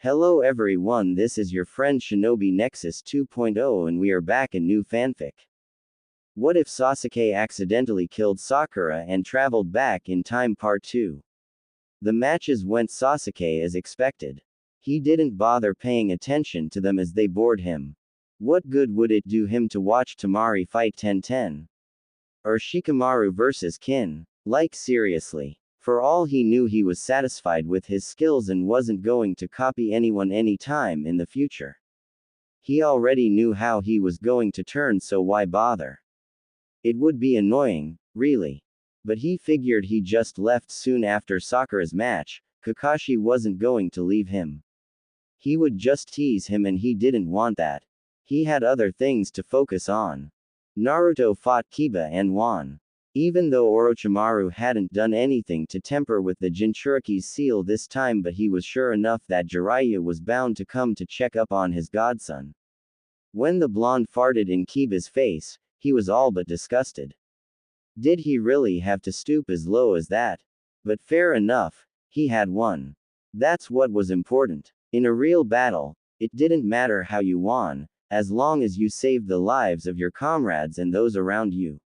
Hello everyone, this is your friend Shinobi Nexus 2.0 and we are back in new fanfic. What if Sasuke accidentally killed Sakura and traveled back in time part 2? The matches went Sasuke as expected. He didn't bother paying attention to them as they bored him. What good would it do him to watch Tamari fight Tenten? Or Shikamaru versus Kin? Like seriously. For all he knew, he was satisfied with his skills and wasn't going to copy anyone anytime in the future. He already knew how he was going to turn, so why bother? It would be annoying, really. But he figured he just left soon after Sakura's match, Kakashi wasn't going to leave him. He would just tease him and he didn't want that. He had other things to focus on. Naruto fought Kiba and won. Even though Orochimaru hadn't done anything to temper with the Jinchuriki's seal this time, but he was sure enough that Jiraiya was bound to come to check up on his godson. When the blonde farted in Kiba's face, he was all but disgusted. Did he really have to stoop as low as that? But fair enough, he had won. That's what was important. In a real battle, it didn't matter how you won, as long as you saved the lives of your comrades and those around you.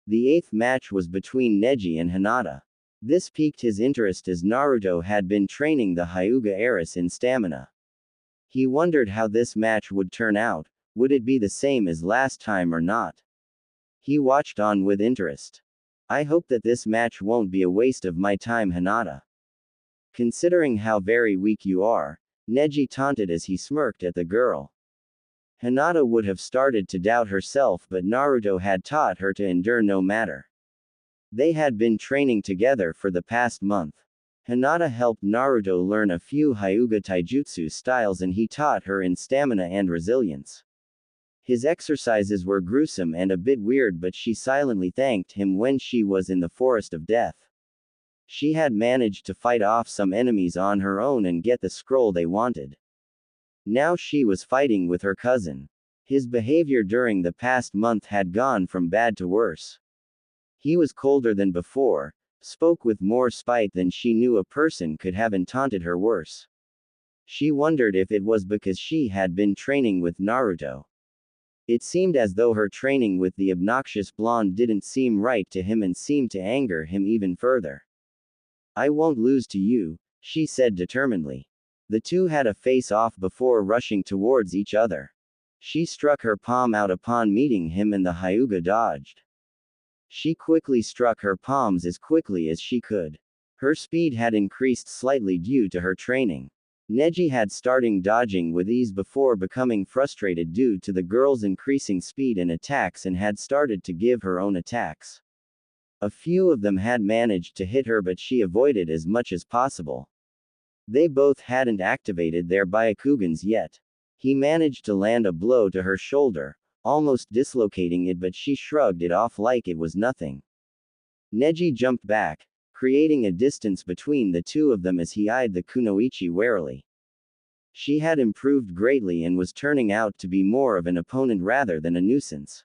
The eighth match was between Neji and Hinata. This piqued his interest as Naruto had been training the Hyuga heiress in stamina. He wondered how this match would turn out. Would it be the same as last time or not? He watched on with interest. I hope that this match won't be a waste of my time, Hinata. Considering how very weak you are, Neji taunted as he smirked at the girl. Hinata would have started to doubt herself, but Naruto had taught her to endure no matter. They had been training together for the past month. Hinata helped Naruto learn a few Hyuga taijutsu styles and he taught her in stamina and resilience. His exercises were gruesome and a bit weird, but she silently thanked him when she was in the forest of death. She had managed to fight off some enemies on her own and get the scroll they wanted. Now she was fighting with her cousin. His behavior during the past month had gone from bad to worse. He was colder than before, spoke with more spite than she knew a person could have, and taunted her worse. She wondered if it was because she had been training with Naruto. It seemed as though her training with the obnoxious blonde didn't seem right to him and seemed to anger him even further. I won't lose to you, she said determinedly. The two had a face-off before rushing towards each other. She struck her palm out upon meeting him and the Hyuga dodged. She quickly struck her palms as quickly as she could. Her speed had increased slightly due to her training. Neji had started dodging with ease before becoming frustrated due to the girl's increasing speed and attacks and had started to give her own attacks. A few of them had managed to hit her, but she avoided as much as possible. They both hadn't activated their Byakugans yet. He managed to land a blow to her shoulder, almost dislocating it, but she shrugged it off like it was nothing. Neji jumped back, creating a distance between the two of them as he eyed the kunoichi warily. She had improved greatly and was turning out to be more of an opponent rather than a nuisance.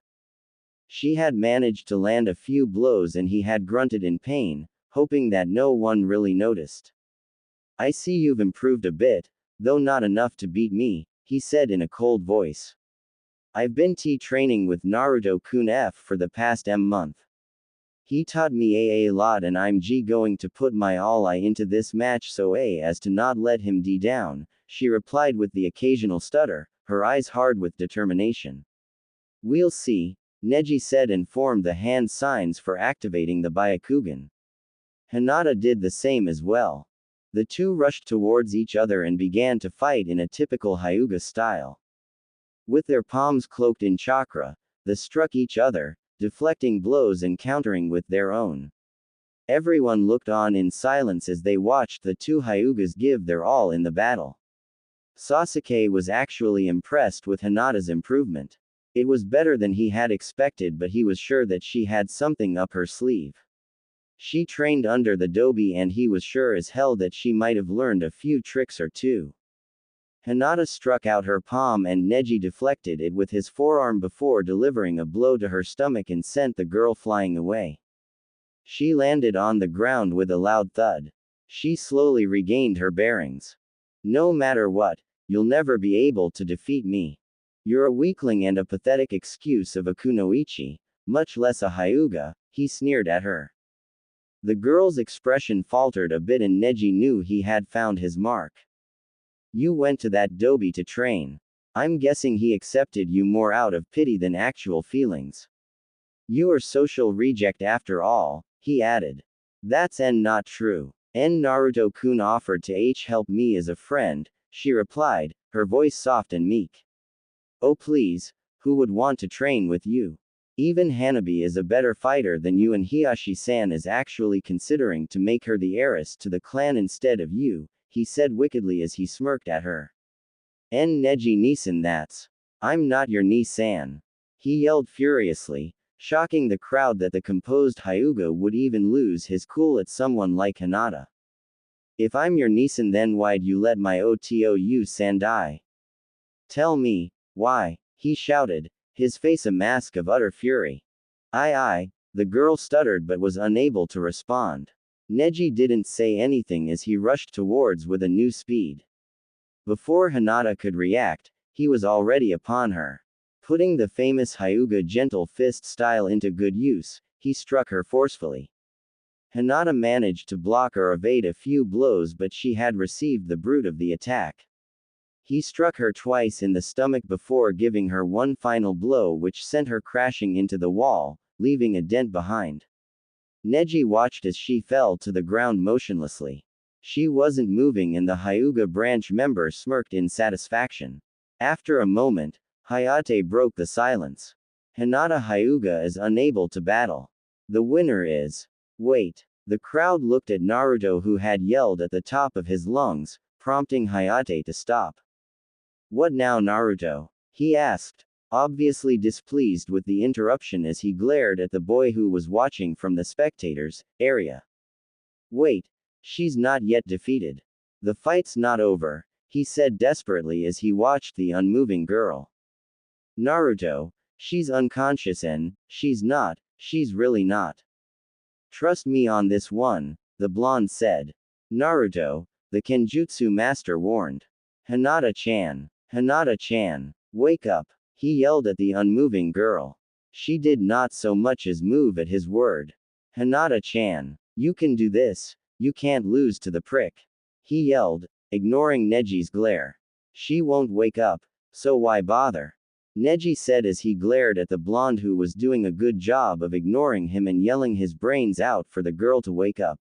She had managed to land a few blows and he had grunted in pain, hoping that no one really noticed. I see you've improved a bit, though not enough to beat me, he said in a cold voice. I've been training with Naruto-kun for the past month. He taught me a lot and I'm going to put my all into this match so as to not let him down, she replied with the occasional stutter, her eyes hard with determination. We'll see, Neji said and formed the hand signs for activating the Byakugan. Hinata did the same as well. The two rushed towards each other and began to fight in a typical Hyuga style. With their palms cloaked in chakra, they struck each other, deflecting blows and countering with their own. Everyone looked on in silence as they watched the two Hyugas give their all in the battle. Sasuke was actually impressed with Hinata's improvement. It was better than he had expected, but he was sure that she had something up her sleeve. She trained under the Dobi and he was sure as hell that she might have learned a few tricks or two. Hinata struck out her palm and Neji deflected it with his forearm before delivering a blow to her stomach and sent the girl flying away. She landed on the ground with a loud thud. She slowly regained her bearings. No matter what, you'll never be able to defeat me. You're a weakling and a pathetic excuse of a kunoichi, much less a hyuga, he sneered at her. The girl's expression faltered a bit and Neji knew he had found his mark. You went to that dobi to train. I'm guessing he accepted you more out of pity than actual feelings. You are social reject after all, he added. That's not true. Naruto-kun offered to help me as a friend, she replied, her voice soft and meek. Oh please, who would want to train with you? Even Hanabi is a better fighter than you and Hiyashi-san is actually considering to make her the heiress to the clan instead of you, he said wickedly as he smirked at her. Neji Nisan, that's. I'm not your Nisan. He yelled furiously, shocking the crowd that the composed Hyuga would even lose his cool at someone like Hinata. If I'm your Nisan, then why'd you let my Otou-san die? Tell me, why? He shouted, his face a mask of utter fury. The girl stuttered but was unable to respond. Neji didn't say anything as he rushed towards with a new speed. Before Hinata could react, he was already upon her. Putting the famous Hyuga gentle fist style into good use, he struck her forcefully. Hinata managed to block or evade a few blows, but she had received the brunt of the attack. He struck her twice in the stomach before giving her one final blow which sent her crashing into the wall, leaving a dent behind. Neji watched as she fell to the ground motionlessly. She wasn't moving and the Hyuga branch member smirked in satisfaction. After a moment, Hayate broke the silence. Hinata Hyuga is unable to battle. The winner is. Wait. The crowd looked at Naruto, who had yelled at the top of his lungs, prompting Hayate to stop. What now, Naruto? He asked, obviously displeased with the interruption as he glared at the boy who was watching from the spectators' area. Wait. She's not yet defeated. The fight's not over, he said desperately as he watched the unmoving girl. Naruto, she's unconscious and, she's really not. Trust me on this one, the blonde said. Naruto, the Kenjutsu master warned. Hinata-chan, wake up, he yelled at the unmoving girl. She did not so much as move at his word. Hinata-chan, you can do this, you can't lose to the prick. He yelled, ignoring Neji's glare. She won't wake up, so why bother? Neji said as he glared at the blonde who was doing a good job of ignoring him and yelling his brains out for the girl to wake up.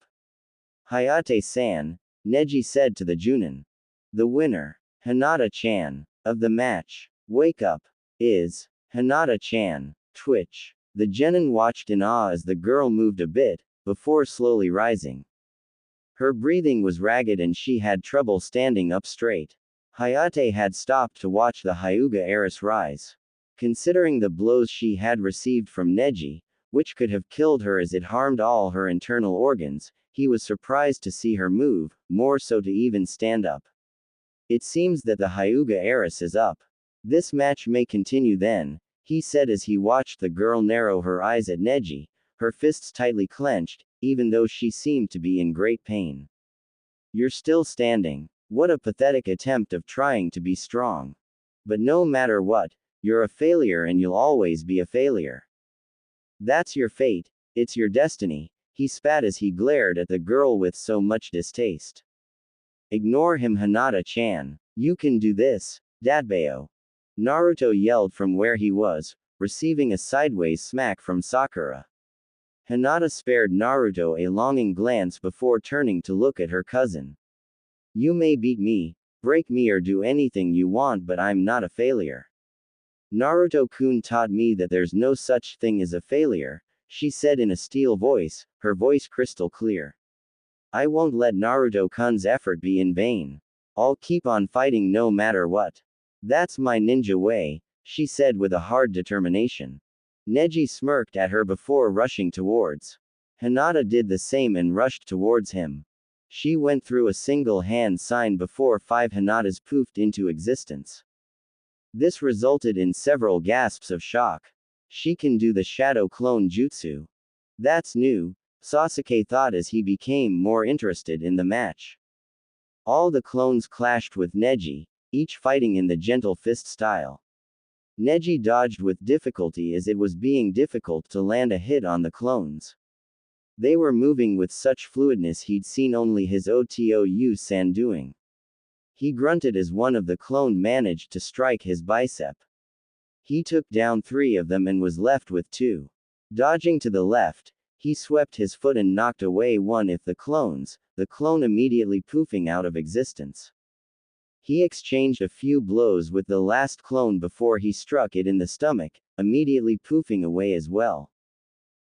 Hayate-san, Neji said to the Junin. The winner, Hinata-chan, of the match, wake up, is, Hinata-chan, twitch. The genin watched in awe as the girl moved a bit, before slowly rising. Her breathing was ragged and she had trouble standing up straight. Hayate had stopped to watch the Hyuga heiress rise. Considering the blows she had received from Neji, which could have killed her as it harmed all her internal organs, he was surprised to see her move, more so to even stand up. It seems that the Hyuga heiress is up. This match may continue then, he said as he watched the girl narrow her eyes at Neji, her fists tightly clenched, even though she seemed to be in great pain. You're still standing. What a pathetic attempt of trying to be strong. But no matter what, you're a failure and you'll always be a failure. That's your fate, it's your destiny, he spat as he glared at the girl with so much distaste. Ignore him, Hinata-chan. You can do this, Datbeo. Naruto yelled from where he was, receiving a sideways smack from Sakura. Hinata spared Naruto a longing glance before turning to look at her cousin. You may beat me, break me or do anything you want, but I'm not a failure. Naruto-kun taught me that there's no such thing as a failure, she said in a steel voice, her voice crystal clear. I won't let Naruto-kun's effort be in vain. I'll keep on fighting no matter what. That's my ninja way, she said with a hard determination. Neji smirked at her before rushing towards. Hinata did the same and rushed towards him. She went through a single hand sign before 5 Hinatas poofed into existence. This resulted in several gasps of shock. She can do the shadow clone jutsu. That's new, Sasuke thought as he became more interested in the match. All the clones clashed with Neji, each fighting in the gentle fist style. Neji dodged with difficulty as it was being difficult to land a hit on the clones. They were moving with such fluidness he'd seen only his Otou-san doing. He grunted as one of the clone managed to strike his bicep. He took down 3 of them and was left with 2. Dodging to the left, he swept his foot and knocked away one of the clone immediately poofing out of existence. He exchanged a few blows with the last clone before he struck it in the stomach, immediately poofing away as well.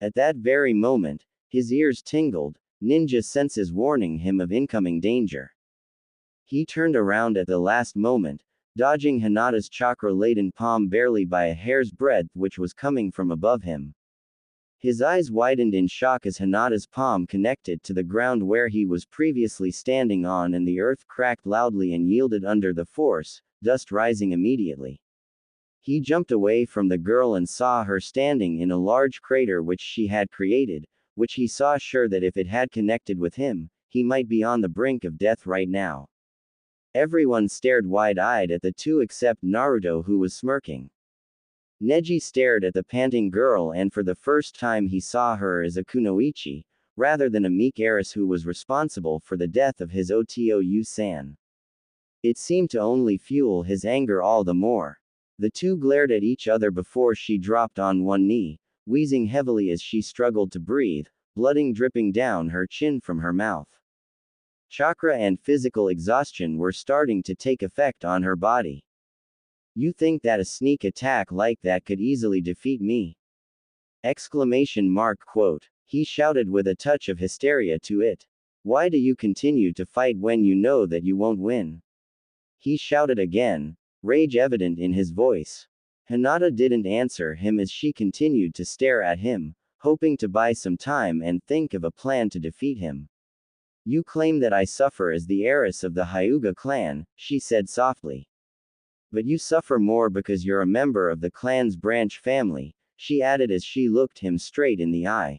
At that very moment, his ears tingled, ninja senses warning him of incoming danger. He turned around at the last moment, dodging Hinata's chakra-laden palm barely by a hair's breadth which was coming from above him. His eyes widened in shock as Hinata's palm connected to the ground where he was previously standing on and the earth cracked loudly and yielded under the force, dust rising immediately. He jumped away from the girl and saw her standing in a large crater which she had created, which he saw sure that if it had connected with him, he might be on the brink of death right now. Everyone stared wide-eyed at the two except Naruto, who was smirking. Neji stared at the panting girl, and for the first time he saw her as a kunoichi, rather than a meek heiress who was responsible for the death of his Otou-san. It seemed to only fuel his anger all the more. The two glared at each other before she dropped on one knee, wheezing heavily as she struggled to breathe, blood dripping down her chin from her mouth. Chakra and physical exhaustion were starting to take effect on her body. "You think that a sneak attack like that could easily defeat me?" Quote. He shouted with a touch of hysteria to it. "Why do you continue to fight when you know that you won't win?" He shouted again, rage evident in his voice. Hinata didn't answer him as she continued to stare at him, hoping to buy some time and think of a plan to defeat him. "You claim that I suffer as the heiress of the Hyuga clan," she said softly. "But you suffer more because you're a member of the clan's branch family," she added as she looked him straight in the eye.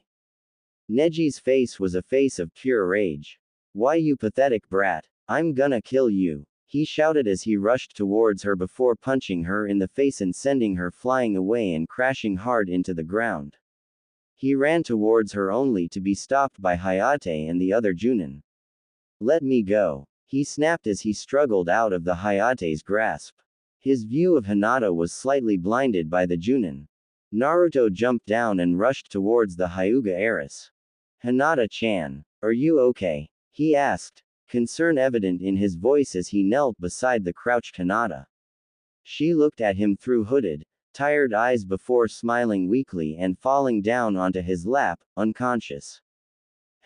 Neji's face was a face of pure rage. "Why, you pathetic brat, I'm gonna kill you," he shouted as he rushed towards her before punching her in the face and sending her flying away and crashing hard into the ground. He ran towards her only to be stopped by Hayate and the other Junin. "Let me go," he snapped as he struggled out of the Hayate's grasp. His view of Hinata was slightly blinded by the Junin. Naruto jumped down and rushed towards the Hyuga heiress. "Hinata-chan, are you okay?" he asked, concern evident in his voice as he knelt beside the crouched Hinata. She looked at him through hooded, tired eyes before smiling weakly and falling down onto his lap, unconscious.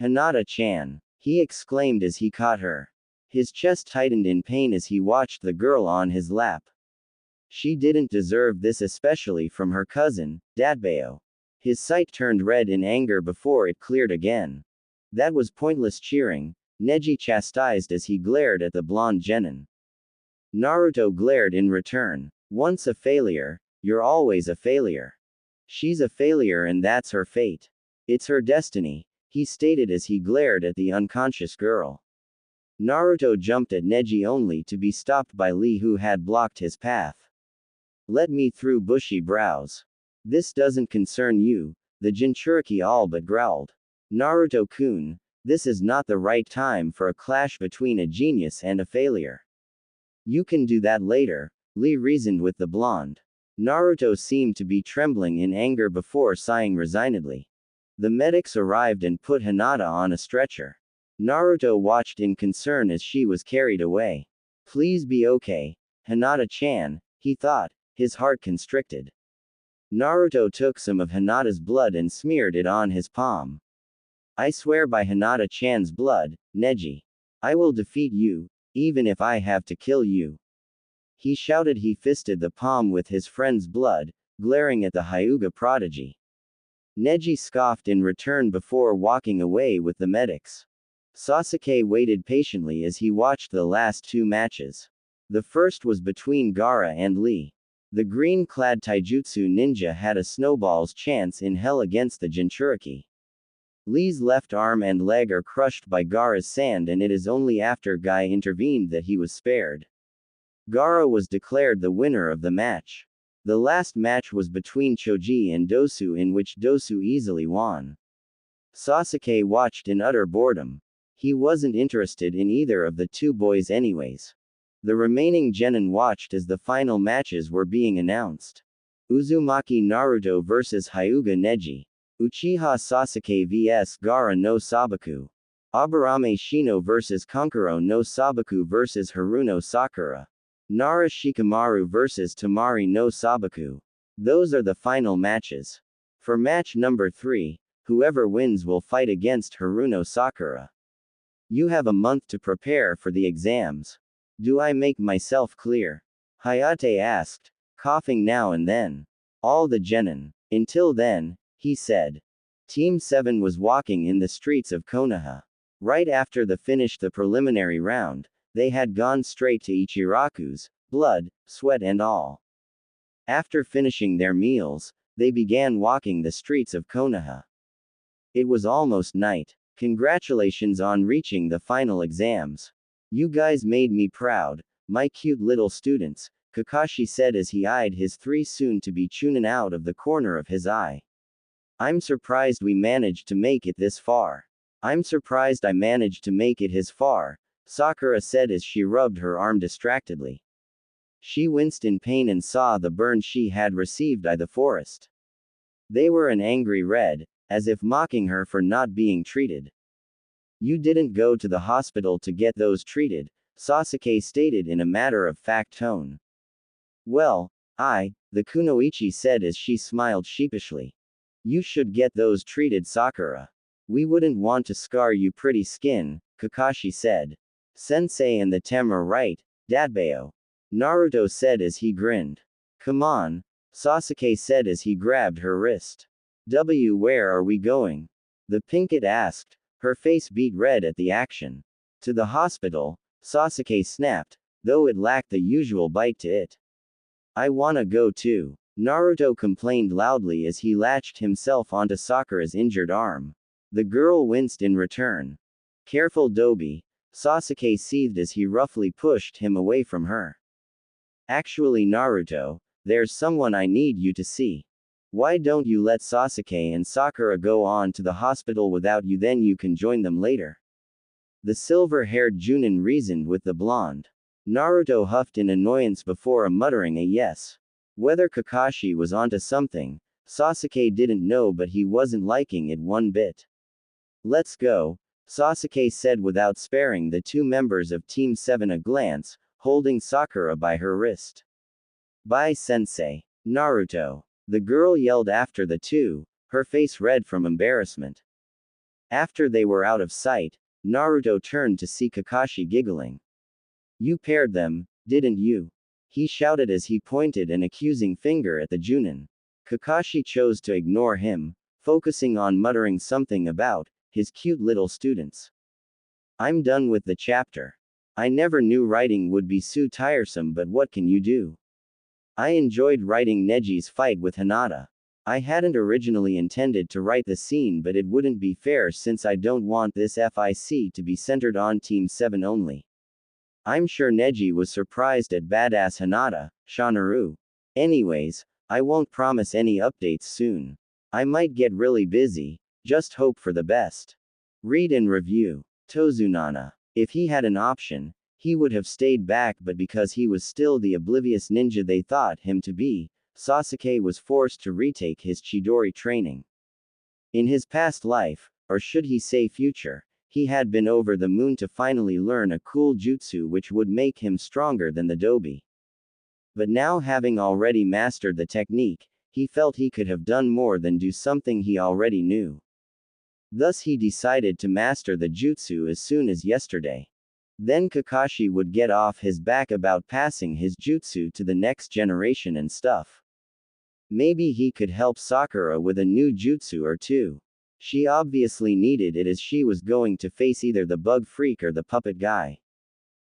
"Hinata-chan," he exclaimed as he caught her. His chest tightened in pain as he watched the girl on his lap. She didn't deserve this, especially from her cousin, Datbeo. His sight turned red in anger before it cleared again. "That was pointless cheering," Neji chastised as he glared at the blonde genin. Naruto glared in return. "Once a failure, you're always a failure. She's a failure and that's her fate. It's her destiny," he stated as he glared at the unconscious girl. Naruto jumped at Neji only to be stopped by Lee, who had blocked his path. "Let me through," bushy brows. "This doesn't concern you," the Jinchuriki all but growled. "Naruto-kun, this is not the right time for a clash between a genius and a failure. You can do that later," Lee reasoned with the blonde. Naruto seemed to be trembling in anger before sighing resignedly. The medics arrived and put Hinata on a stretcher. Naruto watched in concern as she was carried away. "Please be okay, Hinata-chan," he thought, his heart constricted. Naruto took some of Hinata's blood and smeared it on his palm. "I swear by Hinata-chan's blood, Neji. I will defeat you, even if I have to kill you," he shouted. He fisted the palm with his friend's blood, glaring at the Hyuga prodigy. Neji scoffed in return before walking away with the medics. Sasuke waited patiently as he watched the last 2 matches. The first was between Gaara and Lee. The green-clad taijutsu ninja had a snowball's chance in hell against the Jinchuriki. Lee's left arm and leg are crushed by Gaara's sand, and it is only after Guy intervened that he was spared. Gaara was declared the winner of the match. The last match was between Choji and Dosu, in which Dosu easily won. Sasuke watched in utter boredom. He wasn't interested in either of the two boys anyways. The remaining genin watched as the final matches were being announced. Uzumaki Naruto vs Hyuga Neji. Uchiha Sasuke vs Gaara no Sabaku. Aburame Shino vs Kankuro no Sabaku vs Haruno Sakura. Nara Shikamaru vs Tamari no Sabaku. Those are the final matches. For match number 3, whoever wins will fight against Haruno Sakura. You have a month to prepare for the exams. Do I make myself clear? Hayate asked, coughing now and then. All the genin. Until then, he said. Team 7 was walking in the streets of Konoha. Right after the preliminary round, they had gone straight to Ichiraku's, blood, sweat and all. After finishing their meals, they began walking the streets of Konoha. It was almost night. Congratulations on reaching the final exams. You guys made me proud, my cute little students, Kakashi said as he eyed his 3 soon-to-be chunin out of the corner of his eye. I'm surprised we managed to make it this far. I'm surprised I managed to make it this far, Sakura said as she rubbed her arm distractedly. She winced in pain and saw the burn she had received by the forest. They were an angry red, as if mocking her for not being treated. You didn't go to the hospital to get those treated, Sasuke stated in a matter-of-fact tone. Well, the kunoichi said as she smiled sheepishly. You should get those treated, Sakura. We wouldn't want to scar your pretty skin, Kakashi said. Sensei and the tem are right, Dadbao. Naruto said as he grinned. Come on, Sasuke said as he grabbed her wrist. Where are we going? The pink kid asked, her face beat red at the action. To the hospital, Sasuke snapped, though it lacked the usual bite to it. I wanna go too. Naruto complained loudly as he latched himself onto Sakura's injured arm. The girl winced in return. Careful, Dobi, Sasuke seethed as he roughly pushed him away from her. Actually, Naruto, there's someone I need you to see. Why don't you let Sasuke and Sakura go on to the hospital without you, then you can join them later? The silver-haired Junin reasoned with the blonde. Naruto huffed in annoyance before muttering a yes. Whether Kakashi was onto something, Sasuke didn't know, but he wasn't liking it one bit. Let's go, Sasuke said without sparing the 2 members of Team 7 a glance, holding Sakura by her wrist. Bye, sensei. Naruto. The girl yelled after the 2, her face red from embarrassment. After they were out of sight, Naruto turned to see Kakashi giggling. You paired them, didn't you? He shouted as he pointed an accusing finger at the Junin. Kakashi chose to ignore him, focusing on muttering something about his cute little students. I'm done with the chapter. I never knew writing would be so tiresome, but what can you do? I enjoyed writing Neji's fight with Hinata. I hadn't originally intended to write the scene, but it wouldn't be fair since I don't want this fic to be centered on Team 7 only. I'm sure Neji was surprised at badass Hinata, Shanaru. Anyways, I won't promise any updates soon. I might get really busy, just hope for the best. Read and review. Tozunana. If he had an option, he would have stayed back, but because he was still the oblivious ninja they thought him to be, Sasuke was forced to retake his Chidori training. In his past life, or should he say future, he had been over the moon to finally learn a cool jutsu which would make him stronger than the Dobi. But now, having already mastered the technique, he felt he could have done more than do something he already knew. Thus he decided to master the jutsu as soon as yesterday. Then Kakashi would get off his back about passing his jutsu to the next generation and stuff. Maybe he could help Sakura with a new jutsu or two. She obviously needed it as she was going to face either the bug freak or the puppet guy.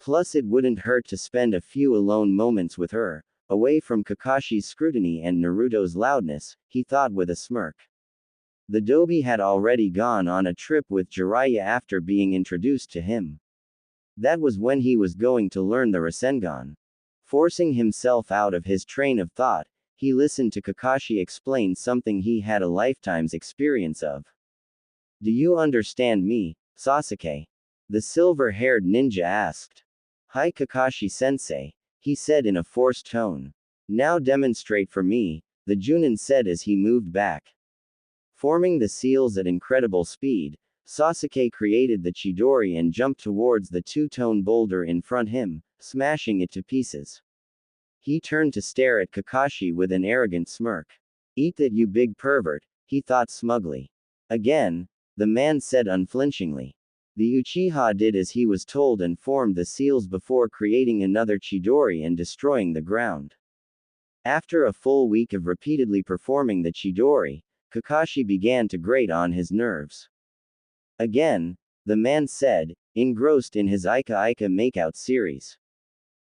Plus it wouldn't hurt to spend a few alone moments with her, away from Kakashi's scrutiny and Naruto's loudness, he thought with a smirk. The Dobi had already gone on a trip with Jiraiya after being introduced to him. That was when he was going to learn the Rasengan. Forcing himself out of his train of thought, he listened to Kakashi explain something he had a lifetime's experience of. Do you understand me, Sasuke? The silver-haired ninja asked. Hi Kakashi-sensei, he said in a forced tone. Now demonstrate for me, the Junin said as he moved back. Forming the seals at incredible speed, Sasuke created the Chidori and jumped towards the two-tone boulder in front him, smashing it to pieces. He turned to stare at Kakashi with an arrogant smirk. Eat that, you big pervert, he thought smugly. Again, the man said unflinchingly. The Uchiha did as he was told and formed the seals before creating another Chidori and destroying the ground. After a full week of repeatedly performing the Chidori, Kakashi began to grate on his nerves. Again, the man said, engrossed in his Ika Ika makeout series.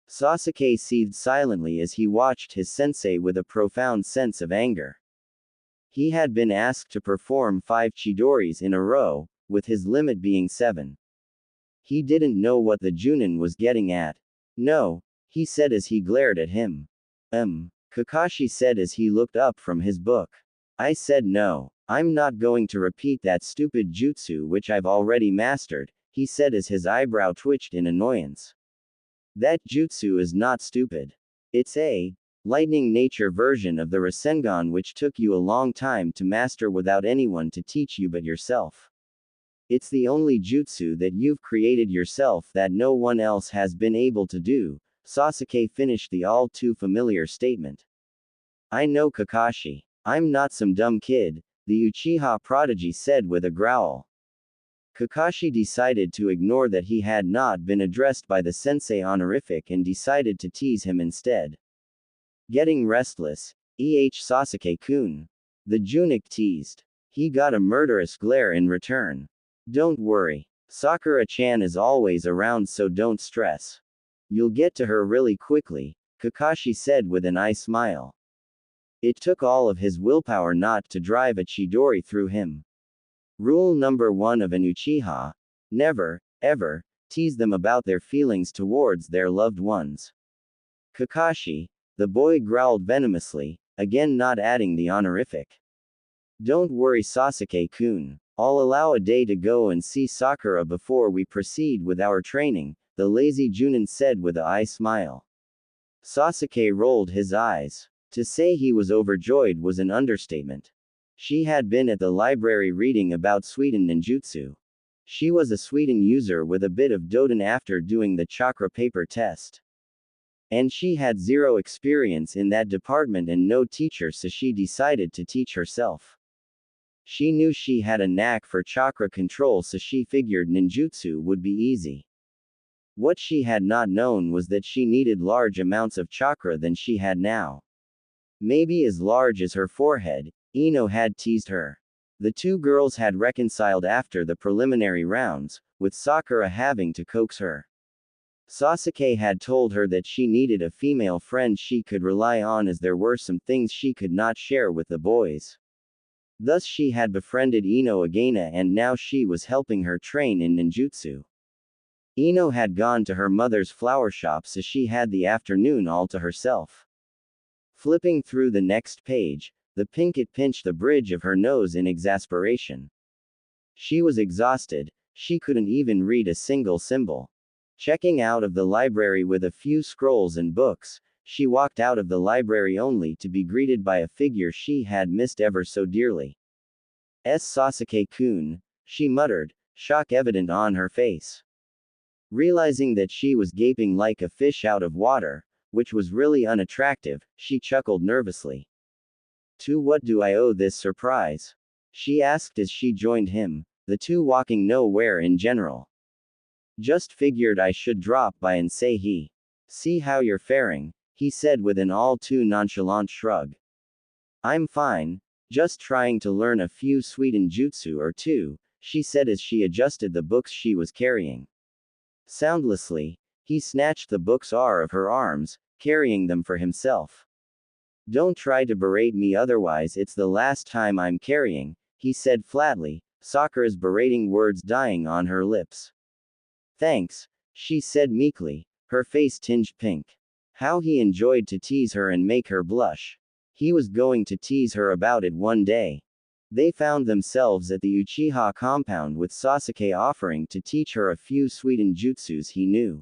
Sasuke seethed silently as he watched his sensei with a profound sense of anger. He had been asked to perform 5 Chidoris in a row, with his limit being 7. He didn't know what the Junin was getting at. No, he said as he glared at him. Kakashi said as he looked up from his book. I said no, I'm not going to repeat that stupid jutsu which I've already mastered, he said as his eyebrow twitched in annoyance. That jutsu is not stupid. It's a lightning nature version of the Rasengan which took you a long time to master without anyone to teach you but yourself. It's the only jutsu that you've created yourself that no one else has been able to do, Sasuke finished the all too familiar statement. I know Kakashi. I'm not some dumb kid, the Uchiha prodigy said with a growl. Kakashi decided to ignore that he had not been addressed by the sensei honorific and decided to tease him instead. Getting restless, Sasuke-kun. The Junik teased. He got a murderous glare in return. Don't worry. Sakura-chan is always around, so don't stress. You'll get to her really quickly, Kakashi said with an eye smile. It took all of his willpower not to drive a Chidori through him. Rule number 1 of an Uchiha: never, ever, tease them about their feelings towards their loved ones. Kakashi, the boy growled venomously, again not adding the honorific. Don't worry Sasuke-kun. I'll allow a day to go and see Sakura before we proceed with our training, the lazy Junin said with an eye smile. Sasuke rolled his eyes. To say he was overjoyed was an understatement. She had been at the library reading about Suiten ninjutsu. She was a Suiten user with a bit of Doden after doing the chakra paper test. And she had 0 experience in that department and no teacher, so she decided to teach herself. She knew she had a knack for chakra control, so she figured ninjutsu would be easy. What she had not known was that she needed large amounts of chakra than she had now. Maybe as large as her forehead, Ino had teased her. The two girls had reconciled after the preliminary rounds, with Sakura having to coax her. Sasuke had told her that she needed a female friend she could rely on, as there were some things she could not share with the boys. Thus she had befriended Ino again, and now she was helping her train in ninjutsu. Ino had gone to her mother's flower shop, so she had the afternoon all to herself. Flipping through the next page, the pinkett pinched the bridge of her nose in exasperation. She was exhausted, she couldn't even read a single symbol. Checking out of the library with a few scrolls and books, she walked out of the library only to be greeted by a figure she had missed ever so dearly. Sasuke-kun, she muttered, shock evident on her face. Realizing that she was gaping like a fish out of water, which was really unattractive, she chuckled nervously. To what do I owe this surprise? She asked as she joined him, the two walking nowhere in general. Just figured I should drop by and say hey. See how you're faring, he said with an all too nonchalant shrug. I'm fine, just trying to learn a few Suiten jutsu or two, she said as she adjusted the books she was carrying. Soundlessly, he snatched the books of her arms, carrying them for himself. Don't try to berate me, otherwise it's the last time I'm carrying, he said flatly, Sakura's berating words dying on her lips. Thanks, she said meekly, her face tinged pink. How he enjoyed to tease her and make her blush. He was going to tease her about it one day. They found themselves at the Uchiha compound with Sasuke offering to teach her a few Suiten jutsus he knew.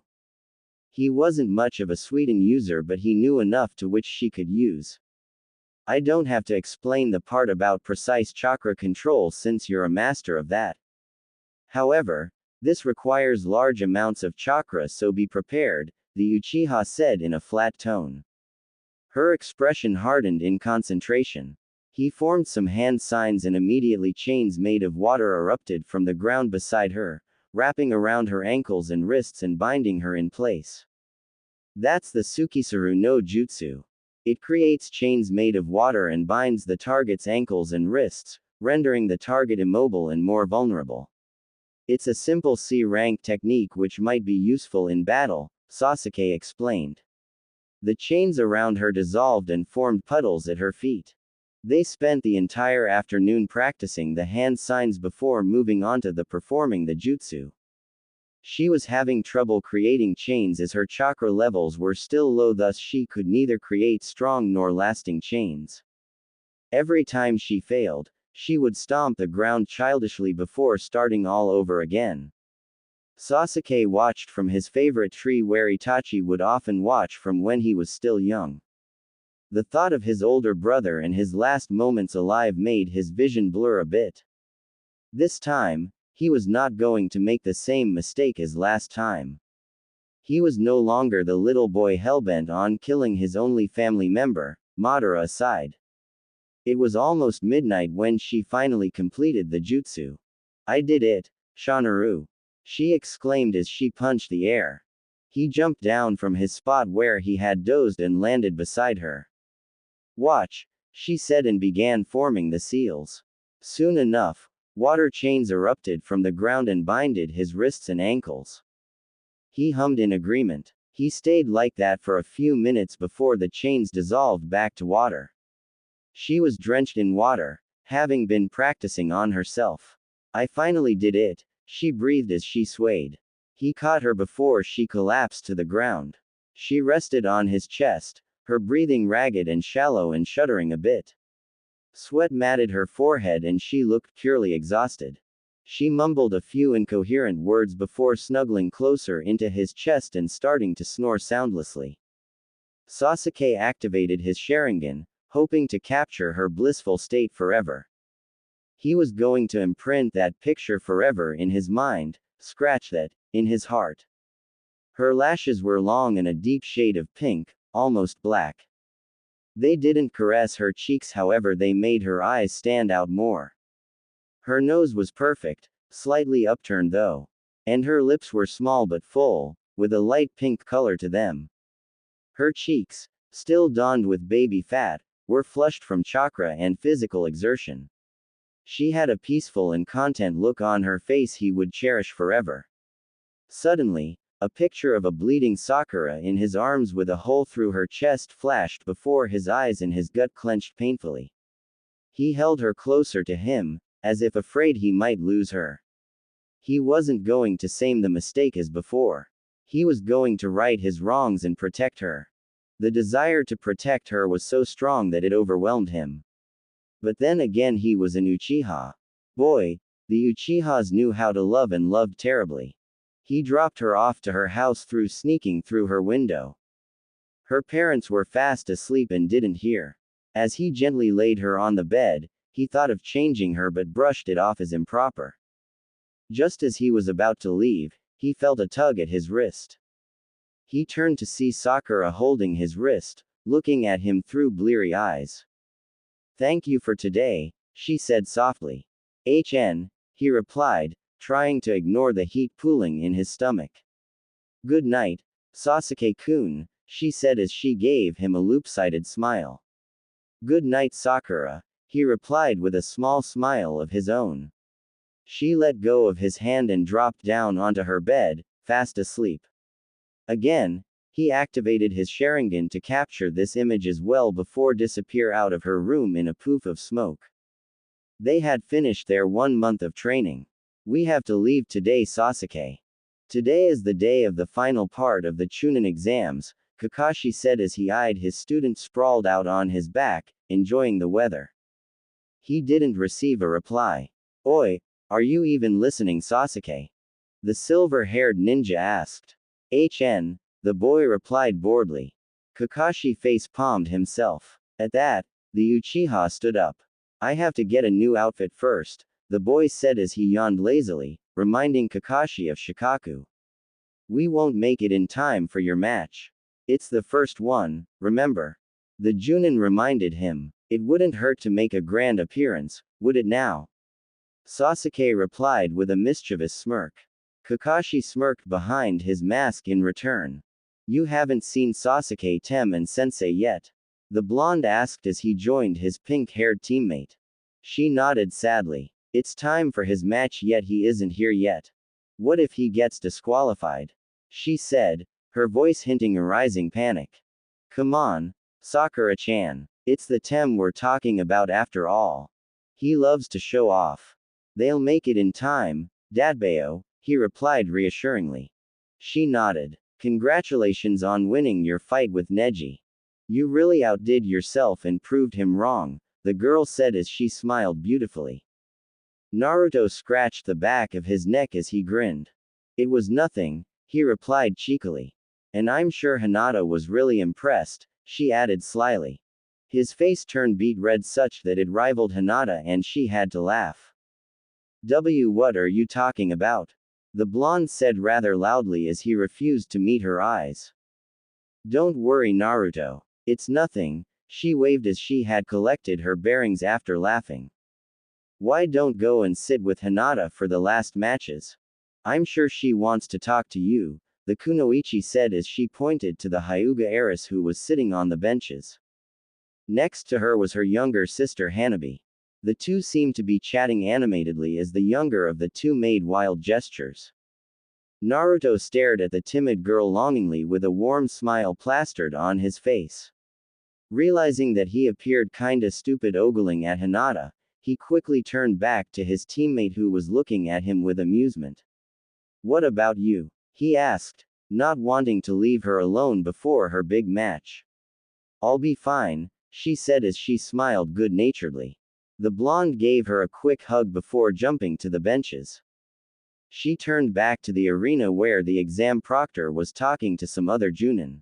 He wasn't much of a Suiten user, but he knew enough to which she could use. I don't have to explain the part about precise chakra control since you're a master of that. However, this requires large amounts of chakra, so be prepared, the Uchiha said in a flat tone. Her expression hardened in concentration. He formed some hand signs and immediately chains made of water erupted from the ground beside her, wrapping around her ankles and wrists and binding her in place. That's the Tsukisuru no Jutsu. It creates chains made of water and binds the target's ankles and wrists, rendering the target immobile and more vulnerable. It's a simple C-rank technique which might be useful in battle, Sasuke explained. The chains around her dissolved and formed puddles at her feet. They spent the entire afternoon practicing the hand signs before moving on to performing the jutsu. She was having trouble creating chains as her chakra levels were still low, thus she could neither create strong nor lasting chains. Every time she failed, she would stomp the ground childishly before starting all over again. Sasuke watched from his favorite tree where Itachi would often watch from when he was still young. The thought of his older brother and his last moments alive made his vision blur a bit. This time, he was not going to make the same mistake as last time. He was no longer the little boy hellbent on killing his only family member, Madara aside. It was almost midnight when she finally completed the jutsu. I did it, Shanaru, she exclaimed as she punched the air. He jumped down from his spot where he had dozed and landed beside her. Watch, she said and began forming the seals. Soon enough, water chains erupted from the ground and binded his wrists and ankles. He hummed in agreement. He stayed like that for a few minutes before the chains dissolved back to water. She was drenched in water, having been practicing on herself. I finally did it, she breathed as she swayed. He caught her before she collapsed to the ground. She rested on his chest, her breathing ragged and shallow and shuddering a bit. Sweat matted her forehead and she looked purely exhausted. She mumbled a few incoherent words before snuggling closer into his chest and starting to snore soundlessly. Sasuke activated his Sharingan, hoping to capture her blissful state forever. He was going to imprint that picture forever in his mind, scratch that, in his heart. Her lashes were long and a deep shade of pink, almost black. They didn't caress her cheeks, however they made her eyes stand out more. Her nose was perfect, slightly upturned though. And her lips were small but full, with a light pink color to them. Her cheeks, still donned with baby fat, were flushed from chakra and physical exertion. She had a peaceful and content look on her face he would cherish forever. Suddenly, a picture of a bleeding Sakura in his arms with a hole through her chest flashed before his eyes and his gut clenched painfully. He held her closer to him, as if afraid he might lose her. He wasn't going to same the mistake as before. He was going to right his wrongs and protect her. The desire to protect her was so strong that it overwhelmed him. But then again, he was an Uchiha. Boy, the Uchihas knew how to love and loved terribly. He dropped her off to her house through sneaking through her window. Her parents were fast asleep and didn't hear. As he gently laid her on the bed, he thought of changing her but brushed it off as improper. Just as he was about to leave, he felt a tug at his wrist. He turned to see Sakura holding his wrist, looking at him through bleary eyes. Thank you for today, she said softly. He replied, trying to ignore the heat pooling in his stomach. Good night, Sasuke-kun, she said as she gave him a loop-sided smile. Good night, Sakura, he replied with a small smile of his own. She let go of his hand and dropped down onto her bed, fast asleep. Again, he activated his Sharingan to capture this image as well before disappear out of her room in a poof of smoke. They had finished their 1 month of training. We have to leave today, Sasuke. Today is the day of the final part of the Chunin exams, Kakashi said as he eyed his student sprawled out on his back, enjoying the weather. He didn't receive a reply. Oi, are you even listening, Sasuke? The silver-haired ninja asked. HN, the boy replied boredly. Kakashi face-palmed himself. At that, the Uchiha stood up. I have to get a new outfit first, the boy said as he yawned lazily, reminding Kakashi of Shikaku. We won't make it in time for your match. It's the first one, remember? The Junin reminded him. It wouldn't hurt to make a grand appearance, would it now? Sasuke replied with a mischievous smirk. Kakashi smirked behind his mask in return. You haven't seen Sasuke Tem Sensei yet? The blonde asked as he joined his pink-haired teammate. She nodded sadly. It's time for his match yet he isn't here yet. What if he gets disqualified? She said, her voice hinting a rising panic. Come on, Sakura-chan. It's the Tem we're talking about after all. He loves to show off. They'll make it in time, Dadbeo, he replied reassuringly. She nodded. Congratulations on winning your fight with Neji. You really outdid yourself and proved him wrong, the girl said as she smiled beautifully. Naruto scratched the back of his neck as he grinned. It was nothing, he replied cheekily. And I'm sure Hinata was really impressed, she added slyly. His face turned beet red such that it rivaled Hinata and she had to laugh. What are you talking about? The blonde said rather loudly as he refused to meet her eyes. Don't worry, Naruto. It's nothing, she waved as she had collected her bearings after laughing. Why don't go and sit with Hinata for the last matches? I'm sure she wants to talk to you, the kunoichi said as she pointed to the Hyuga heiress who was sitting on the benches. Next to her was her younger sister Hanabi. The two seemed to be chatting animatedly as the younger of the two made wild gestures. Naruto stared at the timid girl longingly with a warm smile plastered on his face. Realizing that he appeared kinda stupid ogling at Hinata, he quickly turned back to his teammate who was looking at him with amusement. What about you? He asked, not wanting to leave her alone before her big match. I'll be fine, she said as she smiled good-naturedly. The blonde gave her a quick hug before jumping to the benches. She turned back to the arena where the exam proctor was talking to some other Junin.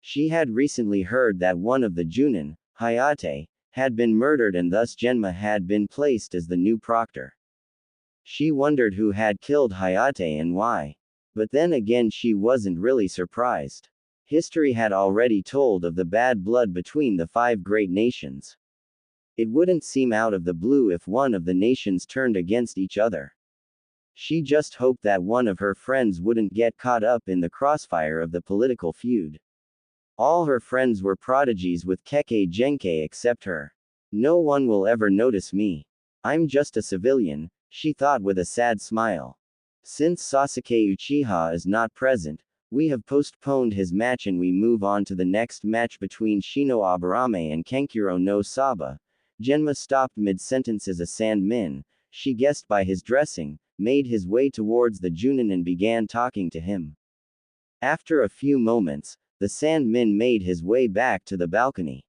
She had recently heard that one of the Junin, Hayate, had been murdered and thus Genma had been placed as the new proctor. She wondered who had killed Hayate and why. But then again she wasn't really surprised. History had already told of the bad blood between the 5 great nations. It wouldn't seem out of the blue if one of the nations turned against each other. She just hoped that one of her friends wouldn't get caught up in the crossfire of the political feud. All her friends were prodigies with Kekkei Genkai except her. No one will ever notice me. I'm just a civilian, she thought with a sad smile. Since Sasuke Uchiha is not present, we have postponed his match and we move on to the next match between Shino Aburame and Kankuro no Saba. Genma stopped mid-sentence as a Sandmin, she guessed by his dressing, made his way towards the Junin and began talking to him. After a few moments, the Sandmin made his way back to the balcony.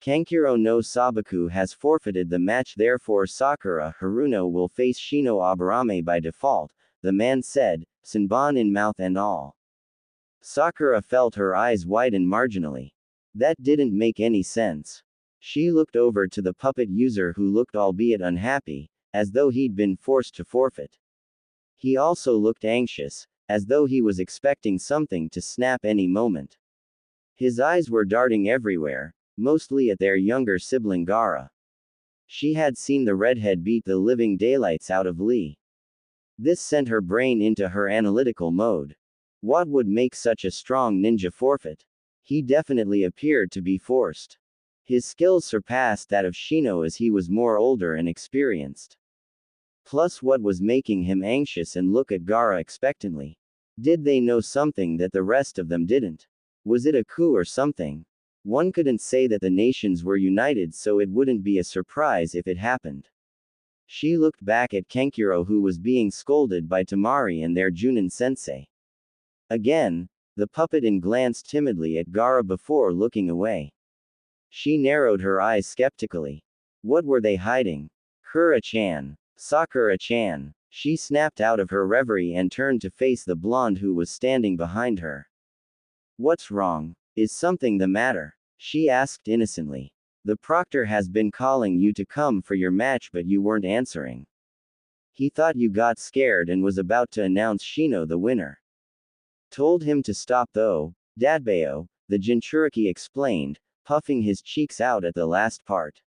Kankuro no Sabaku has forfeited the match, therefore Sakura Haruno will face Shino Aburame by default, the man said, Senbon in mouth and all. Sakura felt her eyes widen marginally. That didn't make any sense. She looked over to the puppet user who looked albeit unhappy, as though he'd been forced to forfeit. He also looked anxious, as though he was expecting something to snap any moment. His eyes were darting everywhere, mostly at their younger sibling Gaara. She had seen the redhead beat the living daylights out of Lee. This sent her brain into her analytical mode. What would make such a strong ninja forfeit? He definitely appeared to be forced. His skills surpassed that of Shino as he was more older and experienced. Plus, what was making him anxious and look at Gaara expectantly? Did they know something that the rest of them didn't? Was it a coup or something? One couldn't say that the nations were united, so it wouldn't be a surprise if it happened. She looked back at Kenkiro, who was being scolded by Tamari and their Junin sensei. Again, the puppet glanced timidly at Gaara before looking away. She narrowed her eyes skeptically. What were they hiding? Kura-chan. Sakura-chan. She snapped out of her reverie and turned to face the blonde who was standing behind her. What's wrong? Is something the matter? She asked innocently. The proctor has been calling you to come for your match, but you weren't answering. He thought you got scared and was about to announce Shino the winner. Told him to stop though, Dadbeo, the Jinchuriki explained, puffing his cheeks out at the last part.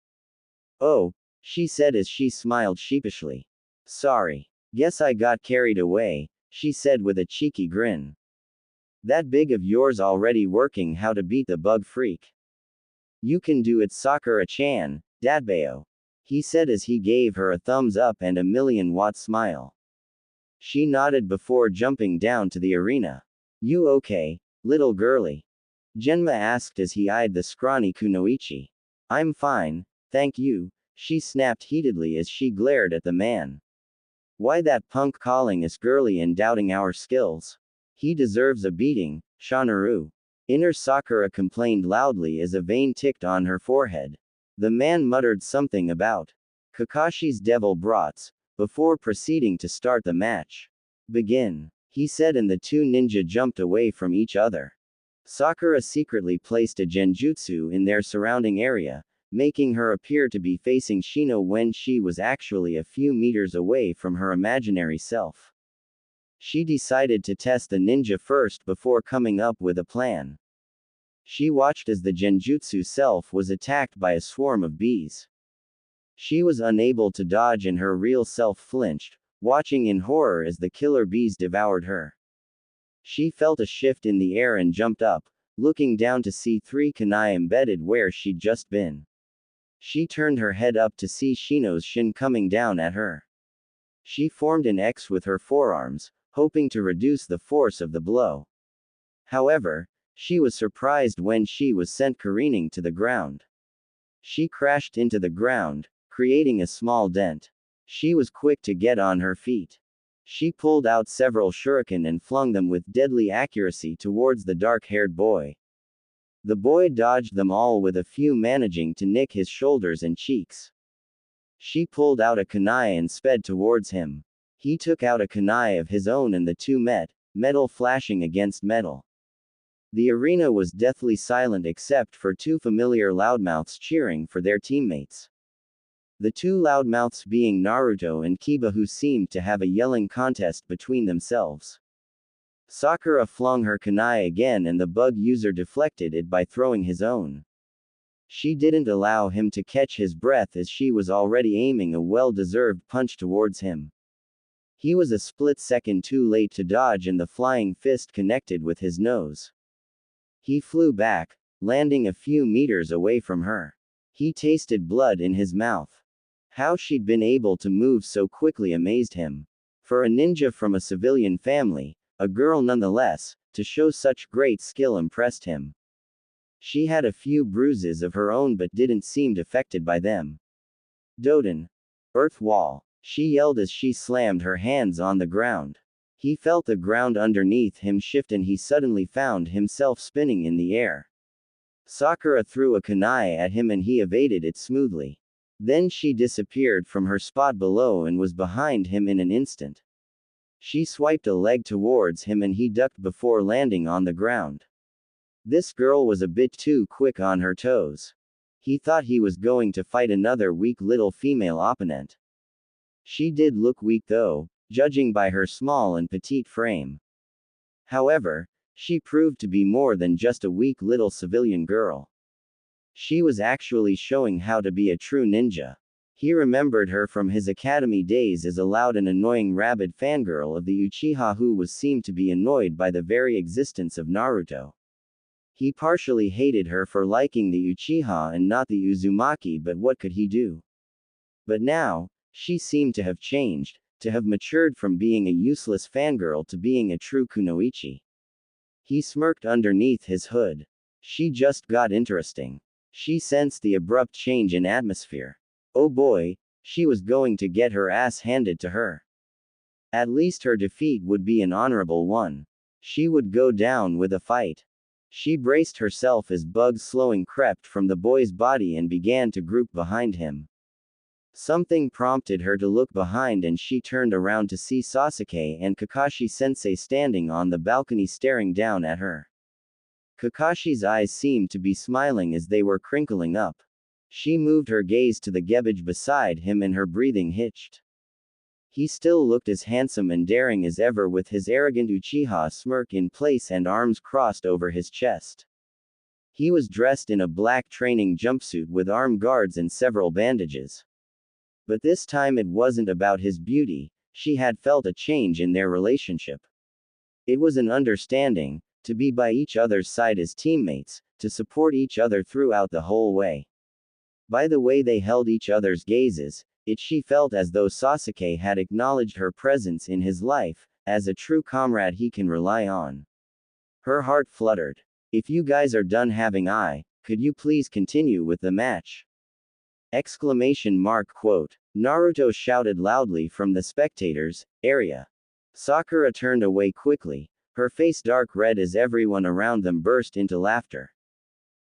Oh, she said as she smiled sheepishly. Sorry. Guess I got carried away, she said with a cheeky grin. That big of yours already working how to beat the bug freak. You can do it, Sakura-chan, Dadbeo. He said as he gave her a thumbs up and a million-watt smile. She nodded before jumping down to the arena. You okay, little girlie? Genma asked as he eyed the scrawny Kunoichi. I'm fine, thank you, she snapped heatedly as she glared at the man. Why that punk calling us girly and doubting our skills? He deserves a beating, Shanaru. Inner Sakura complained loudly as a vein ticked on her forehead. The man muttered something about Kakashi's devil brats, before proceeding to start the match. Begin, he said, and the two ninja jumped away from each other. Sakura secretly placed a genjutsu in their surrounding area, making her appear to be facing Shino when she was actually a few meters away from her imaginary self. She decided to test the ninja first before coming up with a plan. She watched as the genjutsu self was attacked by a swarm of bees. She was unable to dodge and her real self flinched, watching in horror as the killer bees devoured her. She felt a shift in the air and jumped up, looking down to see 3 kunai embedded where she'd just been. She turned her head up to see Shino's shin coming down at her. She formed an X with her forearms, hoping to reduce the force of the blow. However, she was surprised when she was sent careening to the ground. She crashed into the ground, creating a small dent. She was quick to get on her feet. She pulled out several shuriken and flung them with deadly accuracy towards the dark-haired boy. The boy dodged them all, with a few managing to nick his shoulders and cheeks. She pulled out a kunai and sped towards him. He took out a kunai of his own and the two met, metal flashing against metal. The arena was deathly silent except for 2 familiar loudmouths cheering for their teammates. The 2 loudmouths being Naruto and Kiba, who seemed to have a yelling contest between themselves. Sakura flung her kunai again and the bug user deflected it by throwing his own. She didn't allow him to catch his breath as she was already aiming a well-deserved punch towards him. He was a split second too late to dodge and the flying fist connected with his nose. He flew back, landing a few meters away from her. He tasted blood in his mouth. How she'd been able to move so quickly amazed him. For a ninja from a civilian family, a girl nonetheless, to show such great skill impressed him. She had a few bruises of her own but didn't seem affected by them. Doden. Earth wall, she yelled as she slammed her hands on the ground. He felt the ground underneath him shift and he suddenly found himself spinning in the air. Sakura threw a kunai at him and he evaded it smoothly. Then she disappeared from her spot below and was behind him in an instant. She swiped a leg towards him and he ducked before landing on the ground. This girl was a bit too quick on her toes. He thought he was going to fight another weak little female opponent. She did look weak though, judging by her small and petite frame. However, she proved to be more than just a weak little civilian girl. She was actually showing how to be a true ninja. He remembered her from his academy days as a loud and annoying rabid fangirl of the Uchiha who was seemed to be annoyed by the very existence of Naruto. He partially hated her for liking the Uchiha and not the Uzumaki, but what could he do? But now, she seemed to have changed, to have matured from being a useless fangirl to being a true kunoichi. He smirked underneath his hood. She just got interesting. She sensed the abrupt change in atmosphere. Oh boy, she was going to get her ass handed to her. At least her defeat would be an honorable one. She would go down with a fight. She braced herself as bugs slowing crept from the boy's body and began to group behind him. Something prompted her to look behind and she turned around to see Sasuke and Kakashi-sensei standing on the balcony staring down at her. Kakashi's eyes seemed to be smiling as they were crinkling up. She moved her gaze to the gebbage beside him and her breathing hitched. He still looked as handsome and daring as ever with his arrogant Uchiha smirk in place and arms crossed over his chest. He was dressed in a black training jumpsuit with arm guards and several bandages. But this time it wasn't about his beauty, she had felt a change in their relationship. It was an understanding, to be by each other's side as teammates, to support each other throughout the whole way. By the way they held each other's gazes, she felt as though Sasuke had acknowledged her presence in his life, as a true comrade he can rely on. Her heart fluttered. If you guys are done having could you please continue with the match? Exclamation mark quote. Naruto shouted loudly from the spectators' area. Sakura turned away quickly, her face dark red as everyone around them burst into laughter.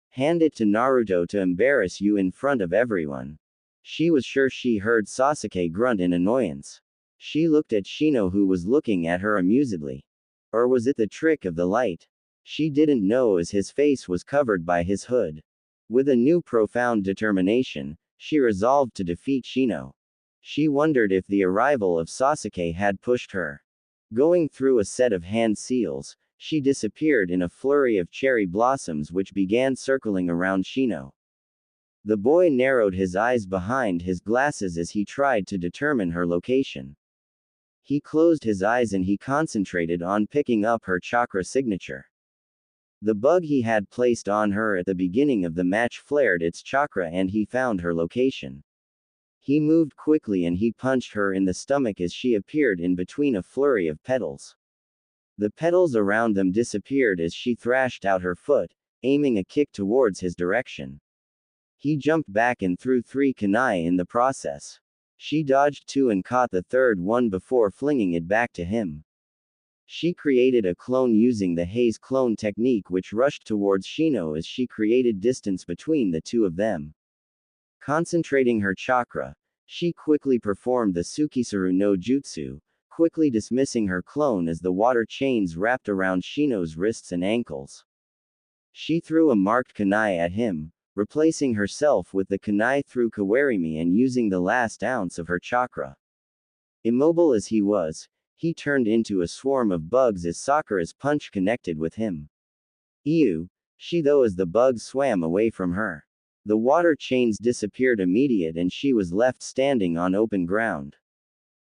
Hand it to Naruto to embarrass you in front of everyone. She was sure she heard Sasuke grunt in annoyance. She looked at Shino who was looking at her amusedly. Or was it the trick of the light? She didn't know as his face was covered by his hood. With a new profound determination, she resolved to defeat Shino. She wondered if the arrival of Sasuke had pushed her. Going through a set of hand seals, she disappeared in a flurry of cherry blossoms which began circling around Shino. The boy narrowed his eyes behind his glasses as he tried to determine her location. He closed his eyes and he concentrated on picking up her chakra signature. The bug he had placed on her at the beginning of the match flared its chakra and he found her location. He moved quickly and he punched her in the stomach as she appeared in between a flurry of petals. The petals around them disappeared as she thrashed out her foot, aiming a kick towards his direction. He jumped back and threw 3 kunai in the process. She dodged 2 and caught the third one before flinging it back to him. She created a clone using the haze clone technique which rushed towards Shino as she created distance between the two of them. Concentrating her chakra, she quickly performed the Tsukisuru no Jutsu, quickly dismissing her clone as the water chains wrapped around Shino's wrists and ankles. She threw a marked kunai at him, replacing herself with the kunai through Kawarimi and using the last ounce of her chakra. Immobile as he was, he turned into a swarm of bugs as Sakura's punch connected with him. Ew! She though as the bugs swam away from her. The water chains disappeared immediate and she was left standing on open ground.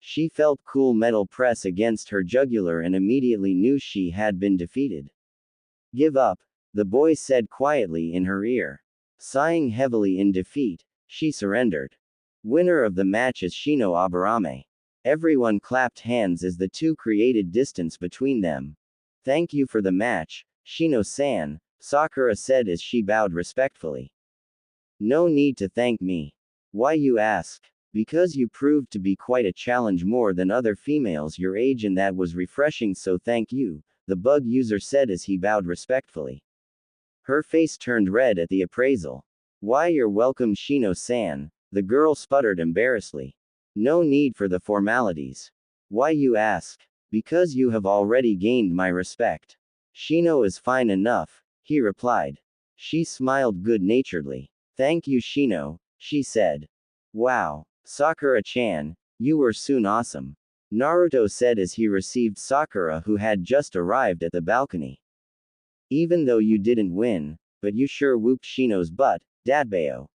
She felt cool metal press against her jugular and immediately knew she had been defeated. Give up, the boy said quietly in her ear. Sighing heavily in defeat, she surrendered. Winner of the match is Shino Aburame. Everyone clapped hands as the two created distance between them. Thank you for the match, Shino-san, Sakura said as she bowed respectfully. No need to thank me. Why you ask? Because you proved to be quite a challenge more than other females your age and that was refreshing so thank you, the bug user said as he bowed respectfully. Her face turned red at the appraisal. Why you're welcome Shino-san, the girl sputtered embarrassedly. No need for the formalities. Why you ask? Because you have already gained my respect. Shino is fine enough, he replied. She smiled good-naturedly. Thank you Shino, she said. Wow, Sakura-chan, you were soon awesome. Naruto said as he received Sakura who had just arrived at the balcony. Even though you didn't win, but you sure whooped Shino's butt, Dadbao.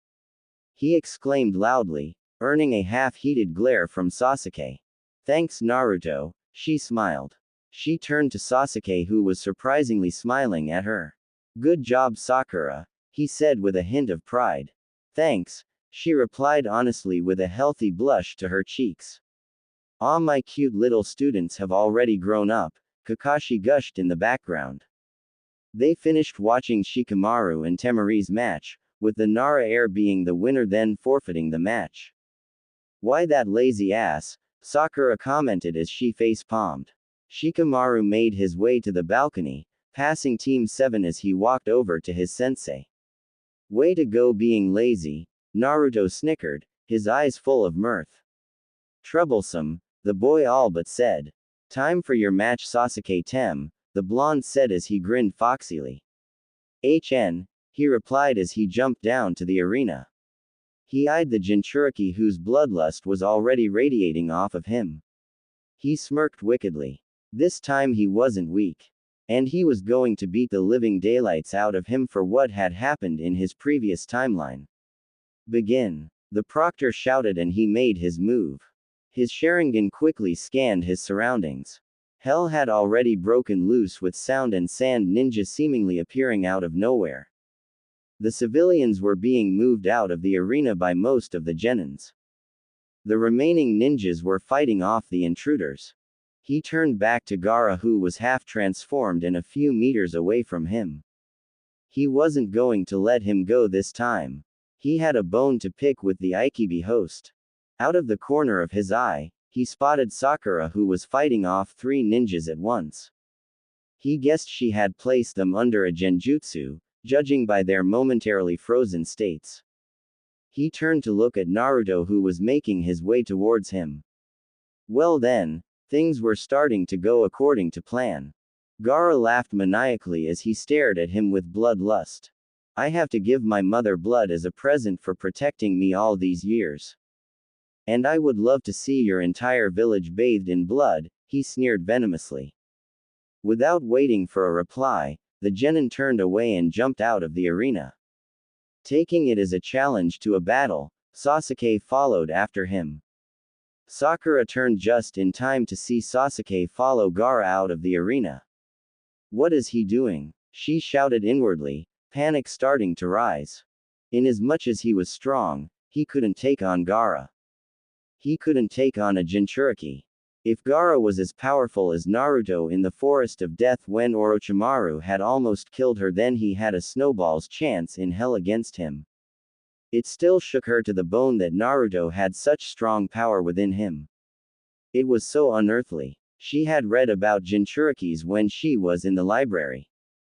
He exclaimed loudly, earning a half-heated glare from Sasuke. Thanks Naruto, she smiled. She turned to Sasuke who was surprisingly smiling at her. Good job Sakura, he said with a hint of pride. Thanks, she replied honestly with a healthy blush to her cheeks. Ah my cute little students have already grown up, Kakashi gushed in the background. They finished watching Shikamaru and Temari's match, with the Nara heir being the winner then forfeiting the match. "Why that lazy ass?" Sakura commented as she face-palmed. Shikamaru made his way to the balcony, passing Team 7 as he walked over to his sensei. "Way to go being lazy," Naruto snickered, his eyes full of mirth. "Troublesome," the boy all but said. "Time for your match, Sasuke Tem," the blonde said as he grinned foxily. "HN," he replied as he jumped down to the arena. He eyed the Jinchuriki whose bloodlust was already radiating off of him. He smirked wickedly. This time he wasn't weak. And he was going to beat the living daylights out of him for what had happened in his previous timeline. "Begin." The proctor shouted and he made his move. His Sharingan quickly scanned his surroundings. Hell had already broken loose with sound and sand ninja seemingly appearing out of nowhere. The civilians were being moved out of the arena by most of the genins. The remaining ninjas were fighting off the intruders. He turned back to Gaara who was half transformed and a few meters away from him. He wasn't going to let him go this time. He had a bone to pick with the Aikibi host. Out of the corner of his eye, he spotted Sakura who was fighting off 3 ninjas at once. He guessed she had placed them under a genjutsu, judging by their momentarily frozen states. He turned to look at Naruto who was making his way towards him. Well then, things were starting to go according to plan. Gaara laughed maniacally as he stared at him with bloodlust. "I have to give my mother blood as a present for protecting me all these years. And I would love to see your entire village bathed in blood," he sneered venomously. Without waiting for a reply, the genin turned away and jumped out of the arena. Taking it as a challenge to a battle, Sasuke followed after him. Sakura turned just in time to see Sasuke follow Gaara out of the arena. "What is he doing?" she shouted inwardly, panic starting to rise. Inasmuch as he was strong, he couldn't take on Gaara. He couldn't take on a Jinchuriki. If Gaara was as powerful as Naruto in the Forest of Death when Orochimaru had almost killed her, then he had a snowball's chance in hell against him. It still shook her to the bone that Naruto had such strong power within him. It was so unearthly. She had read about Jinchurikis when she was in the library.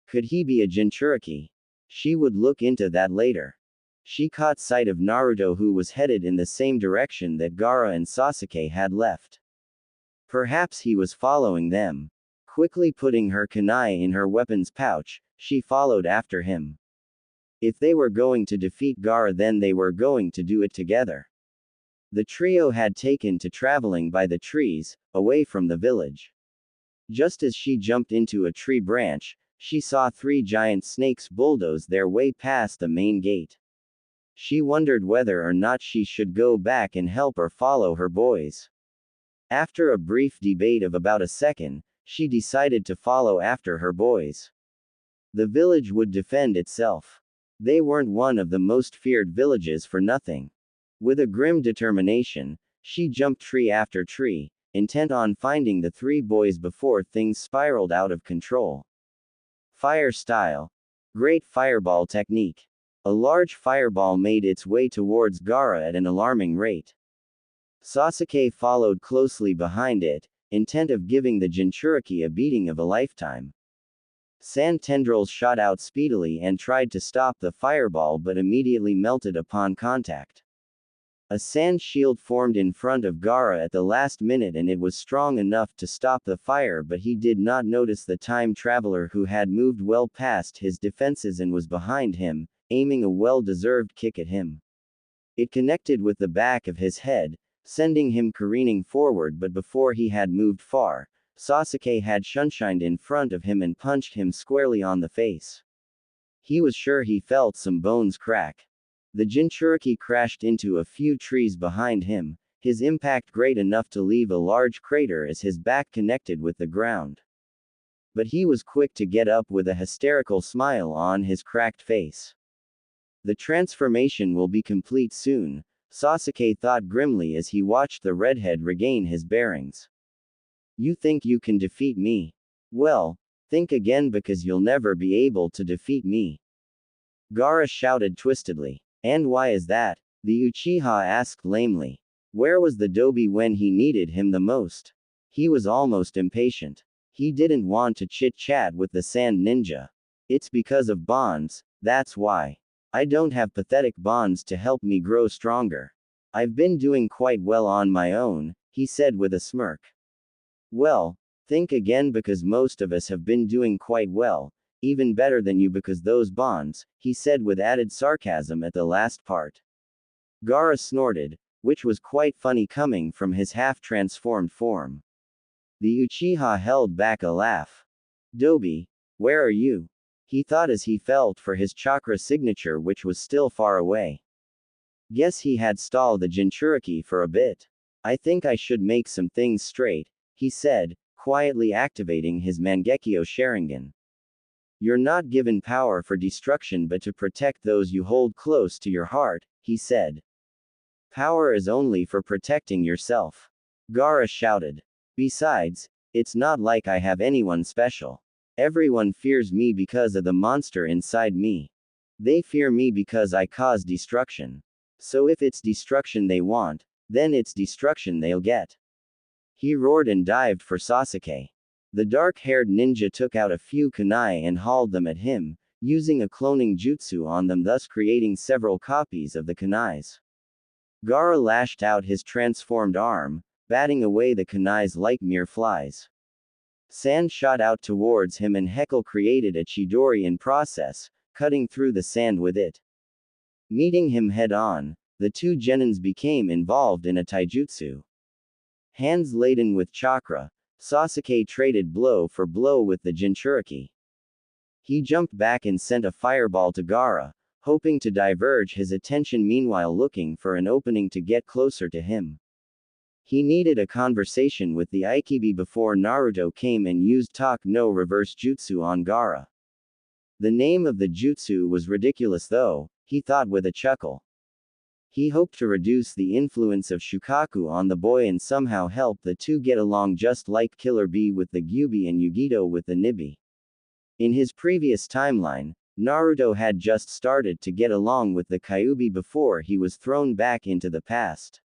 Could he be a Jinchuriki? She would look into that later. She caught sight of Naruto who was headed in the same direction that Gaara and Sasuke had left. Perhaps he was following them. Quickly putting her kunai in her weapon's pouch, she followed after him. If they were going to defeat Gaara, then they were going to do it together. The trio had taken to traveling by the trees, away from the village. Just as she jumped into a tree branch, she saw 3 giant snakes bulldoze their way past the main gate. She wondered whether or not she should go back and help or follow her boys. After a brief debate of about a second, she decided to follow after her boys. The village would defend itself. They weren't one of the most feared villages for nothing. With a grim determination, she jumped tree after tree, intent on finding the 3 boys before things spiraled out of control. Fire style. Great fireball technique. A large fireball made its way towards Gaara at an alarming rate. Sasuke followed closely behind it, intent of giving the Jinchuriki a beating of a lifetime. Sand tendrils shot out speedily and tried to stop the fireball but immediately melted upon contact. A sand shield formed in front of Gaara at the last minute and it was strong enough to stop the fire, but he did not notice the time traveler who had moved well past his defenses and was behind him, aiming a well-deserved kick at him. It connected with the back of his head, sending him careening forward, but before he had moved far, Sasuke had shunshined in front of him and punched him squarely on the face. He was sure he felt some bones crack. The Jinchuriki crashed into a few trees behind him, his impact great enough to leave a large crater as his back connected with the ground. But he was quick to get up with a hysterical smile on his cracked face. The transformation will be complete soon, Sasuke thought grimly as he watched the redhead regain his bearings. You think you can defeat me? Well, Think again because you'll never be able to defeat me. Gaara shouted twistedly. And why is that? The Uchiha asked lamely. Where was the Dobi when he needed him the most? He was almost impatient. He didn't want to chit-chat with the sand ninja. It's because of bonds, that's why. I don't have pathetic bonds to help me grow stronger. I've been doing quite well on my own, he said with a smirk. Well, think again because most of us have been doing quite well, even better than you because those bonds, he said with added sarcasm at the last part. Gaara snorted, which was quite funny coming from his half-transformed form. The Uchiha held back a laugh. Dobi, where are you? He thought as he felt for his chakra signature which was still far away. Guess he had stalled the Jinchuriki for a bit. I think I should make some things straight, he said, quietly activating his Mangekyo Sharingan. You're not given power for destruction but to protect those you hold close to your heart, he said. Power is only for protecting yourself. Gaara shouted. Besides, it's not like I have anyone special. Everyone fears me because of the monster inside me. They fear me because I cause destruction. So if it's destruction they want, then it's destruction they'll get. He roared and dived for Sasuke. The dark-haired ninja took out a few kunai and hauled them at him, using a cloning jutsu on them thus creating several copies of the kunais. Gaara lashed out his transformed arm, batting away the kunais like mere flies. Sand shot out towards him and Heckle created a Chidori in process, cutting through the sand with it. Meeting him head-on, the two genins became involved in a taijutsu. Hands laden with chakra, Sasuke traded blow for blow with the Jinchuriki. He jumped back and sent a fireball to Gaara, hoping to diverge his attention meanwhile looking for an opening to get closer to him. He needed a conversation with the Aikibi before Naruto came and used Tak no reverse jutsu on Gaara. The name of the jutsu was ridiculous though, he thought with a chuckle. He hoped to reduce the influence of Shukaku on the boy and somehow help the two get along just like Killer Bee with the Gyubi and Yugito with the Nibi. In his previous timeline, Naruto had just started to get along with the Kyuubi before he was thrown back into the past.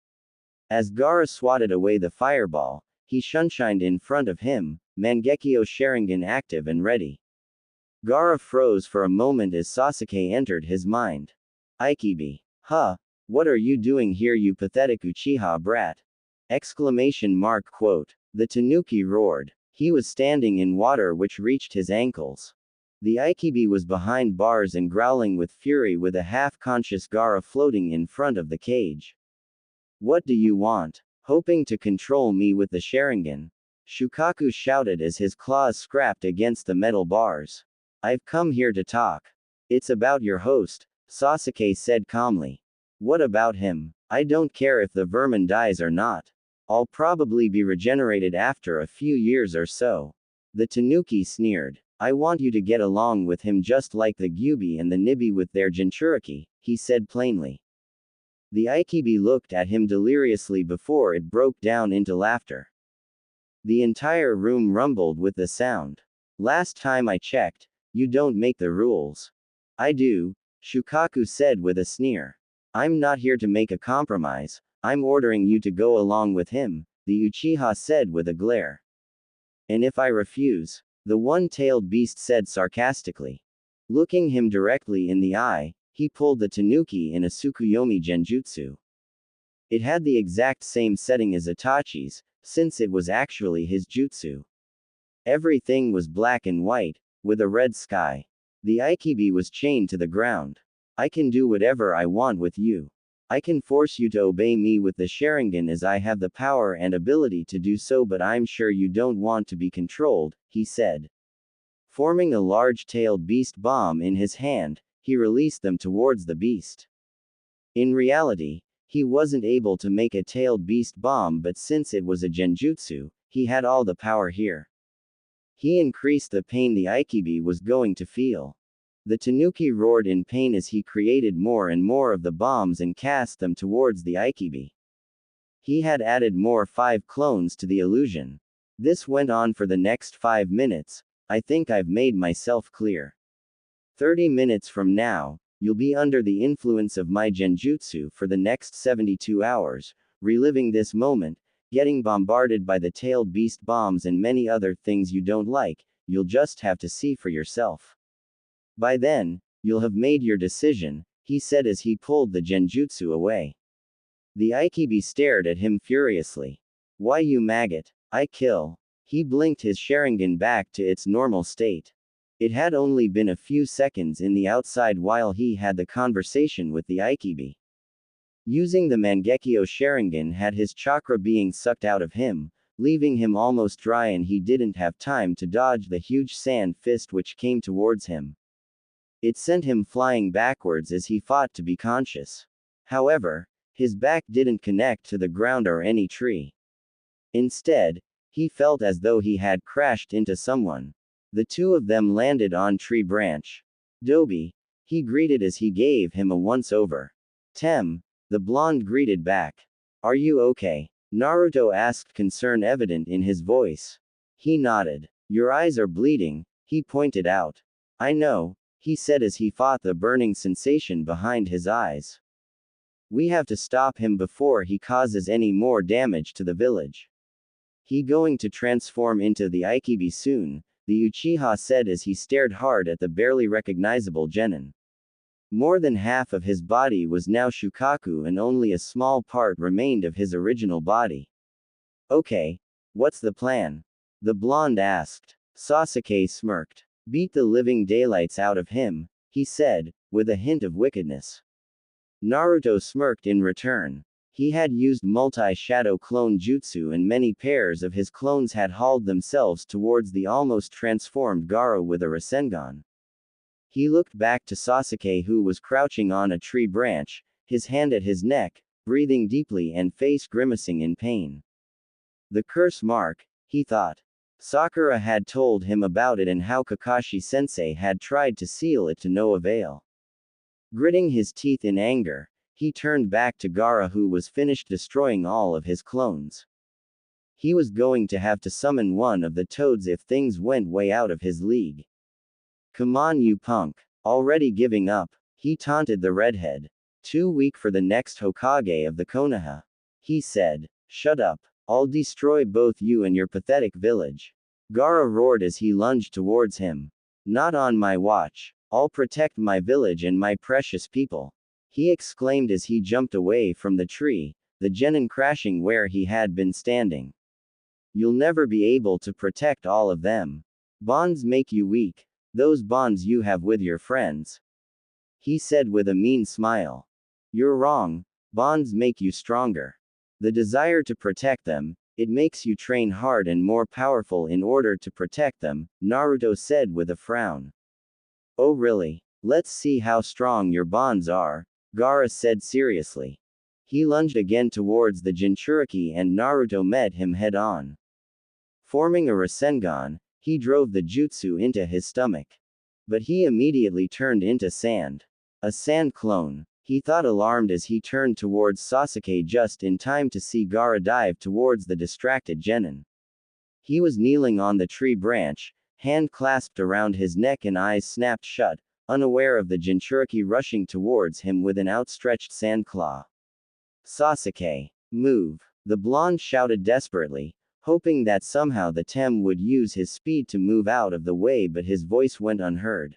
As Gaara swatted away the fireball, he shunshined in front of him, Mangekyo Sharingan active and ready. Gaara froze for a moment as Sasuke entered his mind. Aikibi. Huh? What are you doing here you pathetic Uchiha brat? Exclamation mark quote. The Tanuki roared. He was standing in water which reached his ankles. The Aikibi was behind bars and growling with fury with a half-conscious Gaara floating in front of the cage. What do you want? Hoping to control me with the Sharingan? Shukaku shouted as his claws scrapped against the metal bars. I've come here to talk. It's about your host, Sasuke said calmly. What about him? I don't care if the vermin dies or not. I'll probably be regenerated after a few years or so. The Tanuki sneered. I want you to get along with him just like the Gyubi and the Nibi with their Jinchuriki, he said plainly. The Aikibi looked at him deliriously before it broke down into laughter. The entire room rumbled with the sound. Last time I checked, you don't make the rules. I do, Shukaku said with a sneer. I'm not here to make a compromise, I'm ordering you to go along with him, the Uchiha said with a glare. And if I refuse? The one-tailed beast said sarcastically. Looking him directly in the eye, he pulled the Tanuki in a Tsukuyomi Genjutsu. It had the exact same setting as Itachi's, since it was actually his jutsu. Everything was black and white, with a red sky. The Aikibi was chained to the ground. I can do whatever I want with you. I can force you to obey me with the Sharingan as I have the power and ability to do so but I'm sure you don't want to be controlled, he said. Forming a large-tailed beast bomb in his hand, he released them towards the beast. In reality, he wasn't able to make a tailed beast bomb but since it was a genjutsu, he had all the power here. He increased the pain the Aikibi was going to feel. The Tanuki roared in pain as he created more and more of the bombs and cast them towards the Aikibi. He had added more 5 clones to the illusion. This went on for the next 5 minutes, I think I've made myself clear. 30 minutes from now, you'll be under the influence of my genjutsu for the next 72 hours, reliving this moment, getting bombarded by the tailed beast bombs and many other things you don't like. You'll just have to see for yourself. By then, you'll have made your decision, he said as he pulled the genjutsu away. The Aikibi stared at him furiously. Why you maggot? I kill. He blinked his Sharingan back to its normal state. It had only been a few seconds in the outside while he had the conversation with the Aikibi. Using the Mangekyo Sharingan had his chakra being sucked out of him, leaving him almost dry, and he didn't have time to dodge the huge sand fist which came towards him. It sent him flying backwards as he fought to be conscious. However, his back didn't connect to the ground or any tree. Instead, he felt as though he had crashed into someone. The two of them landed on tree branch. Dobi, he greeted as he gave him a once-over. Tem, the blonde greeted back. Are you okay? Naruto asked, concern evident in his voice. He nodded. Your eyes are bleeding, he pointed out. I know, he said as he fought the burning sensation behind his eyes. We have to stop him before he causes any more damage to the village. He going to transform into the Aikibi soon, the Uchiha said as he stared hard at the barely recognizable genin. More than half of his body was now Shukaku and only a small part remained of his original body. Okay, what's the plan? The blonde asked. Sasuke smirked. Beat the living daylights out of him, he said, with a hint of wickedness. Naruto smirked in return. He had used multi-shadow clone jutsu and many pairs of his clones had hauled themselves towards the almost transformed Gaara with a Rasengan. He looked back to Sasuke, who was crouching on a tree branch, his hand at his neck, breathing deeply and face grimacing in pain. The curse mark, he thought. Sakura had told him about it and how Kakashi-sensei had tried to seal it to no avail. Gritting his teeth in anger, he turned back to Gaara, who was finished destroying all of his clones. He was going to have to summon one of the toads if things went way out of his league. Come on, you punk. Already giving up, he taunted the redhead. Too weak for the next Hokage of the Konoha. He said. Shut up. I'll destroy both you and your pathetic village. Gaara roared as he lunged towards him. Not on my watch. I'll protect my village and my precious people. He exclaimed as he jumped away from the tree, the genin crashing where he had been standing. You'll never be able to protect all of them. Bonds make you weak. Those bonds you have with your friends. He said with a mean smile. You're wrong. Bonds make you stronger. The desire to protect them, it makes you train hard and more powerful in order to protect them, Naruto said with a frown. Oh really? Let's see how strong your bonds are, Gaara said seriously. He lunged again towards the Jinchuriki and Naruto met him head on. Forming a Rasengan, he drove the jutsu into his stomach. But he immediately turned into sand. A sand clone, he thought, alarmed as he turned towards Sasuke just in time to see Gaara dive towards the distracted genin. He was kneeling on the tree branch, hand clasped around his neck and eyes snapped shut, unaware of the Jinchuriki rushing towards him with an outstretched sand claw. Sasuke, move! The blonde shouted desperately, hoping that somehow the Tem would use his speed to move out of the way, but his voice went unheard.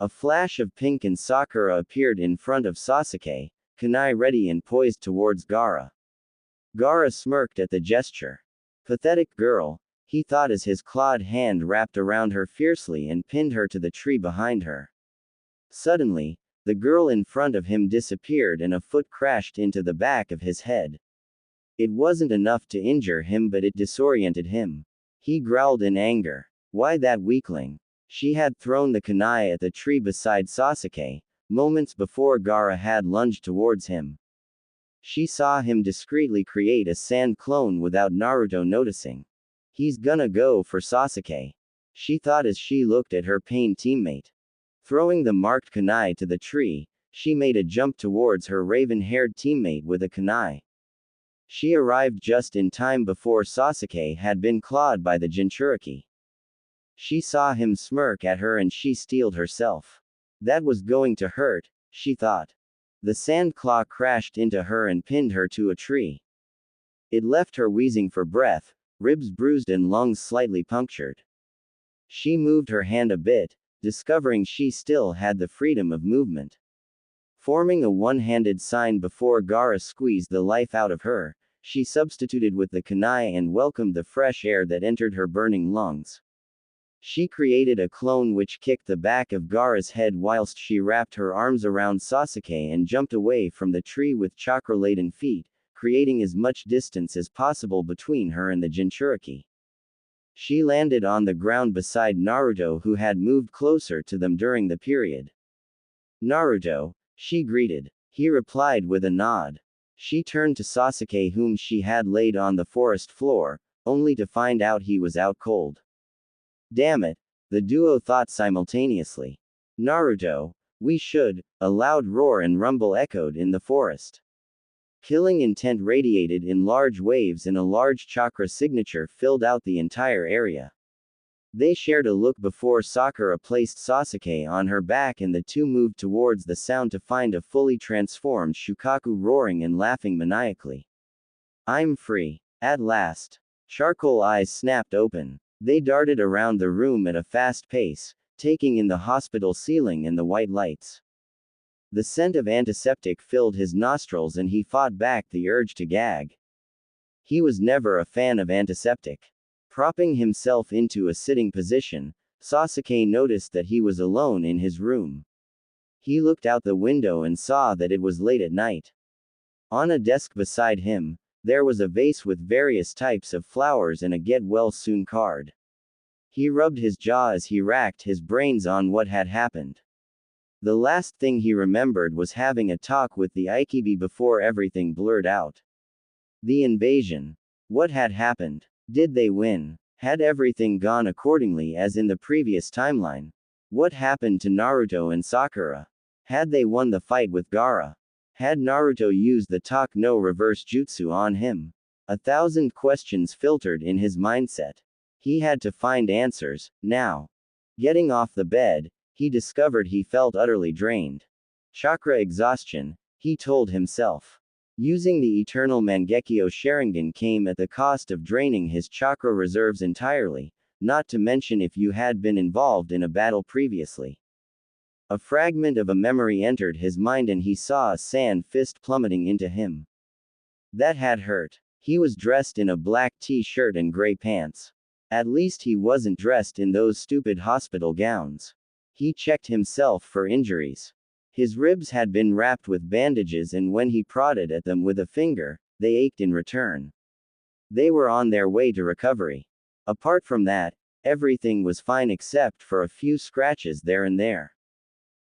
A flash of pink and Sakura appeared in front of Sasuke, kunai ready and poised towards Gaara. Gaara smirked at the gesture. Pathetic girl, he thought as his clawed hand wrapped around her fiercely and pinned her to the tree behind her. Suddenly, the girl in front of him disappeared and a foot crashed into the back of his head. It wasn't enough to injure him, but it disoriented him. He growled in anger. Why that weakling? She had thrown the kunai at the tree beside Sasuke, moments before Gaara had lunged towards him. She saw him discreetly create a sand clone without Naruto noticing. He's gonna go for Sasuke, she thought as she looked at her pained teammate. Throwing the marked kunai to the tree, she made a jump towards her raven-haired teammate with a kunai. She arrived just in time before Sasuke had been clawed by the Jinchuriki. She saw him smirk at her and she steeled herself. That was going to hurt, she thought. The sand claw crashed into her and pinned her to a tree. It left her wheezing for breath, ribs bruised and lungs slightly punctured. She moved her hand a bit, discovering she still had the freedom of movement. Forming a one-handed sign before Gaara squeezed the life out of her, she substituted with the kunai and welcomed the fresh air that entered her burning lungs. She created a clone which kicked the back of Gaara's head whilst she wrapped her arms around Sasuke and jumped away from the tree with chakra-laden feet, creating as much distance as possible between her and the Jinchuriki. She landed on the ground beside Naruto, who had moved closer to them during the period. Naruto, she greeted. He replied with a nod. She turned to Sasuke, whom she had laid on the forest floor, only to find out he was out cold. Damn it, the duo thought simultaneously. Naruto, we should. A loud roar and rumble echoed in the forest. Killing intent radiated in large waves and a large chakra signature filled out the entire area. They shared a look before Sakura placed Sasuke on her back and the two moved towards the sound to find a fully transformed Shukaku roaring and laughing maniacally. I'm free. At last. Charcoal eyes snapped open. They darted around the room at a fast pace, taking in the hospital ceiling and the white lights. The scent of antiseptic filled his nostrils and he fought back the urge to gag. He was never a fan of antiseptic. Propping himself into a sitting position, Sasuke noticed that he was alone in his room. He looked out the window and saw that it was late at night. On a desk beside him, there was a vase with various types of flowers and a get-well-soon card. He rubbed his jaw as he racked his brains on what had happened. The last thing he remembered was having a talk with the Aikibi before everything blurred out. The invasion. What had happened? Did they win? Had everything gone accordingly as in the previous timeline? What happened to Naruto and Sakura? Had they won the fight with Gaara? Had Naruto used the Talk no reverse jutsu on him? 1,000 questions filtered in his mindset. He had to find answers, now. Getting off the bed, he discovered he felt utterly drained. Chakra exhaustion, he told himself. Using the eternal Mangekyo Sharingan came at the cost of draining his chakra reserves entirely, not to mention if you had been involved in a battle previously. A fragment of a memory entered his mind and he saw a sand fist plummeting into him. That had hurt. He was dressed in a black t-shirt and gray pants. At least he wasn't dressed in those stupid hospital gowns. He checked himself for injuries. His ribs had been wrapped with bandages and when he prodded at them with a finger, they ached in return. They were on their way to recovery. Apart from that, everything was fine except for a few scratches there and there.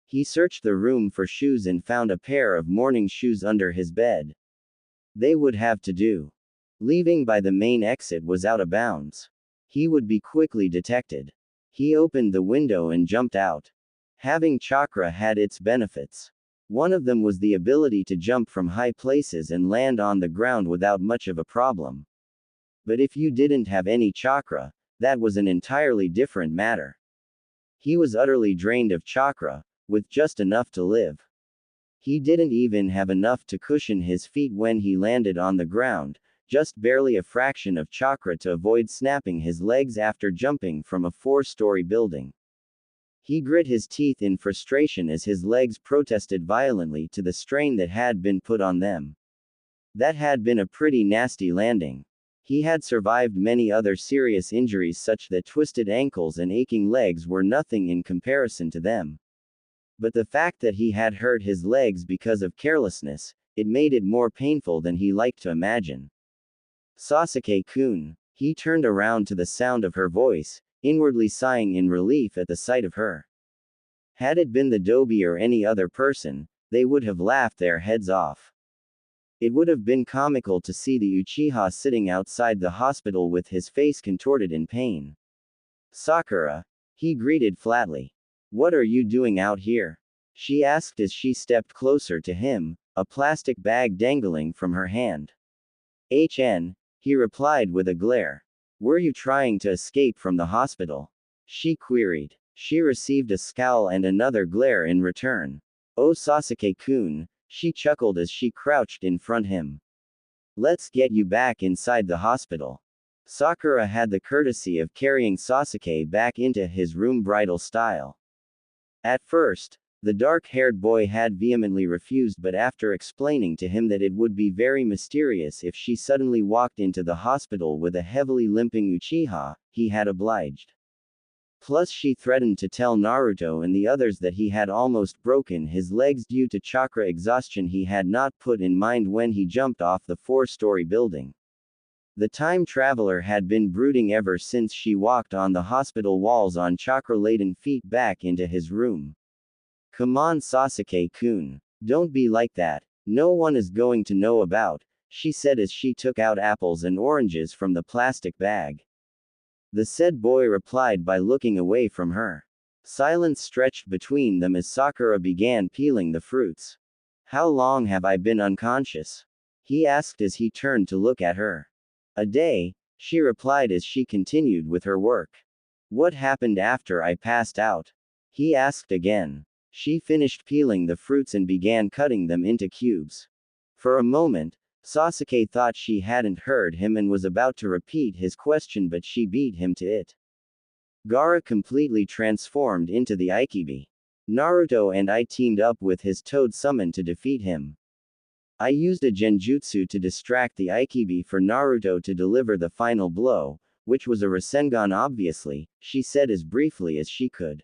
He searched the room for shoes and found a pair of morning shoes under his bed. They would have to do. Leaving by the main exit was out of bounds. He would be quickly detected. He opened the window and jumped out. Having chakra had its benefits. One of them was the ability to jump from high places and land on the ground without much of a problem. But if you didn't have any chakra, that was an entirely different matter. He was utterly drained of chakra, with just enough to live. He didn't even have enough to cushion his feet when he landed on the ground, just barely a fraction of chakra to avoid snapping his legs after jumping from a 4-story building. He grit his teeth in frustration as his legs protested violently to the strain that had been put on them. That had been a pretty nasty landing. He had survived many other serious injuries such that twisted ankles and aching legs were nothing in comparison to them. But the fact that he had hurt his legs because of carelessness, it made it more painful than he liked to imagine. Sasuke-kun. He turned around to the sound of her voice, inwardly sighing in relief at the sight of her. Had it been the Dobi or any other person, they would have laughed their heads off. It would have been comical to see the Uchiha sitting outside the hospital with his face contorted in pain. Sakura. He greeted flatly. What are you doing out here? She asked as she stepped closer to him, a plastic bag dangling from her hand. He replied with a glare. Were you trying to escape from the hospital? She queried. She received a scowl and another glare in return. Oh Sasuke-kun, she chuckled as she crouched in front of him. Let's get you back inside the hospital. Sakura had the courtesy of carrying Sasuke back into his room bridal style. At first, the dark-haired boy had vehemently refused, but after explaining to him that it would be very mysterious if she suddenly walked into the hospital with a heavily limping Uchiha, he had obliged. Plus she threatened to tell Naruto and the others that he had almost broken his legs due to chakra exhaustion he had not put in mind when he jumped off the 4-story building. The time traveler had been brooding ever since she walked on the hospital walls on chakra-laden feet back into his room. Come on Sasuke-kun. Don't be like that. No one is going to know about, she said as she took out apples and oranges from the plastic bag. The said boy replied by looking away from her. Silence stretched between them as Sakura began peeling the fruits. How long have I been unconscious? He asked as he turned to look at her. A day, she replied as she continued with her work. What happened after I passed out? He asked again. She finished peeling the fruits and began cutting them into cubes. For a moment, Sasuke thought she hadn't heard him and was about to repeat his question, but she beat him to it. Gaara completely transformed into the Aikibi. Naruto and I teamed up with his Toad Summon to defeat him. I used a genjutsu to distract the Aikibi for Naruto to deliver the final blow, which was a Rasengan obviously, she said as briefly as she could.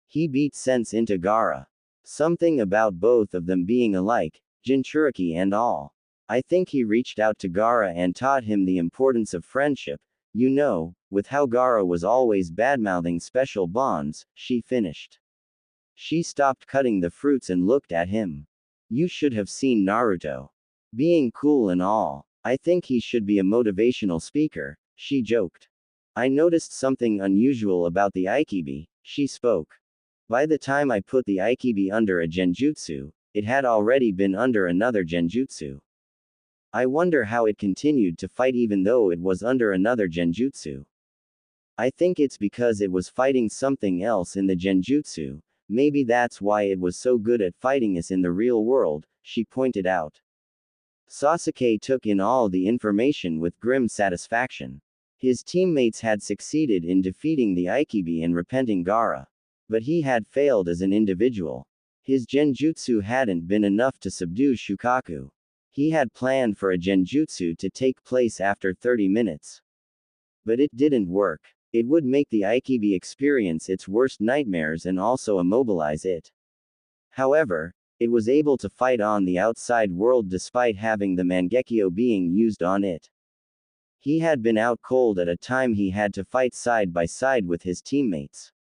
He beat sense into Gaara. Something about both of them being alike, Jinchuriki and all. I think he reached out to Gaara and taught him the importance of friendship, you know, with how Gaara was always badmouthing special bonds, she finished. She stopped cutting the fruits and looked at him. You should have seen Naruto. Being cool and all. I think he should be a motivational speaker, she joked. I noticed something unusual about the Aikibi, she spoke. By the time I put the Aikibi under a genjutsu, it had already been under another genjutsu. I wonder how it continued to fight even though it was under another genjutsu. I think it's because it was fighting something else in the genjutsu, maybe that's why it was so good at fighting us in the real world, she pointed out. Sasuke took in all the information with grim satisfaction. His teammates had succeeded in defeating the Aikibi and repenting Gaara. But he had failed as an individual. His genjutsu hadn't been enough to subdue Shukaku. He had planned for a genjutsu to take place after 30 minutes. But it didn't work. It would make the Aikibi experience its worst nightmares and also immobilize it. However, it was able to fight on the outside world despite having the Mangekyo being used on it. He had been out cold at a time he had to fight side by side with his teammates.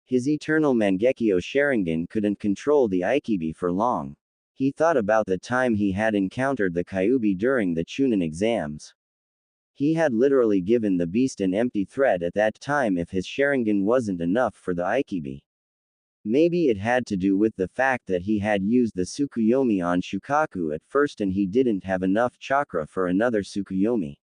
His eternal Mangekyo Sharingan couldn't control the Aikibi for long. He thought about the time he had encountered the Kyuubi during the Chunin exams. He had literally given the beast an empty threat at that time if his Sharingan wasn't enough for the Aikibi. Maybe it had to do with the fact that he had used the Tsukuyomi on Shukaku at first and he didn't have enough chakra for another Tsukuyomi.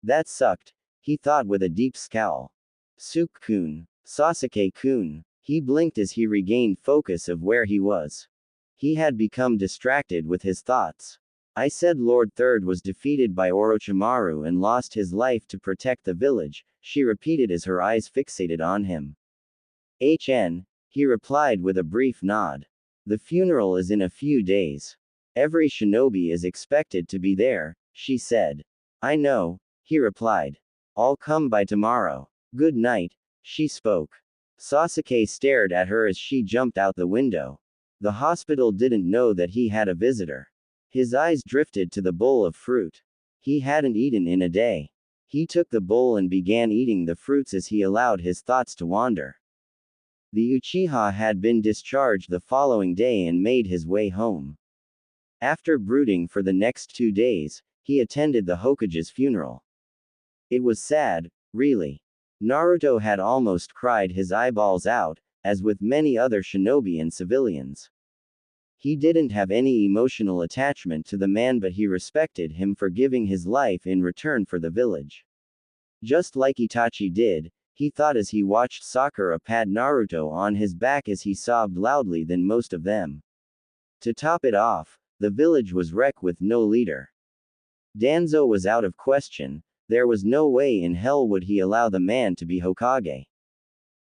That sucked, he thought with a deep scowl. Suk-kun. Sasuke-kun. He blinked as he regained focus of where he was. He had become distracted with his thoughts. I said Lord Third was defeated by Orochimaru and lost his life to protect the village, she repeated as her eyes fixated on him. HN, he replied with a brief nod. The funeral is in a few days. Every shinobi is expected to be there, she said. I know, he replied. I'll come by tomorrow. Good night. She spoke. Sasuke stared at her as she jumped out the window. The hospital didn't know that he had a visitor. His eyes drifted to the bowl of fruit. He hadn't eaten in a day. He took the bowl and began eating the fruits as he allowed his thoughts to wander. The Uchiha had been discharged the following day and made his way home. After brooding for the next 2 days, he attended the Hokage's funeral. It was sad, really. Naruto had almost cried his eyeballs out, as with many other shinobi and civilians. He didn't have any emotional attachment to the man, but he respected him for giving his life in return for the village. Just like Itachi did, he thought as he watched Sakura pat Naruto on his back as he sobbed loudly than most of them. To top it off, the village was wrecked with no leader. Danzo was out of question. There was no way in hell would he allow the man to be Hokage.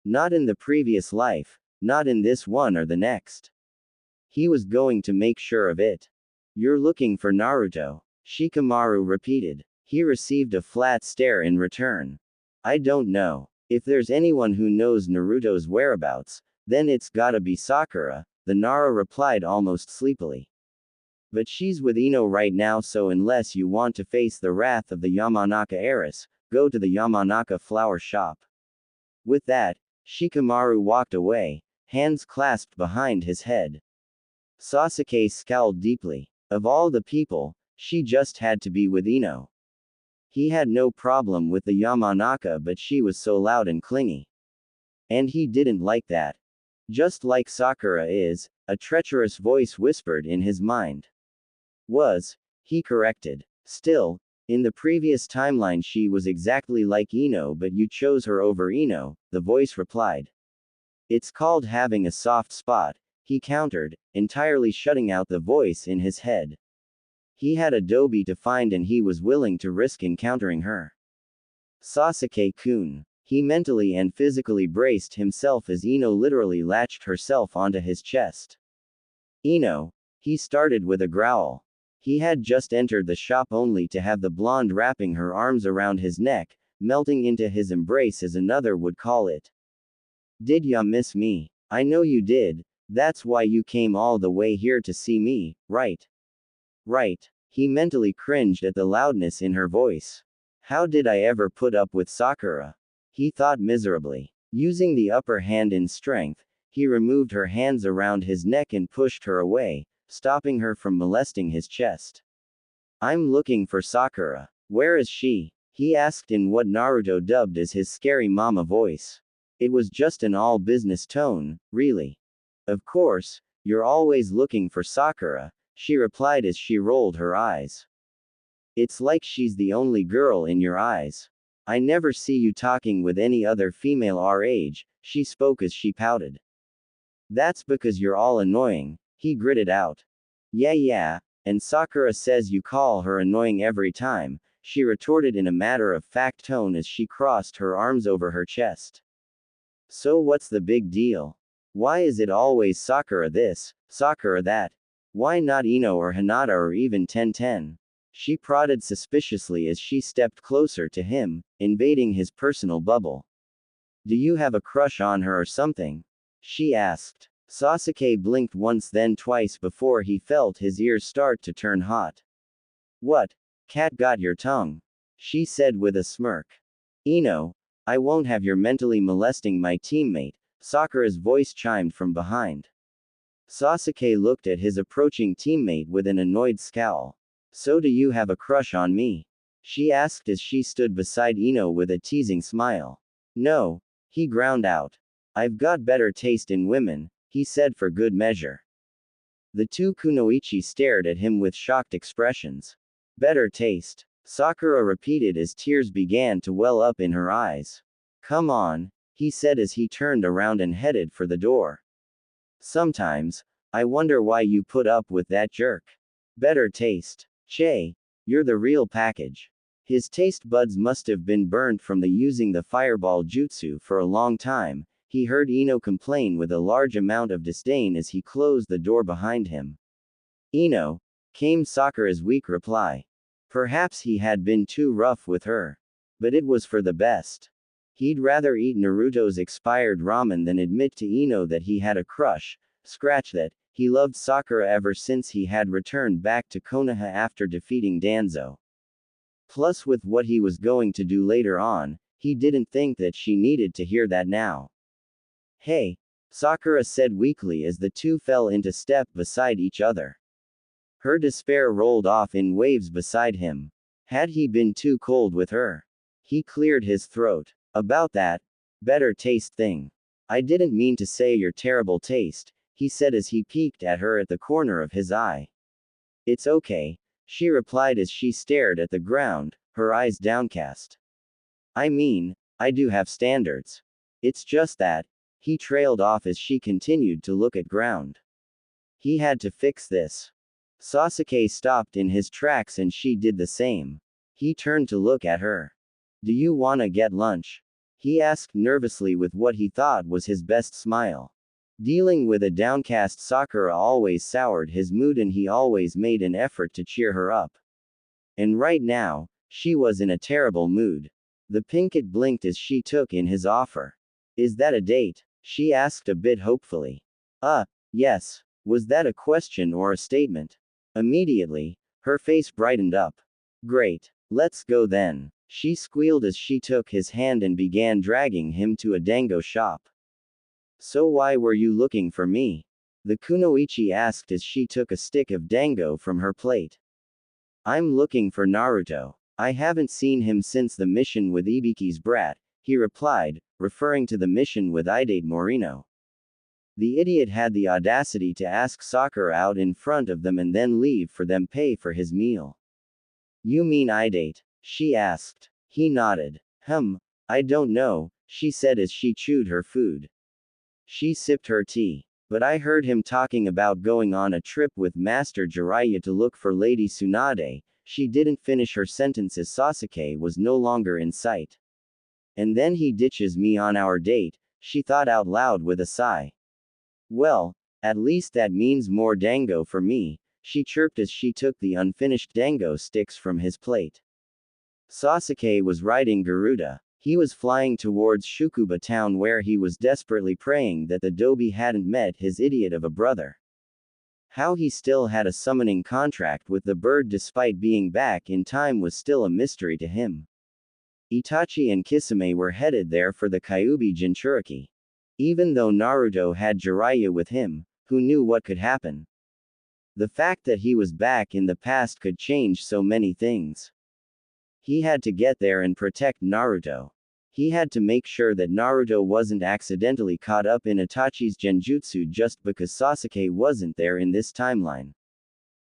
Not in the previous life, not in this one or the next. He was going to make sure of it. You're looking for Naruto, Shikamaru repeated. He received a flat stare in return. I don't know. If there's anyone who knows Naruto's whereabouts, then it's gotta be Sakura, the Nara replied almost sleepily. But she's with Ino right now, so unless you want to face the wrath of the Yamanaka heiress, go to the Yamanaka flower shop. With that, Shikamaru walked away, hands clasped behind his head. Sasuke scowled deeply. Of all the people, she just had to be with Ino. He had no problem with the Yamanaka, but she was so loud and clingy. And he didn't like that. Just like Sakura is, a treacherous voice whispered in his mind. He corrected. Still, in the previous timeline she was exactly like Ino, but you chose her over Ino, the voice replied. It's called having a soft spot, he countered, entirely shutting out the voice in his head. He had a Dobi to find and he was willing to risk encountering her. Sasuke-kun. He mentally and physically braced himself as Ino literally latched herself onto his chest. Ino. He started with a growl. He had just entered the shop only to have the blonde wrapping her arms around his neck, melting into his embrace as another would call it. Did ya miss me? I know you did, that's why you came all the way here to see me, right? Right. He mentally cringed at the loudness in her voice. How did I ever put up with Sakura? He thought miserably. Using the upper hand in strength, he removed her hands around his neck and pushed her away, stopping her from molesting his chest. I'm looking for Sakura. Where is she? He asked in what Naruto dubbed as his scary mama voice. It was just an all-business tone, really. Of course, you're always looking for Sakura, she replied as she rolled her eyes. It's like she's the only girl in your eyes. I never see you talking with any other female our age, she spoke as she pouted. That's because you're all annoying, he gritted out. Yeah, and Sakura says you call her annoying every time, she retorted in a matter-of-fact tone as she crossed her arms over her chest. So what's the big deal? Why is it always Sakura this, Sakura that? Why not Ino or Hinata or even Tenten? She prodded suspiciously as she stepped closer to him, invading his personal bubble. Do you have a crush on her or something? She asked. Sasuke blinked once then twice before he felt his ears start to turn hot. What? Cat got your tongue? She said with a smirk. Ino, I won't have your mentally molesting my teammate, Sakura's voice chimed from behind. Sasuke looked at his approaching teammate with an annoyed scowl. So do you have a crush on me? She asked as she stood beside Ino with a teasing smile. No, he ground out. I've got better taste in women, he said for good measure. The two kunoichi stared at him with shocked expressions. Better taste, Sakura repeated as tears began to well up in her eyes. Come on, he said as he turned around and headed for the door. Sometimes, I wonder why you put up with that jerk. Better taste. Che, you're the real package. His taste buds must have been burnt from the using the fireball jutsu for a long time, he heard Ino complain with a large amount of disdain as he closed the door behind him. Ino, came Sakura's weak reply. Perhaps he had been too rough with her. But it was for the best. He'd rather eat Naruto's expired ramen than admit to Ino that he had a crush, scratch that, he loved Sakura ever since he had returned back to Konoha after defeating Danzo. Plus with what he was going to do later on, he didn't think that she needed to hear that now. Hey, Sakura said weakly as the two fell into step beside each other. Her despair rolled off in waves beside him. Had he been too cold with her? He cleared his throat. About that better taste thing. I didn't mean to say your terrible taste, he said as he peeked at her at the corner of his eye. It's okay, she replied as she stared at the ground, her eyes downcast. I mean, I do have standards. It's just that. He trailed off as she continued to look at ground. He had to fix this. Sasuke stopped in his tracks and she did the same. He turned to look at her. Do you wanna get lunch? He asked nervously with what he thought was his best smile. Dealing with a downcast Sakura always soured his mood and he always made an effort to cheer her up. And right now, she was in a terrible mood. The pinkett blinked as she took in his offer. Is that a date? She asked a bit hopefully. Yes. Was that a question or a statement? Immediately, her face brightened up. Great. Let's go then. She squealed as she took his hand and began dragging him to a dango shop. So why were you looking for me? The kunoichi asked as she took a stick of dango from her plate. I'm looking for Naruto. I haven't seen him since the mission with Ibiki's brat, he replied, referring to the mission with Idate Morino. The idiot had the audacity to ask Sakura out in front of them and then leave for them pay for his meal. You mean Idate? She asked. He nodded. I don't know, she said as she chewed her food. She sipped her tea. But I heard him talking about going on a trip with Master Jiraiya to look for Lady Tsunade. She didn't finish her sentence as Sasuke was no longer in sight. And then he ditches me on our date, she thought out loud with a sigh. Well, at least that means more dango for me, she chirped as she took the unfinished dango sticks from his plate. Sasuke was riding Garuda. He was flying towards Shukuba town where he was desperately praying that the Dobi hadn't met his idiot of a brother. How he still had a summoning contract with the bird despite being back in time was still a mystery to him. Itachi and Kisame were headed there for the Kyuubi Jinchuriki. Even though Naruto had Jiraiya with him, who knew what could happen? The fact that he was back in the past could change so many things. He had to get there and protect Naruto. He had to make sure that Naruto wasn't accidentally caught up in Itachi's genjutsu just because Sasuke wasn't there in this timeline.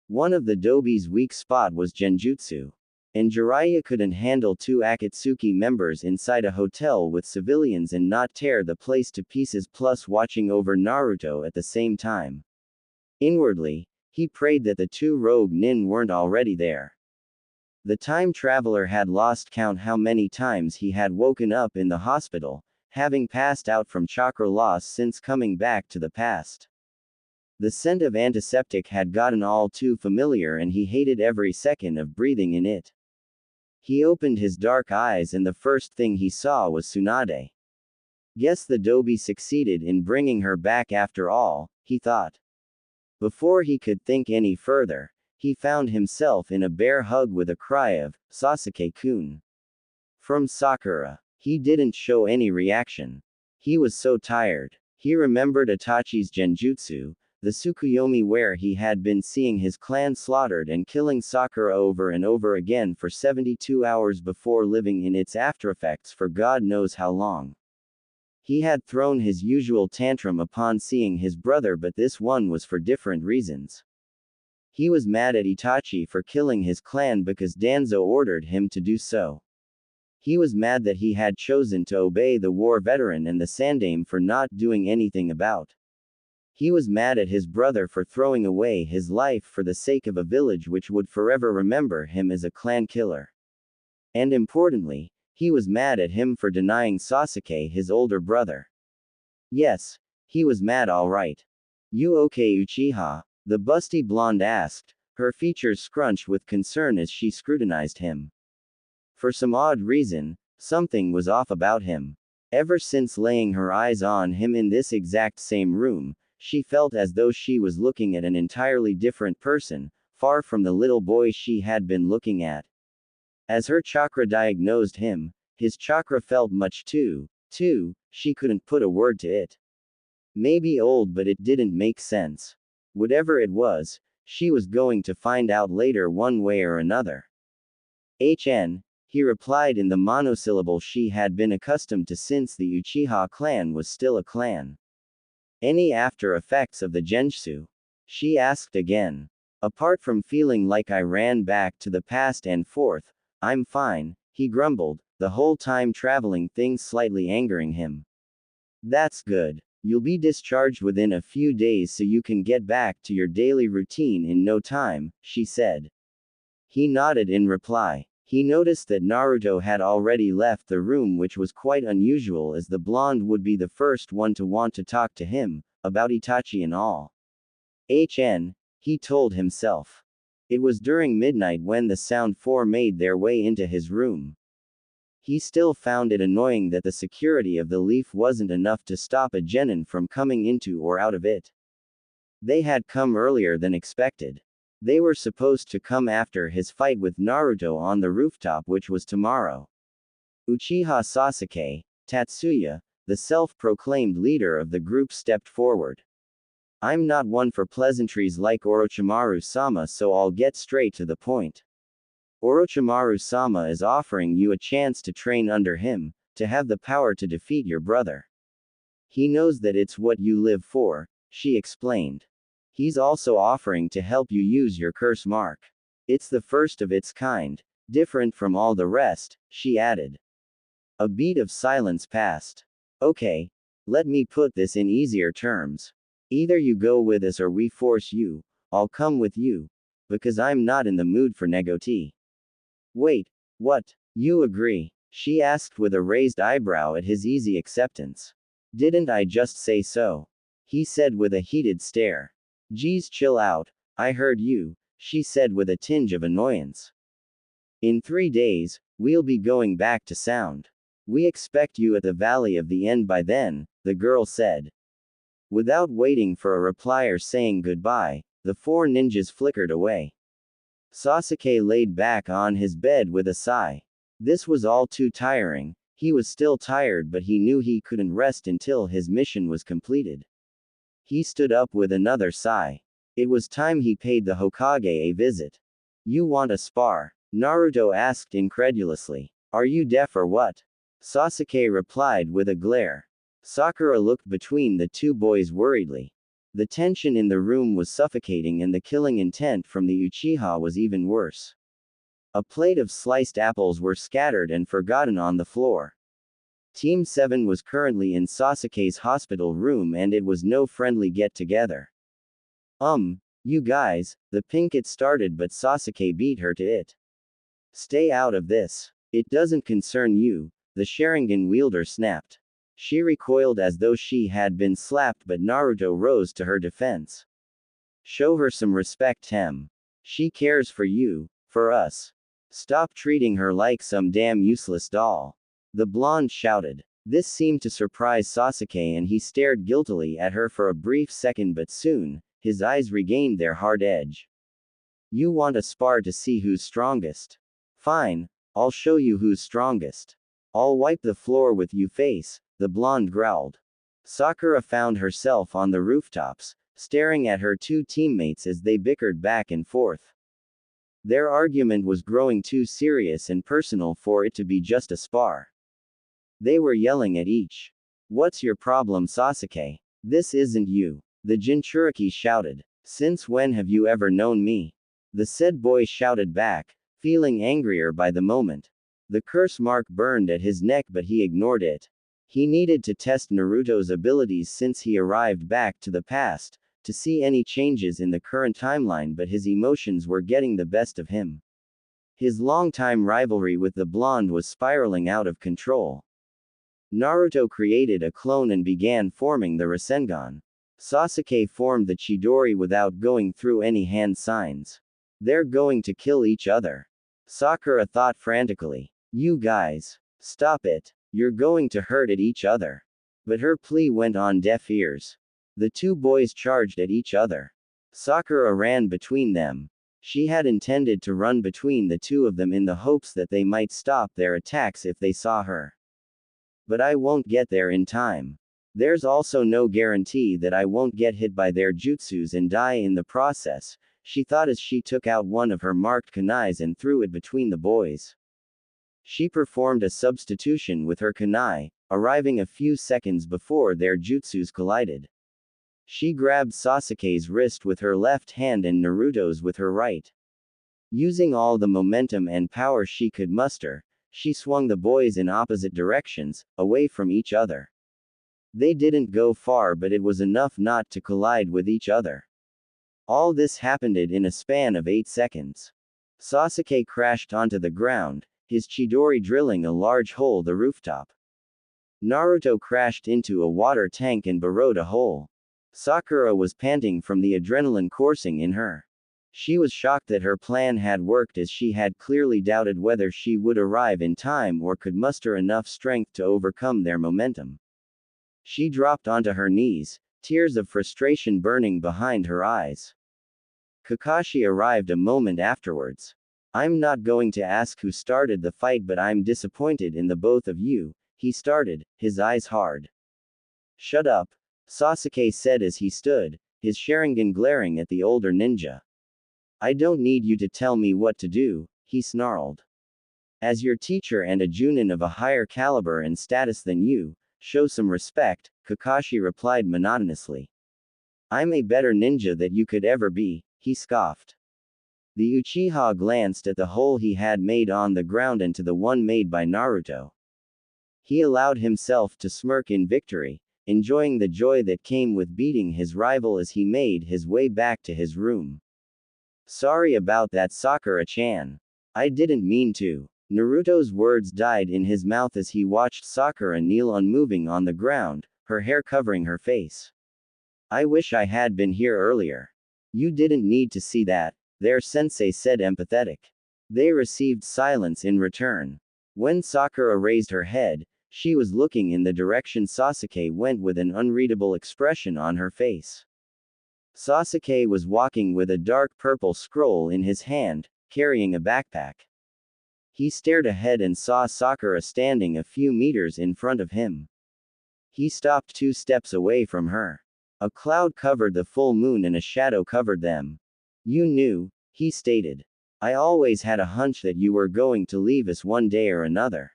One of the Dobi's weak spot was genjutsu. And Jiraiya couldn't handle two Akatsuki members inside a hotel with civilians and not tear the place to pieces plus watching over Naruto at the same time. Inwardly, he prayed that the two rogue nin weren't already there. The time traveler had lost count how many times he had woken up in the hospital, having passed out from chakra loss since coming back to the past. The scent of antiseptic had gotten all too familiar and he hated every second of breathing in it. He opened his dark eyes and the first thing he saw was Tsunade. Guess the Dobi succeeded in bringing her back after all, he thought. Before he could think any further, he found himself in a bear hug with a cry of, Sasuke-kun. From Sakura. He didn't show any reaction. He was so tired. He remembered Itachi's genjutsu, the Tsukuyomi where he had been seeing his clan slaughtered and killing Sakura over and over again for 72 hours before living in its aftereffects for God knows how long. He had thrown his usual tantrum upon seeing his brother, but this one was for different reasons. He was mad at Itachi for killing his clan because Danzo ordered him to do so. He was mad that he had chosen to obey the war veteran and the Sandaime for not doing anything about. He was mad at his brother for throwing away his life for the sake of a village which would forever remember him as a clan killer. And importantly, he was mad at him for denying Sasuke his older brother. Yes, he was mad all right. You okay, Uchiha? The busty blonde asked, her features scrunched with concern as she scrutinized him. For some odd reason, something was off about him. Ever since laying her eyes on him in this exact same room, she felt as though she was looking at an entirely different person, far from the little boy she had been looking at. As her chakra diagnosed him, his chakra felt much too, she couldn't put a word to it. Maybe old, but it didn't make sense. Whatever it was, she was going to find out later one way or another. HN, he replied in the monosyllable she had been accustomed to since the Uchiha clan was still a clan. Any after effects of the genjutsu? She asked again. Apart from feeling like I ran back to the past and forth, I'm fine, he grumbled, the whole time traveling thing slightly angering him. That's good. You'll be discharged within a few days so you can get back to your daily routine in no time, she said. He nodded in reply. He noticed that Naruto had already left the room, which was quite unusual as the blonde would be the first one to want to talk to him, about Itachi and all. He told himself. It was during midnight when the Sound Four made their way into his room. He still found it annoying that the security of the leaf wasn't enough to stop a genin from coming into or out of it. They had come earlier than expected. They were supposed to come after his fight with Naruto on the rooftop, which was tomorrow. Uchiha Sasuke, Tatsuya, the self-proclaimed leader of the group, stepped forward. I'm not one for pleasantries like Orochimaru-sama, so I'll get straight to the point. Orochimaru-sama is offering you a chance to train under him, to have the power to defeat your brother. He knows that it's what you live for, she explained. He's also offering to help you use your curse mark. It's the first of its kind, different from all the rest, she added. A beat of silence passed. Okay. Let me put this in easier terms. Either you go with us or we force you. I'll come with you. Because I'm not in the mood for negoti. Wait, what? You agree? She asked with a raised eyebrow at his easy acceptance. Didn't I just say so? He said with a heated stare. Geez, chill out, I heard you, she said with a tinge of annoyance. In 3 days, we'll be going back to Sound. We expect you at the Valley of the End by then, the girl said. Without waiting for a reply or saying goodbye, the 4 ninjas flickered away. Sasuke laid back on his bed with a sigh. This was all too tiring. He was still tired, but he knew he couldn't rest until his mission was completed. He stood up with another sigh. It was time he paid the Hokage a visit. You want a spar? Naruto asked incredulously. Are you deaf or what? Sasuke replied with a glare. Sakura looked between the two boys worriedly. The tension in the room was suffocating, and the killing intent from the Uchiha was even worse. A plate of sliced apples were scattered and forgotten on the floor. Team 7 was currently in Sasuke's hospital room, and it was no friendly get-together. You guys, the Pinkett started, but Sasuke beat her to it. Stay out of this. It doesn't concern you, the Sharingan wielder snapped. She recoiled as though she had been slapped, but Naruto rose to her defense. Show her some respect, Tem. She cares for you, for us. Stop treating her like some damn useless doll. The blonde shouted. This seemed to surprise Sasuke, and he stared guiltily at her for a brief second, but soon, his eyes regained their hard edge. You want a spar to see who's strongest? Fine, I'll show you who's strongest. I'll wipe the floor with you face, the blonde growled. Sakura found herself on the rooftops, staring at her 2 teammates as they bickered back and forth. Their argument was growing too serious and personal for it to be just a spar. They were yelling at each. What's your problem, Sasuke? This isn't you. The Jinchuriki shouted. Since when have you ever known me? The said boy shouted back, feeling angrier by the moment. The curse mark burned at his neck, but he ignored it. He needed to test Naruto's abilities since he arrived back to the past, to see any changes in the current timeline, but his emotions were getting the best of him. His long-time rivalry with the blonde was spiraling out of control. Naruto created a clone and began forming the Rasengan. Sasuke formed the Chidori without going through any hand signs. They're going to kill each other. Sakura thought frantically. You guys. Stop it. You're going to hurt at each other. But her plea went on deaf ears. The 2 boys charged at each other. Sakura ran between them. She had intended to run between the 2 of them in the hopes that they might stop their attacks if they saw her. But I won't get there in time. There's also no guarantee that I won't get hit by their jutsus and die in the process, she thought as she took out one of her marked kunais and threw it between the boys. She performed a substitution with her kunai, arriving a few seconds before their jutsus collided. She grabbed Sasuke's wrist with her left hand and Naruto's with her right. Using all the momentum and power she could muster, She swung the boys in opposite directions, away from each other. They didn't go far, but it was enough not to collide with each other. All this happened in a span of 8 seconds. Sasuke crashed onto the ground, his Chidori drilling a large hole the rooftop. Naruto crashed into a water tank and burrowed a hole. Sakura was panting from the adrenaline coursing in her. She was shocked that her plan had worked, as she had clearly doubted whether she would arrive in time or could muster enough strength to overcome their momentum. She dropped onto her knees, tears of frustration burning behind her eyes. Kakashi arrived a moment afterwards. "I'm not going to ask who started the fight, but I'm disappointed in the both of you," he started, his eyes hard. "Shut up," Sasuke said as he stood, his Sharingan glaring at the older ninja. "I don't need you to tell me what to do," he snarled. "As your teacher and a Junin of a higher caliber and status than you, show some respect," Kakashi replied monotonously. "I'm a better ninja than you could ever be," he scoffed. The Uchiha glanced at the hole he had made on the ground and to the one made by Naruto. He allowed himself to smirk in victory, enjoying the joy that came with beating his rival as he made his way back to his room. "Sorry about that, Sakura-chan. I didn't mean to." Naruto's words died in his mouth as he watched Sakura kneel unmoving on the ground, her hair covering her face. "I wish I had been here earlier." "You didn't need to see that," their sensei said, empathetic. They received silence in return. When Sakura raised her head, she was looking in the direction Sasuke went with an unreadable expression on her face. Sasuke was walking with a dark purple scroll in his hand, carrying a backpack. He stared ahead and saw Sakura standing a few meters in front of him. He stopped 2 steps away from her. A cloud covered the full moon and a shadow covered them. "You knew," he stated. "I always had a hunch that you were going to leave us one day or another.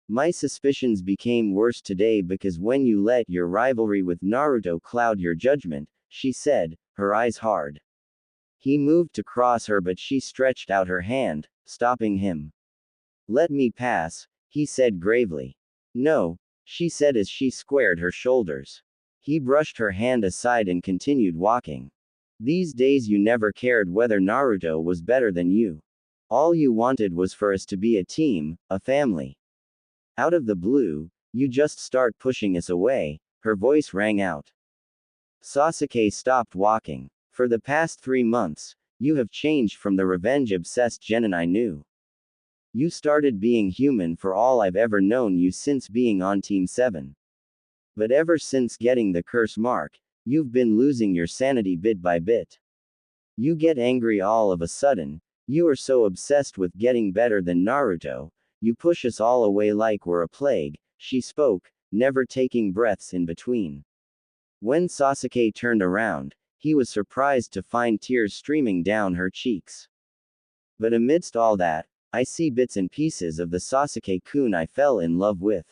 My suspicions became worse today because when you let your rivalry with Naruto cloud your judgment," she said, her eyes hard. He moved to cross her, but she stretched out her hand, stopping him. "Let me pass," he said gravely. "No," she said as she squared her shoulders. He brushed her hand aside and continued walking. "These days you never cared whether Naruto was better than you. All you wanted was for us to be a team, a family. Out of the blue, you just start pushing us away," her voice rang out. Sasuke stopped walking. "For the past 3 months, you have changed from the revenge-obsessed genin I knew. You started being human for all I've ever known you since being on Team 7. But ever since getting the curse mark, you've been losing your sanity bit by bit. You get angry all of a sudden, you are so obsessed with getting better than Naruto, you push us all away like we're a plague," she spoke, never taking breaths in between. When Sasuke turned around, he was surprised to find tears streaming down her cheeks. "But amidst all that, I see bits and pieces of the Sasuke-kun I fell in love with.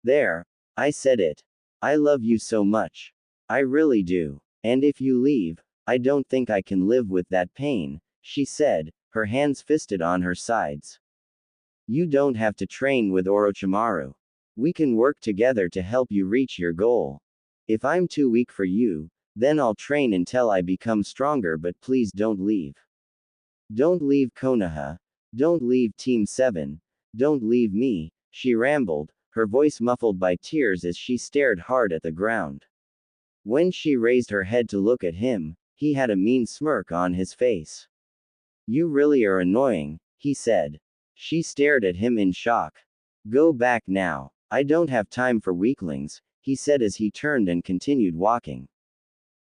There. I said it. I love you so much. I really do. And if you leave, I don't think I can live with that pain," she said, her hands fisted on her sides. "You don't have to train with Orochimaru. We can work together to help you reach your goal. If I'm too weak for you, then I'll train until I become stronger, but please don't leave. Don't leave Konoha. Don't leave Team 7. Don't leave me," she rambled, her voice muffled by tears as she stared hard at the ground. When she raised her head to look at him, he had a mean smirk on his face. "You really are annoying," he said. She stared at him in shock. "Go back now. I don't have time for weaklings," he said as he turned and continued walking.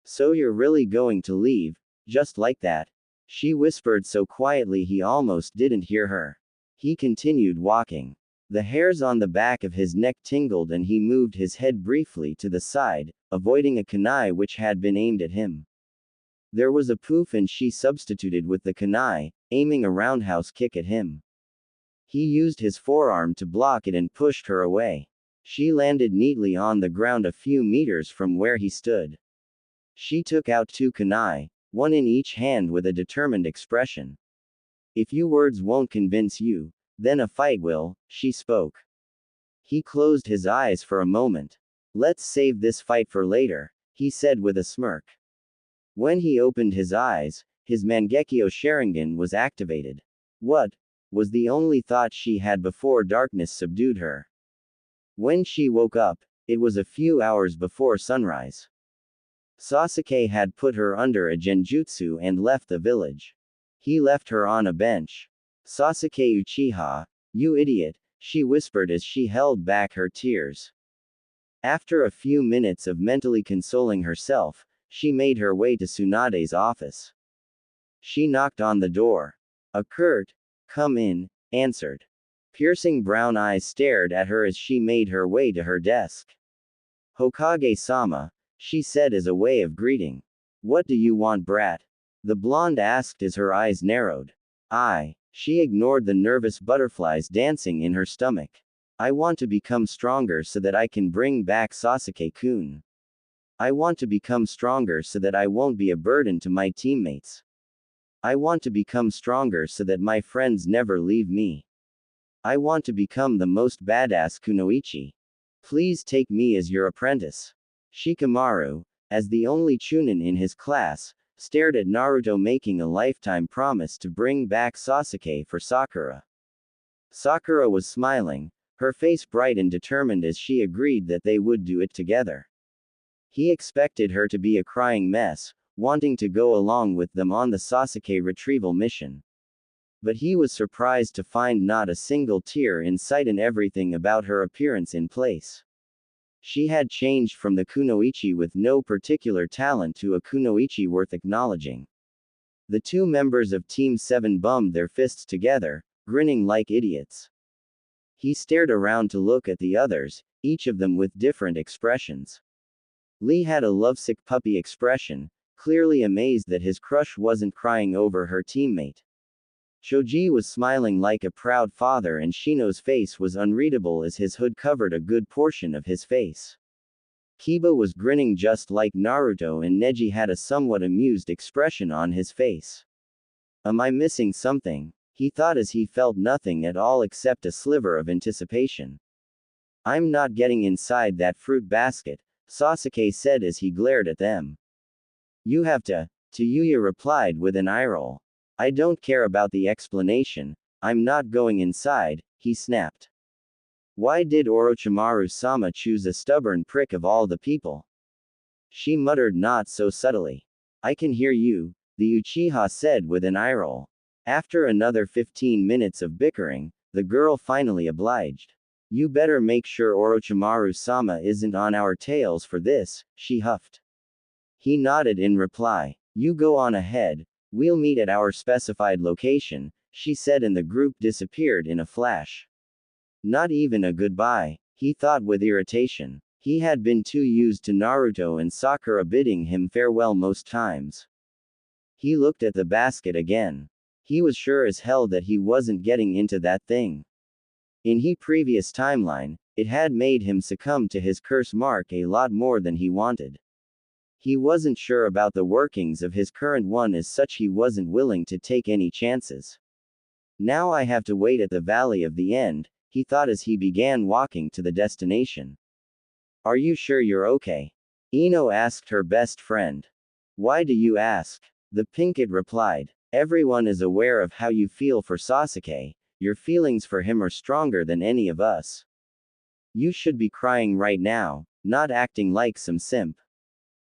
"So you're really going to leave, just like that?" She whispered so quietly he almost didn't hear her. He continued walking. The hairs on the back of his neck tingled and he moved his head briefly to the side, avoiding a kunai which had been aimed at him. There was a poof and she substituted with the kunai, aiming a roundhouse kick at him. He used his forearm to block it and pushed her away. She landed neatly on the ground a few meters from where he stood. She took out 2 kunai, one in each hand with a determined expression. "If you words won't convince you, Then a fight will, she spoke. He closed his eyes for a moment. Let's save this fight for later, he said with a smirk. When he opened his eyes, his Mangekyo Sharingan was activated. What? Was the only thought she had before darkness subdued her. When she woke up, it was a few hours before sunrise. Sasuke had put her under a genjutsu and left the village. He left her on a bench. Sasuke Uchiha, you idiot, she whispered as she held back her tears. After a few minutes of mentally consoling herself, she made her way to Tsunade's office. She knocked on the door. A curt, "Come in," answered. Piercing brown eyes stared at her as she made her way to her desk. "Hokage-sama," she said as a way of greeting. "What do you want, brat?" The blonde asked as her eyes narrowed. She ignored the nervous butterflies dancing in her stomach. "I want to become stronger so that I can bring back Sasuke-kun. I want to become stronger so that I won't be a burden to my teammates. I want to become stronger so that my friends never leave me. I want to become the most badass kunoichi. Please take me as your apprentice." Shikamaru, as the only chunin in his class, stared at Naruto making a lifetime promise to bring back Sasuke for Sakura. Sakura was smiling, her face bright and determined as she agreed that they would do it together. He expected her to be a crying mess, wanting to go along with them on the Sasuke retrieval mission. But he was surprised to find not a single tear in sight and everything about her appearance in place. She had changed from the kunoichi with no particular talent to a kunoichi worth acknowledging. The two members of Team 7 bummed their fists together, grinning like idiots. He stared around to look at the others, each of them with different expressions. Lee had a lovesick puppy expression, clearly amazed that his crush wasn't crying over her teammate. Shoji was smiling like a proud father and Shino's face was unreadable as his hood covered a good portion of his face. Kiba was grinning just like Naruto and Neji had a somewhat amused expression on his face. Am I missing something? He thought as he felt nothing at all except a sliver of anticipation. I'm not getting inside that fruit basket, Sasuke said as he glared at them. You have to, Yuya replied with an eye roll. I don't care about the explanation, I'm not going inside, he snapped. Why did Orochimaru-sama choose a stubborn prick of all the people? She muttered not so subtly. I can hear you, the Uchiha said with an eye roll. After another 15 minutes of bickering, the girl finally obliged. You better make sure Orochimaru-sama isn't on our tails for this, she huffed. He nodded in reply. You go on ahead, we'll meet at our specified location, she said and the group disappeared in a flash. Not even a goodbye, he thought with irritation. He had been too used to Naruto and Sakura bidding him farewell most times. He looked at the basket again. He was sure as hell that he wasn't getting into that thing. In his previous timeline, it had made him succumb to his curse mark a lot more than he wanted. He wasn't sure about the workings of his current one, as such he wasn't willing to take any chances. Now I have to wait at the Valley of the End, he thought as he began walking to the destination. Are you sure you're okay? Ino asked her best friend. Why do you ask? The Pinkett replied. Everyone is aware of how you feel for Sasuke, your feelings for him are stronger than any of us. You should be crying right now, not acting like some simp.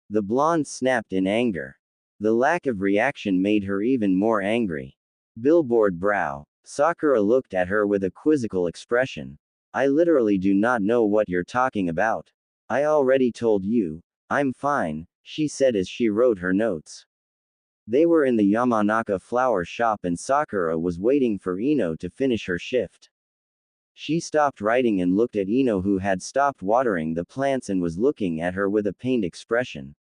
The blonde snapped in anger. The lack of reaction made her even more angry. Billboard brow. Sakura looked at her with a quizzical expression. I literally do not know what you're talking about. I already told you, I'm fine, she said as she wrote her notes. They were in the Yamanaka flower shop and Sakura was waiting for Ino to finish her shift. She stopped writing and looked at Ino, who had stopped watering the plants and was looking at her with a pained expression.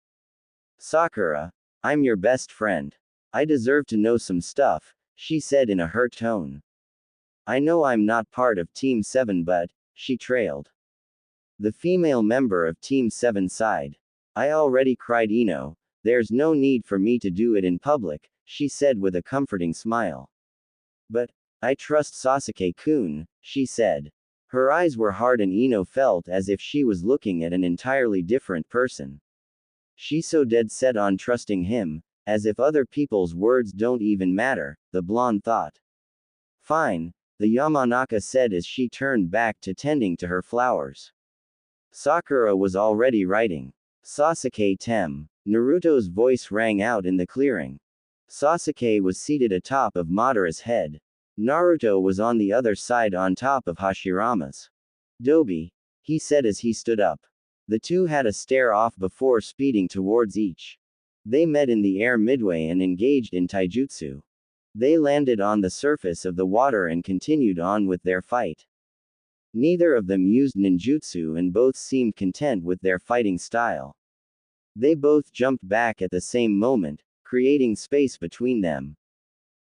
Sakura, I'm your best friend. I deserve to know some stuff, she said in a hurt tone. I know I'm not part of Team 7 but, she trailed. The female member of Team 7 sighed. I already cried, Ino. There's no need for me to do it in public, she said with a comforting smile. But, I trust Sasuke-kun, she said. Her eyes were hard and Ino felt as if she was looking at an entirely different person. She's so dead set on trusting him, as if other people's words don't even matter, the blonde thought. Fine, the Yamanaka said as she turned back to tending to her flowers. Sakura was already writing. Sasuke tem. Naruto's voice rang out in the clearing. Sasuke was seated atop of Madara's head. Naruto was on the other side on top of Hashirama's. Dobi, he said as he stood up. The two had a stare-off before speeding towards each. They met in the air midway and engaged in taijutsu. They landed on the surface of the water and continued on with their fight. Neither of them used ninjutsu and both seemed content with their fighting style. They both jumped back at the same moment, creating space between them.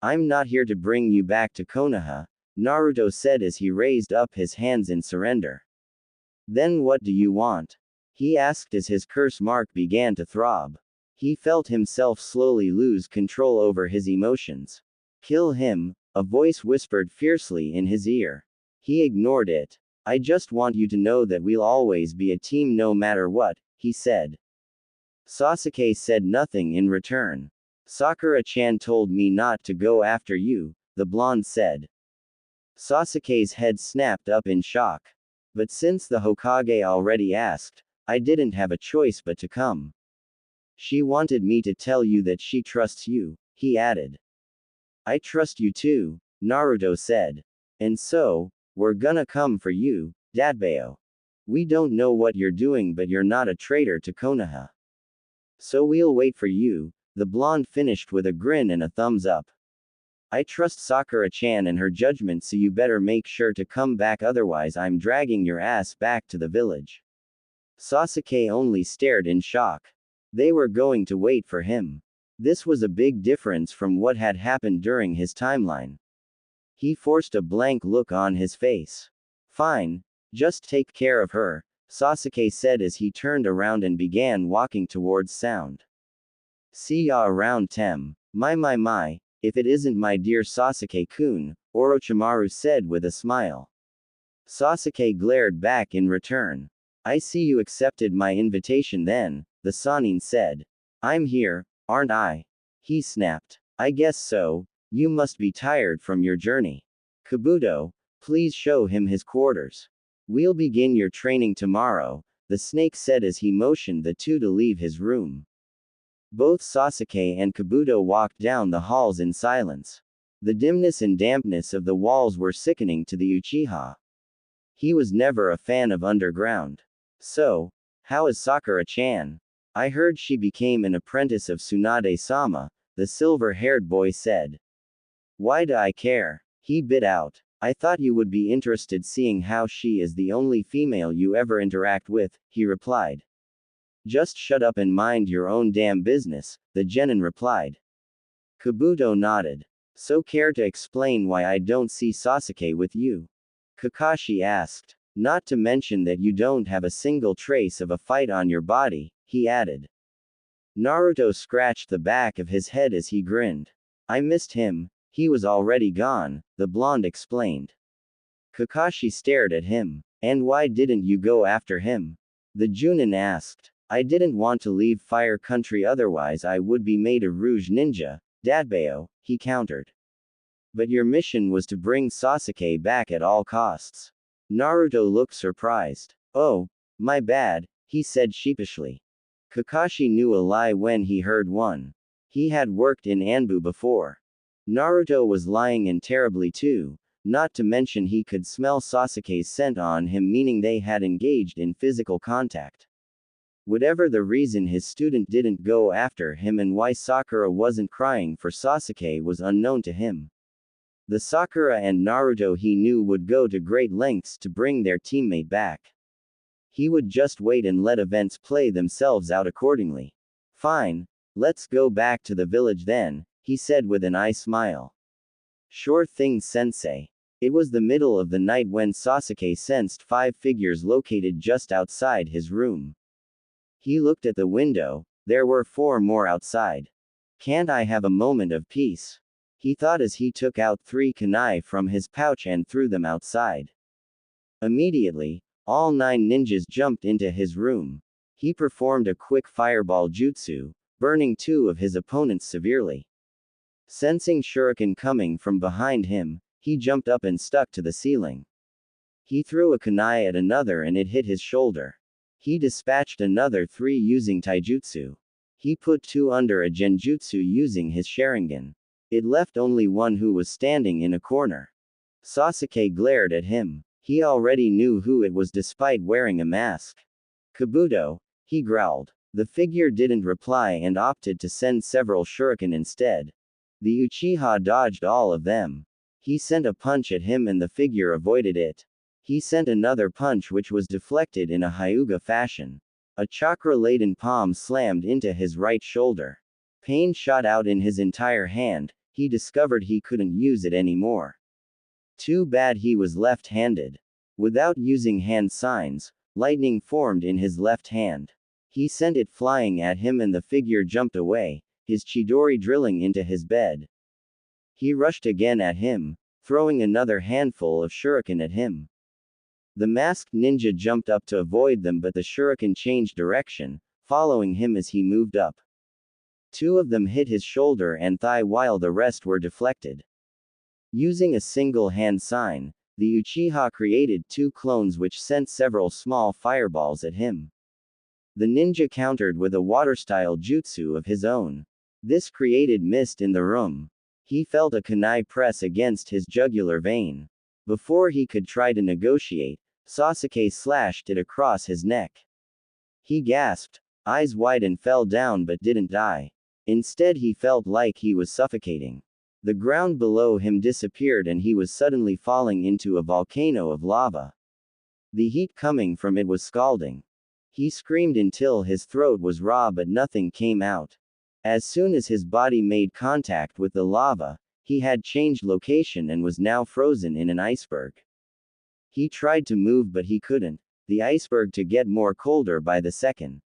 I'm not here to bring you back to Konoha, Naruto said as he raised up his hands in surrender. Then what do you want? He asked as his curse mark began to throb. He felt himself slowly lose control over his emotions. Kill him, a voice whispered fiercely in his ear. He ignored it. I just want you to know that we'll always be a team no matter what, he said. Sasuke said nothing in return. Sakura-chan told me not to go after you, the blonde said. Sasuke's head snapped up in shock. But since the Hokage already asked, I didn't have a choice but to come. She wanted me to tell you that she trusts you, he added. I trust you too, Naruto said. And so, we're gonna come for you, Dadbao. We don't know what you're doing, but you're not a traitor to Konoha. So we'll wait for you, the blonde finished with a grin and a thumbs up. I trust Sakura-chan and her judgment, so you better make sure to come back, otherwise I'm dragging your ass back to the village. Sasuke only stared in shock. They were going to wait for him. This was a big difference from what had happened during his timeline. He forced a blank look on his face. Fine, just take care of her, Sasuke said as he turned around and began walking towards sound. See ya around Tem. My, if it isn't my dear Sasuke-kun, Orochimaru said with a smile. Sasuke glared back in return. I see you accepted my invitation then, the Sannin said. I'm here, aren't I? He snapped. I guess so, you must be tired from your journey. Kabuto, please show him his quarters. We'll begin your training tomorrow, the snake said as he motioned the two to leave his room. Both Sasuke and Kabuto walked down the halls in silence. The dimness and dampness of the walls were sickening to the Uchiha. He was never a fan of underground. So, how is Sakura-chan? I heard she became an apprentice of Tsunade-sama, the silver-haired boy said. Why do I care? He bit out. I thought you would be interested seeing how she is the only female you ever interact with, he replied. Just shut up and mind your own damn business, the genin replied. Kabuto nodded. So care to explain why I don't see Sasuke with you? Kakashi asked. Not to mention that you don't have a single trace of a fight on your body, he added. Naruto scratched the back of his head as he grinned. I missed him, he was already gone, the blonde explained. Kakashi stared at him. And why didn't you go after him? The Junin asked. I didn't want to leave Fire Country, otherwise I would be made a Rouge Ninja, Dadbao, he countered. But your mission was to bring Sasuke back at all costs. Naruto looked surprised. Oh, my bad, he said sheepishly. Kakashi knew a lie when he heard one. He had worked in Anbu before. Naruto was lying in terribly too, not to mention he could smell Sasuke's scent on him, meaning they had engaged in physical contact. Whatever the reason his student didn't go after him and why Sakura wasn't crying for Sasuke was unknown to him. The Sakura and Naruto he knew would go to great lengths to bring their teammate back. He would just wait and let events play themselves out accordingly. Fine, let's go back to the village then, he said with an eye smile. Sure thing, sensei. It was the middle of the night when Sasuke sensed 5 figures located just outside his room. He looked at the window, there were 4 more outside. Can't I have a moment of peace? he thought as he took out 3 kunai from his pouch and threw them outside. Immediately, all 9 ninjas jumped into his room. He performed a quick fireball jutsu, burning 2 of his opponents severely. Sensing shuriken coming from behind him, he jumped up and stuck to the ceiling. He threw a kunai at another and it hit his shoulder. He dispatched another 3 using taijutsu. He put 2 under a genjutsu using his sharingan. It left only one who was standing in a corner. Sasuke glared at him. He already knew who it was despite wearing a mask. Kabuto, he growled. The figure didn't reply and opted to send several shuriken instead. The Uchiha dodged all of them. He sent a punch at him and the figure avoided it. He sent another punch which was deflected in a Hyuga fashion. A chakra-laden palm slammed into his right shoulder. Pain shot out in his entire hand. He discovered he couldn't use it anymore. Too bad he was left-handed. Without using hand signs, lightning formed in his left hand. He sent it flying at him and the figure jumped away, his chidori drilling into his bed. He rushed again at him, throwing another handful of shuriken at him. The masked ninja jumped up to avoid them but the shuriken changed direction, following him as he moved up. 2 of them hit his shoulder and thigh while the rest were deflected. Using a single hand sign, the Uchiha created 2 clones which sent several small fireballs at him. The ninja countered with a water-style jutsu of his own. This created mist in the room. He felt a kunai press against his jugular vein. Before he could try to negotiate, Sasuke slashed it across his neck. He gasped, eyes wide and fell down but didn't die. Instead he felt like he was suffocating. The ground below him disappeared and he was suddenly falling into a volcano of lava. The heat coming from it was scalding. He screamed until his throat was raw but nothing came out. As soon as his body made contact with the lava, he had changed location and was now frozen in an iceberg. He tried to move but he couldn't, the iceberg to get more colder by the second.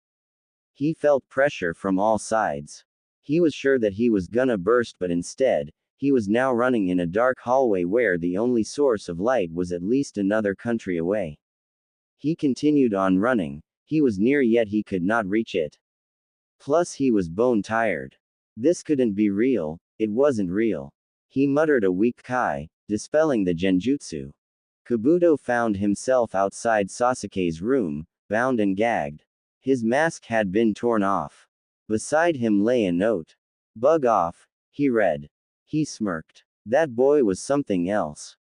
He felt pressure from all sides. He was sure that he was gonna burst but instead, he was now running in a dark hallway where the only source of light was at least another country away. He continued on running, he was near yet he could not reach it. Plus he was bone tired. This couldn't be real, it wasn't real. He muttered a weak kai, dispelling the genjutsu. Kabuto found himself outside Sasuke's room, bound and gagged. His mask had been torn off. Beside him lay a note. "Bug off," he read. He smirked. That boy was something else.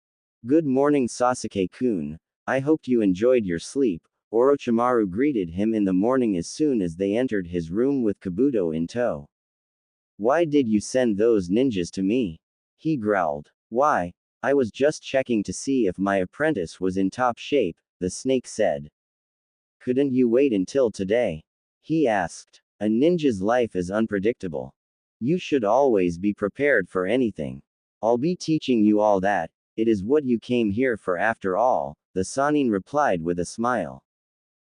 "Good morning Sasuke-kun, I hoped you enjoyed your sleep," Orochimaru greeted him in the morning as soon as they entered his room with Kabuto in tow. "Why did you send those ninjas to me?" he growled. "Why? I was just checking to see if my apprentice was in top shape," the snake said. "Couldn't you wait until today?" he asked. "A ninja's life is unpredictable. You should always be prepared for anything. I'll be teaching you all that, it is what you came here for after all," the Sannin replied with a smile.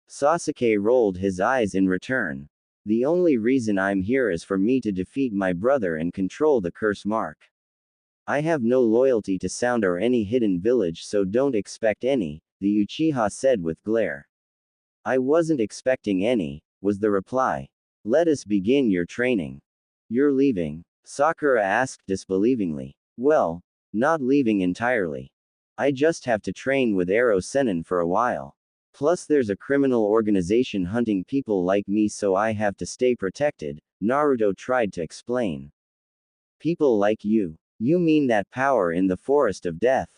Sasuke rolled his eyes in return. "The only reason I'm here is for me to defeat my brother and control the curse mark. I have no loyalty to Sound or any hidden village so don't expect any," the Uchiha said with glare. "I wasn't expecting any," was the reply. "Let us begin your training." "You're leaving?" Sakura asked disbelievingly. "Well, not leaving entirely. I just have to train with Ero Sennin for a while. Plus there's a criminal organization hunting people like me so I have to stay protected," Naruto tried to explain. "People like you? You mean that power in the Forest of Death?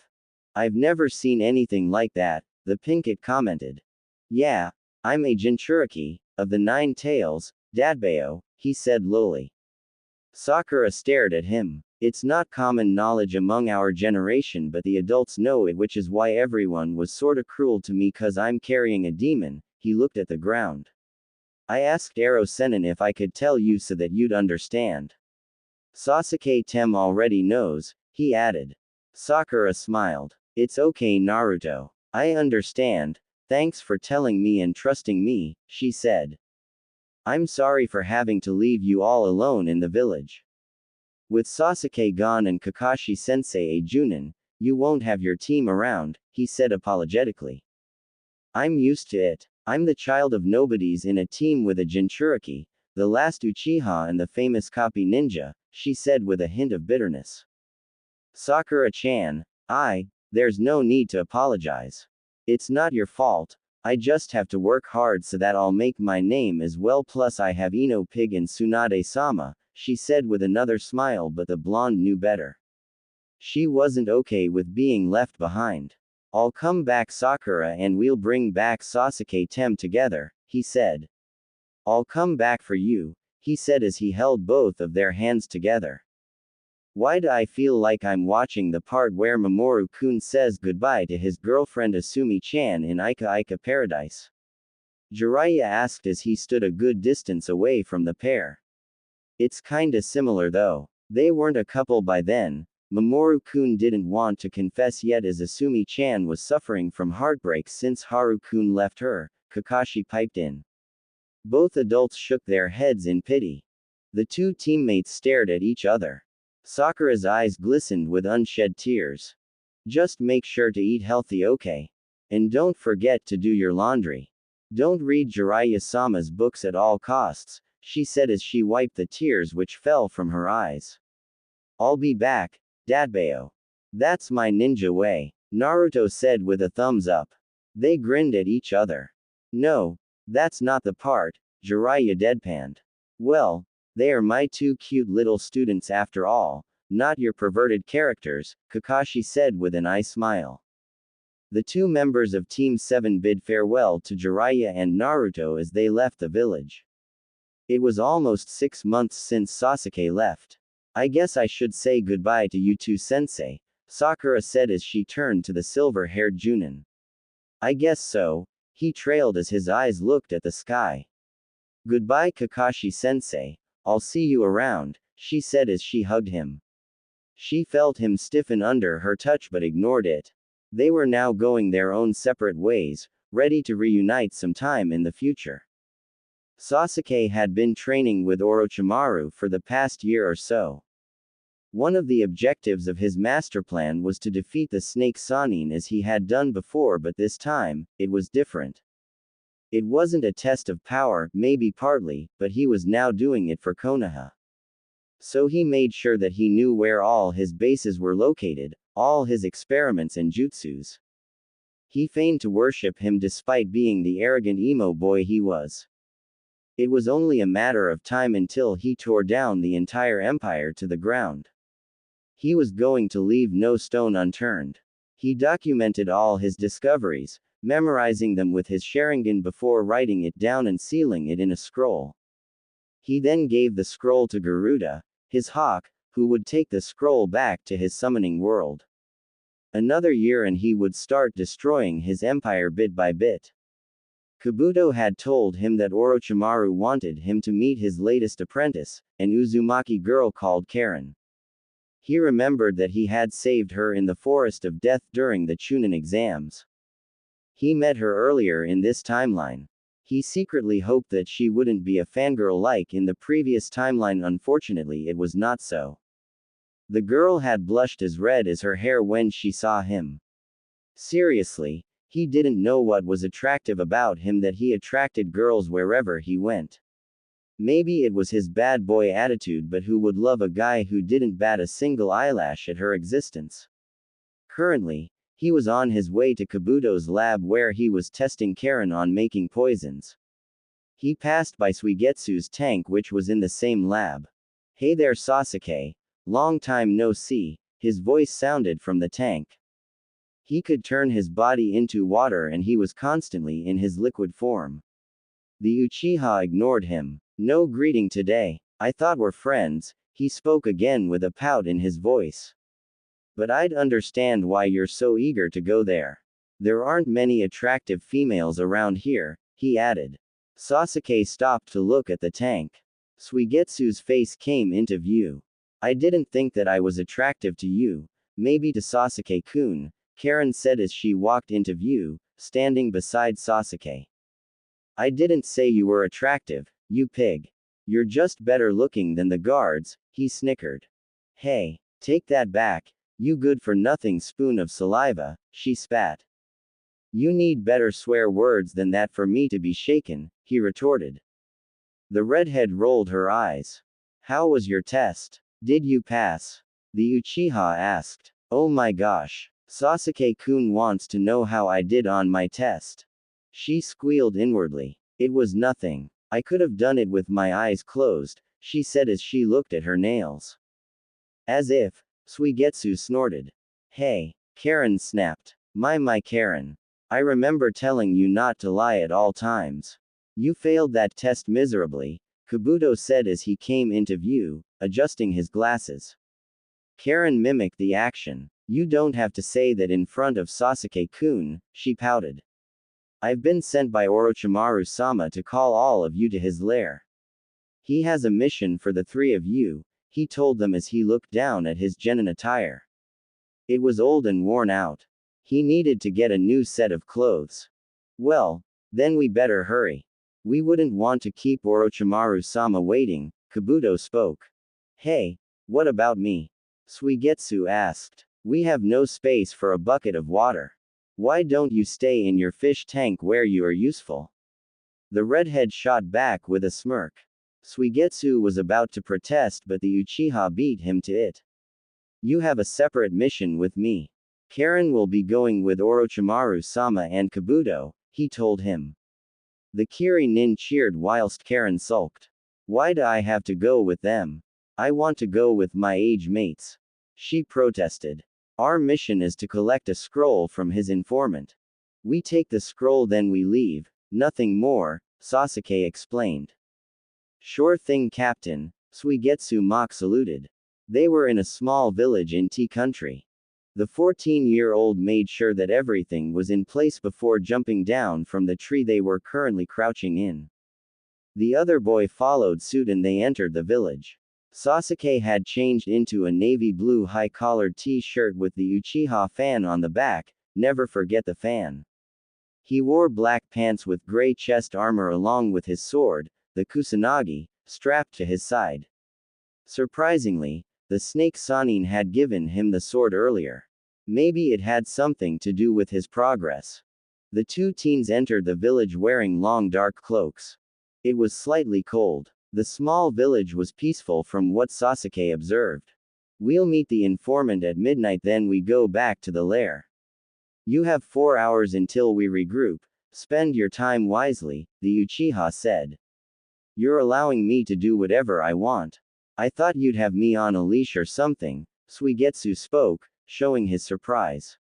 I've never seen anything like that," the Pinkett commented. "Yeah, I'm a Jinchuriki, of the 9 tails, Dadbao," he said lowly. Sakura stared at him. "It's not common knowledge among our generation but the adults know it which is why everyone was sorta cruel to me cause I'm carrying a demon," he looked at the ground. "I asked Ero Sennin if I could tell you so that you'd understand." "Sasuke Tem already knows," he added. Sakura smiled. "It's okay Naruto. I understand, thanks for telling me and trusting me," she said. "I'm sorry for having to leave you all alone in the village." With Sasuke gone and Kakashi-sensei a Junin, you won't have your team around, he said apologetically. I'm used to it. I'm the child of nobodies in a team with a Jinchuriki, the last Uchiha and the famous copy ninja, she said with a hint of bitterness. Sakura-chan, there's no need to apologize. It's not your fault, I just have to work hard so that I'll make my name as well, plus I have Ino Pig and Tsunade-sama, she said with another smile, but the blonde knew better. She wasn't okay with being left behind. I'll come back Sakura and we'll bring back Sasuke-tem together, he said. I'll come back for you, he said as he held both of their hands together. Why do I feel like I'm watching the part where Mamoru-kun says goodbye to his girlfriend Asumi-chan in Ika Ika Paradise? Jiraiya asked as he stood a good distance away from the pair. It's kinda similar though. They weren't a couple by then. Mamoru-kun didn't want to confess yet as Asumi-chan was suffering from heartbreak since Haru-kun left her, Kakashi piped in. Both adults shook their heads in pity. The two teammates stared at each other. Sakura's eyes glistened with unshed tears. Just make sure to eat healthy, okay? And don't forget to do your laundry. Don't read Jiraiya-sama's books at all costs, she said as she wiped the tears which fell from her eyes. I'll be back, Dadbao. That's my ninja way, Naruto said with a thumbs up. They grinned at each other. No, that's not the part, Jiraiya deadpanned. Well, they are my two cute little students after all, not your perverted characters, Kakashi said with an eye smile. The two members of Team 7 bid farewell to Jiraiya and Naruto as they left the village. It was almost 6 months since Sasuke left. I guess I should say goodbye to you two sensei, Sakura said as she turned to the silver-haired Junin. I guess so, he trailed as his eyes looked at the sky. Goodbye Kakashi sensei, I'll see you around, she said as she hugged him. She felt him stiffen under her touch but ignored it. They were now going their own separate ways, ready to reunite sometime in the future. Sasuke had been training with Orochimaru for the past year or so. One of the objectives of his master plan was to defeat the Snake Sannin as he had done before, but this time, it was different. It wasn't a test of power, maybe partly, but he was now doing it for Konoha. So he made sure that he knew where all his bases were located, all his experiments and jutsus. He feigned to worship him despite being the arrogant emo boy he was. It was only a matter of time until he tore down the entire empire to the ground. He was going to leave no stone unturned. He documented all his discoveries, memorizing them with his Sharingan before writing it down and sealing it in a scroll. He then gave the scroll to Garuda, his hawk, who would take the scroll back to his summoning world. Another year and he would start destroying his empire bit by bit. Kabuto had told him that Orochimaru wanted him to meet his latest apprentice, an Uzumaki girl called Karen. He remembered that he had saved her in the Forest of Death during the Chunin exams. He met her earlier in this timeline. He secretly hoped that she wouldn't be a fangirl like in the previous timeline. Unfortunately, it was not so. The girl had blushed as red as her hair when she saw him. Seriously, he didn't know what was attractive about him that he attracted girls wherever he went. Maybe it was his bad boy attitude, but who would love a guy who didn't bat a single eyelash at her existence? Currently, he was on his way to Kabuto's lab where he was testing Karen on making poisons. He passed by Suigetsu's tank which was in the same lab. Hey there Sasuke, long time no see, his voice sounded from the tank. He could turn his body into water and he was constantly in his liquid form. The Uchiha ignored him. No greeting today, I thought we're friends, he spoke again with a pout in his voice. But I'd understand why you're so eager to go there. There aren't many attractive females around here, he added. Sasuke stopped to look at the tank. Suigetsu's face came into view. I didn't think that I was attractive to you, maybe to Sasuke-kun, Karen said as she walked into view, standing beside Sasuke. I didn't say you were attractive, you pig. You're just better looking than the guards, he snickered. Hey, take that back, you good-for-nothing spoon of saliva, she spat. You need better swear words than that for me to be shaken, he retorted. The redhead rolled her eyes. How was your test? Did you pass? The Uchiha asked. Oh my gosh. Sasuke-kun wants to know how I did on my test. She squealed inwardly. It was nothing. I could have done it with my eyes closed, she said as she looked at her nails. As if, Suigetsu snorted. Hey, Karen snapped. My Karen. I remember telling you not to lie at all times. You failed that test miserably, Kabuto said as he came into view, adjusting his glasses. Karen mimicked the action. You don't have to say that in front of Sasuke-kun, she pouted. I've been sent by Orochimaru-sama to call all of you to his lair. He has a mission for the three of you, he told them as he looked down at his genin attire. It was old and worn out. He needed to get a new set of clothes. Well, then we better hurry. We wouldn't want to keep Orochimaru-sama waiting, Kabuto spoke. Hey, what about me? Suigetsu asked. We have no space for a bucket of water. Why don't you stay in your fish tank where you are useful? The redhead shot back with a smirk. Suigetsu was about to protest but the Uchiha beat him to it. You have a separate mission with me. Karen will be going with Orochimaru-sama and Kabuto, he told him. The Kiri-nin cheered whilst Karen sulked. Why do I have to go with them? I want to go with my age mates. She protested. Our mission is to collect a scroll from his informant. We take the scroll then we leave, nothing more, Sasuke explained. Sure thing Captain, Suigetsu mock saluted. They were in a small village in tea country. The 14-year-old made sure that everything was in place before jumping down from the tree they were currently crouching in. The other boy followed suit and they entered the village. Sasuke had changed into a navy blue high-collared t-shirt with the Uchiha fan on the back, never forget the fan. He wore black pants with gray chest armor along with his sword, the Kusanagi, strapped to his side. Surprisingly, the snake Sanin had given him the sword earlier. Maybe it had something to do with his progress. The two teens entered the village wearing long dark cloaks. It was slightly cold. The small village was peaceful from what Sasuke observed. We'll meet the informant at midnight then we go back to the lair. You have 4 hours until we regroup, spend your time wisely, the Uchiha said. You're allowing me to do whatever I want. I thought you'd have me on a leash or something, Suigetsu spoke, showing his surprise.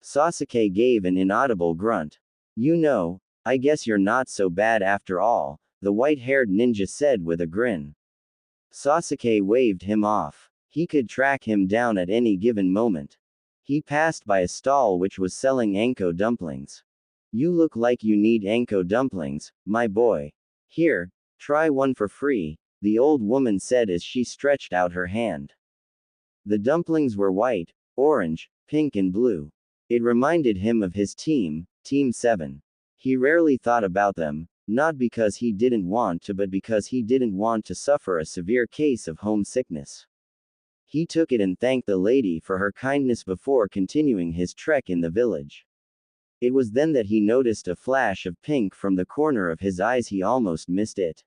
Sasuke gave an inaudible grunt. You know, I guess you're not so bad after all, the white-haired ninja said with a grin. Sasuke waved him off. He could track him down at any given moment. He passed by a stall which was selling Anko dumplings. You look like you need Anko dumplings, my boy. Here, try one for free, the old woman said as she stretched out her hand. The dumplings were white, orange, pink and blue. It reminded him of his team, Team 7. He rarely thought about them, not because he didn't want to but because he didn't want to suffer a severe case of homesickness. He took it and thanked the lady for her kindness before continuing his trek in the village. It was then that he noticed a flash of pink from the corner of his eyes. He almost missed it.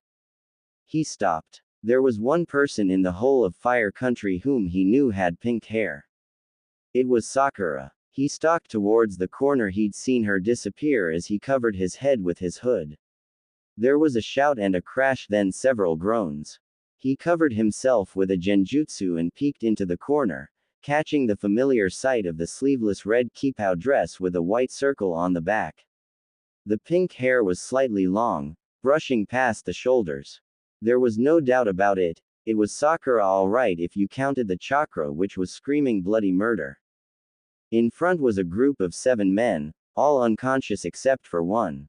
He stopped. There was one person in the whole of Fire Country whom he knew had pink hair. It was Sakura. He stalked towards the corner. He'd seen her disappear as he covered his head with his hood. There was a shout and a crash, then several groans. He covered himself with a genjutsu and peeked into the corner, catching the familiar sight of the sleeveless red kipao dress with a white circle on the back. The pink hair was slightly long, brushing past the shoulders. There was no doubt about it, it was Sakura all right if you counted the chakra which was screaming bloody murder. In front was a group of 7 men, all unconscious except for one.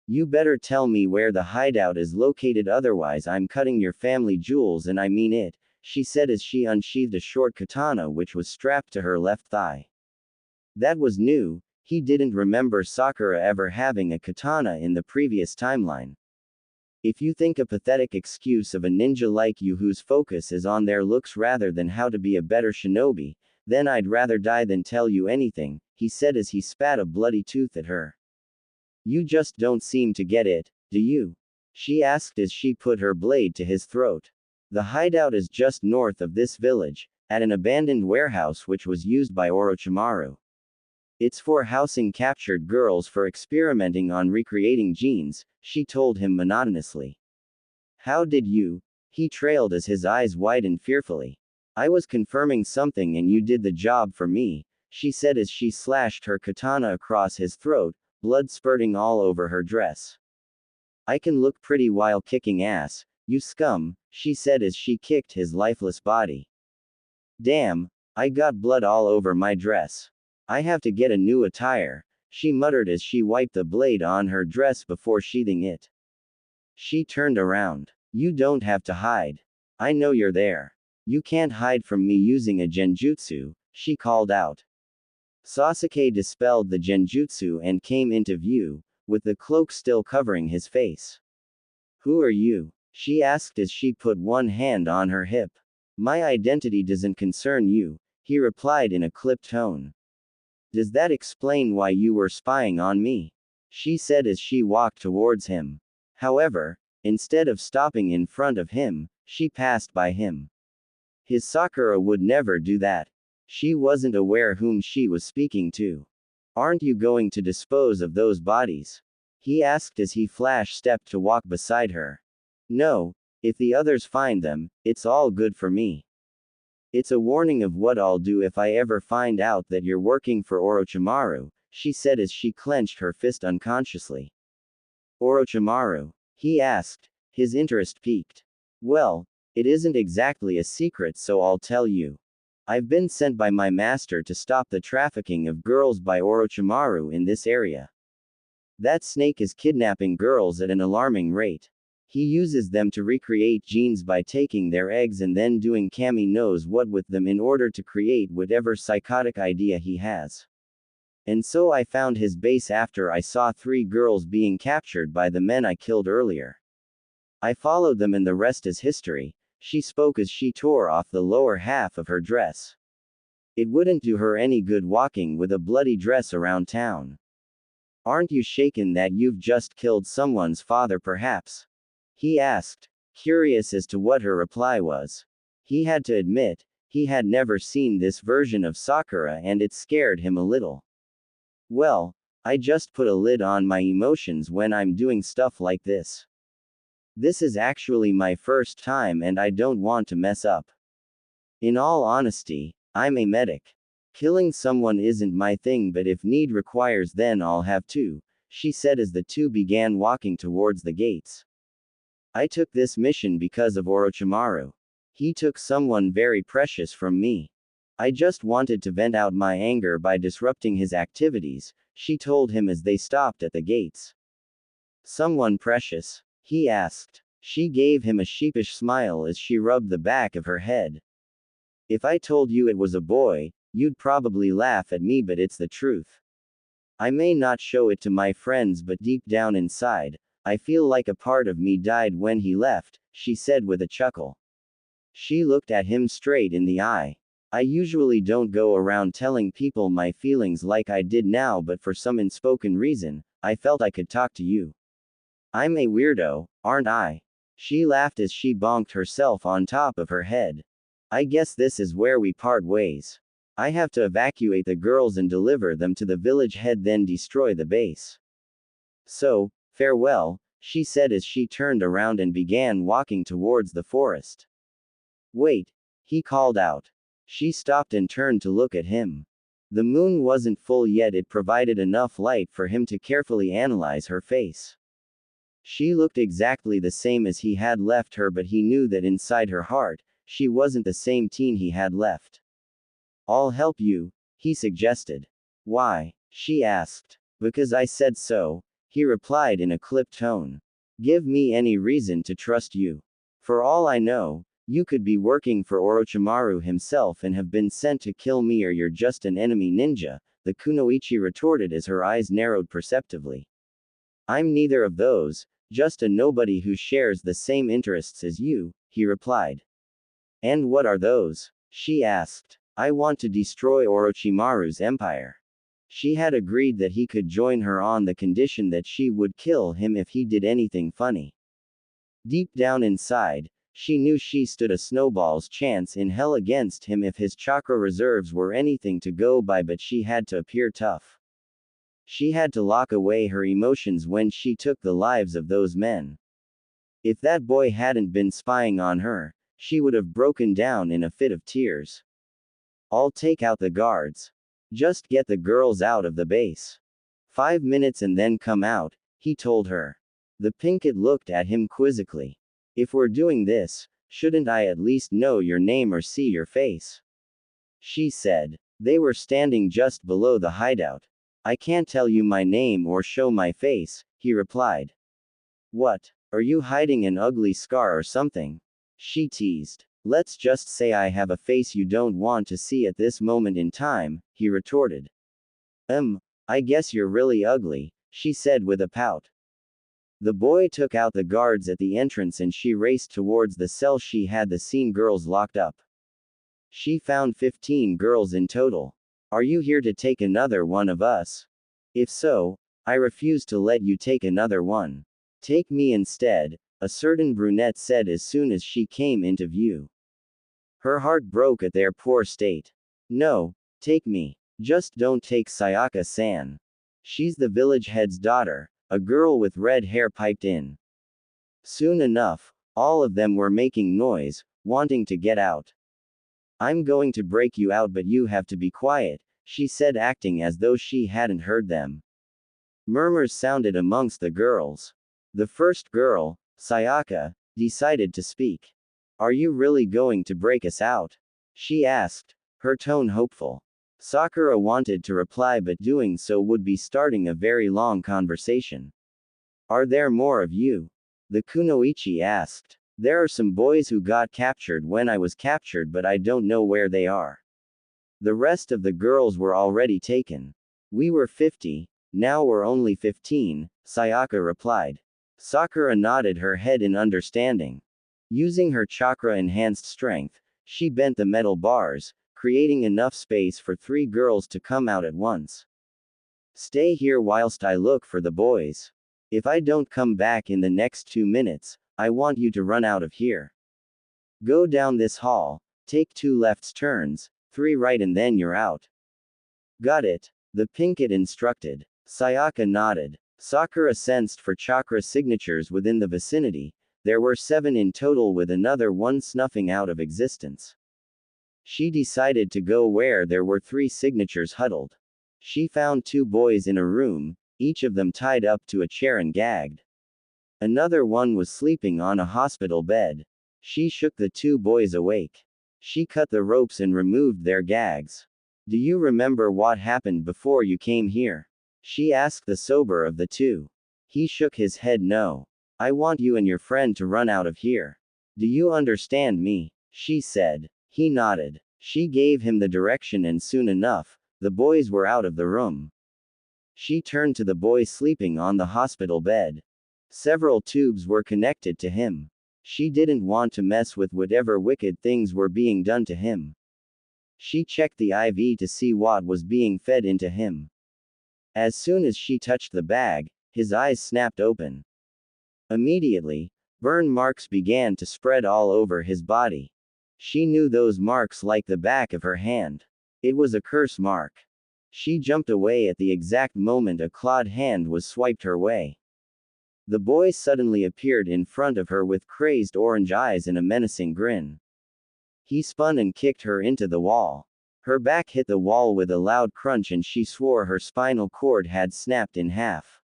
You better tell me where the hideout is located, otherwise I'm cutting your family jewels, and I mean it, she said as she unsheathed a short katana which was strapped to her left thigh. That was new, he didn't remember Sakura ever having a katana in the previous timeline. If you think a pathetic excuse of a ninja like you whose focus is on their looks rather than how to be a better shinobi, then I'd rather die than tell you anything, he said as he spat a bloody tooth at her. You just don't seem to get it, do you? She asked as she put her blade to his throat. The hideout is just north of this village, at an abandoned warehouse which was used by Orochimaru. It's for housing captured girls for experimenting on recreating genes, she told him monotonously. How did you? He trailed as his eyes widened fearfully. I was confirming something and you did the job for me, she said as she slashed her katana across his throat, blood spurting all over her dress. I can look pretty while kicking ass, you scum, she said as she kicked his lifeless body. Damn, I got blood all over my dress. I have to get a new attire, she muttered as she wiped the blade on her dress before sheathing it. She turned around. You don't have to hide. I know you're there. You can't hide from me using a genjutsu, she called out. Sasuke dispelled the genjutsu and came into view, with the cloak still covering his face. Who are you? She asked as she put one hand on her hip. My identity doesn't concern you, he replied in a clipped tone. Does that explain why you were spying on me? She said as she walked towards him. However, instead of stopping in front of him, she passed by him. His Sakura would never do that. She wasn't aware whom she was speaking to. Aren't you going to dispose of those bodies? He asked as he flash-stepped to walk beside her. No, if the others find them, it's all good for me. It's a warning of what I'll do if I ever find out that you're working for Orochimaru, she said as she clenched her fist unconsciously. Orochimaru? He asked, his interest piqued. Well, it isn't exactly a secret so I'll tell you. I've been sent by my master to stop the trafficking of girls by Orochimaru in this area. That snake is kidnapping girls at an alarming rate. He uses them to recreate genes by taking their eggs and then doing Kami knows what with them in order to create whatever psychotic idea he has. And so I found his base after I saw 3 girls being captured by the men I killed earlier. I followed them and the rest is history, she spoke as she tore off the lower half of her dress. It wouldn't do her any good walking with a bloody dress around town. Aren't you shaken that you've just killed someone's father perhaps? He asked, curious as to what her reply was. He had to admit, he had never seen this version of Sakura and it scared him a little. Well, I just put a lid on my emotions when I'm doing stuff like this. This is actually my first time and I don't want to mess up. In all honesty, I'm a medic. Killing someone isn't my thing but if need requires then I'll have to, she said as the two began walking towards the gates. I took this mission because of Orochimaru. He took someone very precious from me. I just wanted to vent out my anger by disrupting his activities, she told him as they stopped at the gates. Someone precious? He asked. She gave him a sheepish smile as she rubbed the back of her head. If I told you it was a boy, you'd probably laugh at me but it's the truth. I may not show it to my friends but deep down inside, I feel like a part of me died when he left, she said with a chuckle. She looked at him straight in the eye. I usually don't go around telling people my feelings like I did now but for some unspoken reason, I felt I could talk to you. I'm a weirdo, aren't I? She laughed as she bonked herself on top of her head. I guess this is where we part ways. I have to evacuate the girls and deliver them to the village head then destroy the base. So, farewell, she said as she turned around and began walking towards the forest. Wait, he called out. She stopped and turned to look at him. The moon wasn't full yet it provided enough light for him to carefully analyze her face. She looked exactly the same as he had left her but he knew that inside her heart, she wasn't the same teen he had left. I'll help you, he suggested. Why? She asked. Because I said so, he replied in a clipped tone. Give me any reason to trust you. For all I know, you could be working for Orochimaru himself and have been sent to kill me or you're just an enemy ninja, the kunoichi retorted as her eyes narrowed perceptively. I'm neither of those, Just a nobody who shares the same interests as you, he replied. And what are those? She asked. I want to destroy Orochimaru's empire. She had agreed that he could join her on the condition that she would kill him if he did anything funny. Deep down inside, she knew she stood a snowball's chance in hell against him if his chakra reserves were anything to go by, but she had to appear tough. She had to lock away her emotions when she took the lives of those men. If that boy hadn't been spying on her, she would have broken down in a fit of tears. I'll take out the guards. Just get the girls out of the base. 5 minutes and then come out, he told her. The Pinkett looked at him quizzically. If we're doing this, shouldn't I at least know your name or see your face? She said. They were standing just below the hideout. I can't tell you my name or show my face, he replied. What? Are you hiding an ugly scar or something? She teased. Let's just say I have a face you don't want to see at this moment in time, he retorted. I guess you're really ugly, she said with a pout. The boy took out the guards at the entrance and she raced towards the cell she had the scene girls locked up. She found 15 girls in total. Are you here to take another one of us? If so, I refuse to let you take another one. Take me instead, a certain brunette said as soon as she came into view. Her heart broke at their poor state. No, take me. Just don't take Sayaka-san. She's the village head's daughter, a girl with red hair piped in. Soon enough, all of them were making noise, wanting to get out. I'm going to break you out, but you have to be quiet, she said, acting as though she hadn't heard them. Murmurs sounded amongst the girls. The first girl, Sayaka, decided to speak. Are you really going to break us out? She asked, her tone hopeful. Sakura wanted to reply, but doing so would be starting a very long conversation. Are there more of you? The kunoichi asked. There are some boys who got captured when I was captured, but I don't know where they are. The rest of the girls were already taken. We were 50, now we're only 15, Sayaka replied. Sakura nodded her head in understanding. Using her chakra-enhanced strength, she bent the metal bars, creating enough space for 3 girls to come out at once. Stay here whilst I look for the boys. If I don't come back in the next 2 minutes, I want you to run out of here. Go down this hall, take 2 left turns, 3 right, and then you're out. Got it, the Pinkett instructed. Sayaka nodded. Sakura sensed for chakra signatures within the vicinity. There were 7 in total, with another 1 snuffing out of existence. She decided to go where there were 3 signatures huddled. She found 2 boys in a room, each of them tied up to a chair and gagged. Another one was sleeping on a hospital bed. She shook the 2 boys awake. She cut the ropes and removed their gags. Do you remember what happened before you came here? She asked the sober of the 2. He shook his head no. I want you and your friend to run out of here. Do you understand me? She said. He nodded. She gave him the direction, and soon enough, the boys were out of the room. She turned to the boy sleeping on the hospital bed. Several tubes were connected to him. She didn't want to mess with whatever wicked things were being done to him. She checked the IV to see what was being fed into him. As soon as she touched the bag, his eyes snapped open. Immediately, burn marks began to spread all over his body. She knew those marks like the back of her hand. It was a curse mark. She jumped away at the exact moment a clawed hand was swiped her way. The boy suddenly appeared in front of her with crazed orange eyes and a menacing grin. He spun and kicked her into the wall. Her back hit the wall with a loud crunch and she swore her spinal cord had snapped in half.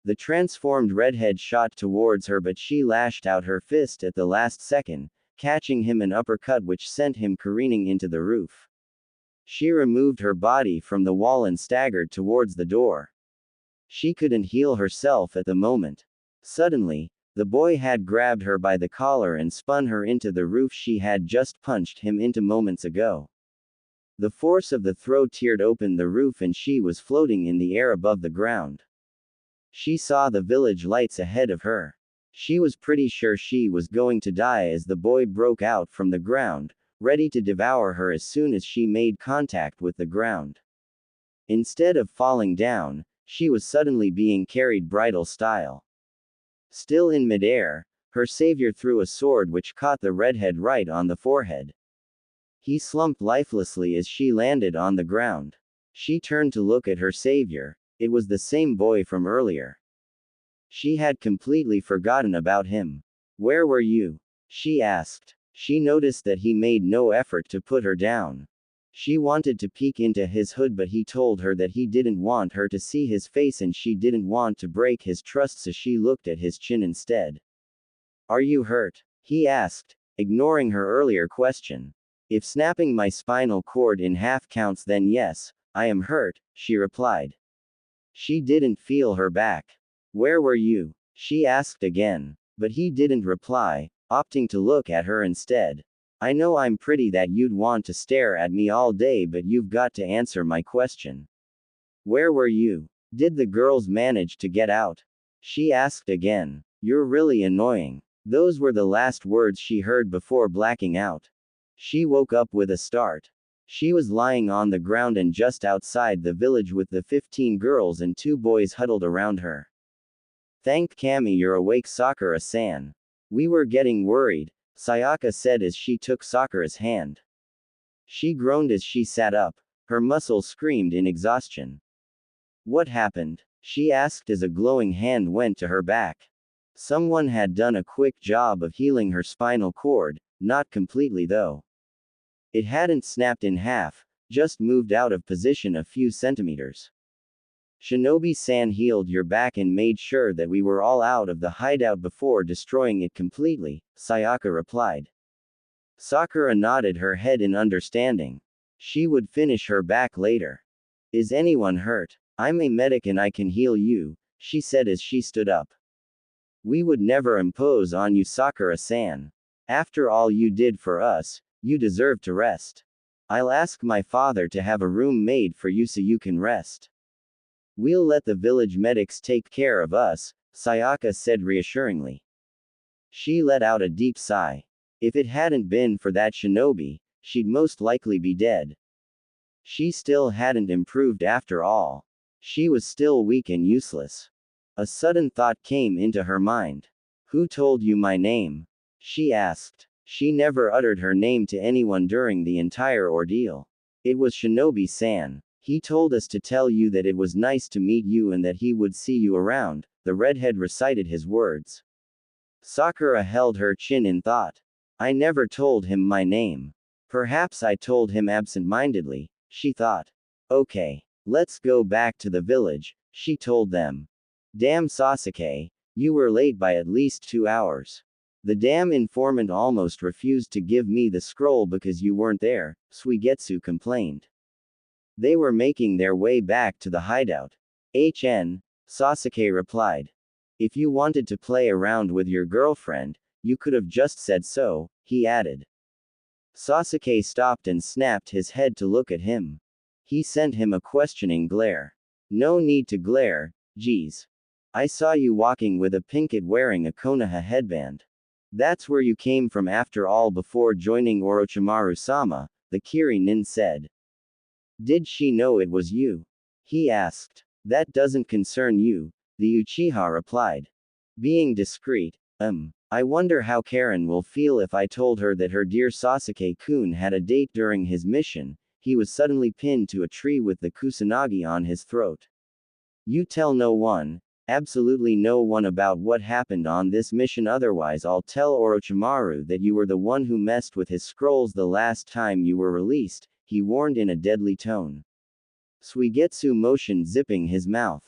The transformed redhead shot towards her, but she lashed out her fist at the last second, catching him an uppercut which sent him careening into the roof. She removed her body from the wall and staggered towards the door. She couldn't heal herself at the moment. Suddenly, the boy had grabbed her by the collar and spun her into the roof she had just punched him into moments ago. The force of the throw teared open the roof and she was floating in the air above the ground. She saw the village lights ahead of her. She was pretty sure she was going to die as the boy broke out from the ground, ready to devour her as soon as she made contact with the ground. Instead of falling down, she was suddenly being carried bridal style. Still in midair, her savior threw a sword which caught the redhead right on the forehead. He slumped lifelessly as she landed on the ground. She turned to look at her savior. It was the same boy from earlier. She had completely forgotten about him. Where were you? She asked. She noticed that he made no effort to put her down. She wanted to peek into his hood, but he told her that he didn't want her to see his face and she didn't want to break his trust, so she looked at his chin instead. Are you hurt? He asked, ignoring her earlier question. If snapping my spinal cord in half counts, then yes, I am hurt, she replied. She didn't feel her back. Where were you? She asked again. But he didn't reply, opting to look at her instead. I know I'm pretty that you'd want to stare at me all day, but you've got to answer my question. Where were you? Did the girls manage to get out? She asked again. You're really annoying. Those were the last words she heard before blacking out. She woke up with a start. She was lying on the ground and just outside the village with the 15 girls and 2 boys huddled around her. Thank Kami you're awake, Sakura-san. We were getting worried, Sayaka said as she took Sakura's hand. She groaned as she sat up. Her muscles screamed in exhaustion. What happened? She asked as a glowing hand went to her back. Someone had done a quick job of healing her spinal cord, not completely though. It hadn't snapped in half, just moved out of position a few centimeters. Shinobi-san healed your back and made sure that we were all out of the hideout before destroying it completely, Sayaka replied. Sakura nodded her head in understanding. She would finish her back later. Is anyone hurt? I'm a medic and I can heal you, she said as she stood up. We would never impose on you, Sakura-san. After all you did for us, you deserve to rest. I'll ask my father to have a room made for you so you can rest. We'll let the village medics take care of us, Sayaka said reassuringly. She let out a deep sigh. If it hadn't been for that shinobi, she'd most likely be dead. She still hadn't improved after all. She was still weak and useless. A sudden thought came into her mind. Who told you my name? She asked. She never uttered her name to anyone during the entire ordeal. It was Shinobi-san. He told us to tell you that it was nice to meet you and that he would see you around, the redhead recited his words. Sakura held her chin in thought. I never told him my name. Perhaps I told him absent-mindedly, she thought. Okay. Let's go back to the village, she told them. Damn Sasuke, you were late by at least 2 hours. The damn informant almost refused to give me the scroll because you weren't there, Suigetsu complained. They were making their way back to the hideout. Sasuke replied. If you wanted to play around with your girlfriend, you could have just said so, he added. Sasuke stopped and snapped his head to look at him. He sent him a questioning glare. No need to glare, geez. I saw you walking with a pinkett wearing a Konoha headband. That's where you came from after all before joining Orochimaru-sama, the Kiri-nin said. Did she know it was you? He asked. That doesn't concern you, the Uchiha replied. Being discreet, I wonder how Karen will feel if I told her that her dear Sasuke-kun had a date during his mission. He was suddenly pinned to a tree with the kusanagi on his throat. You tell no one, absolutely no one about what happened on this mission, otherwise I'll tell Orochimaru that you were the one who messed with his scrolls the last time you were released, he warned in a deadly tone. Suigetsu motioned, zipping his mouth.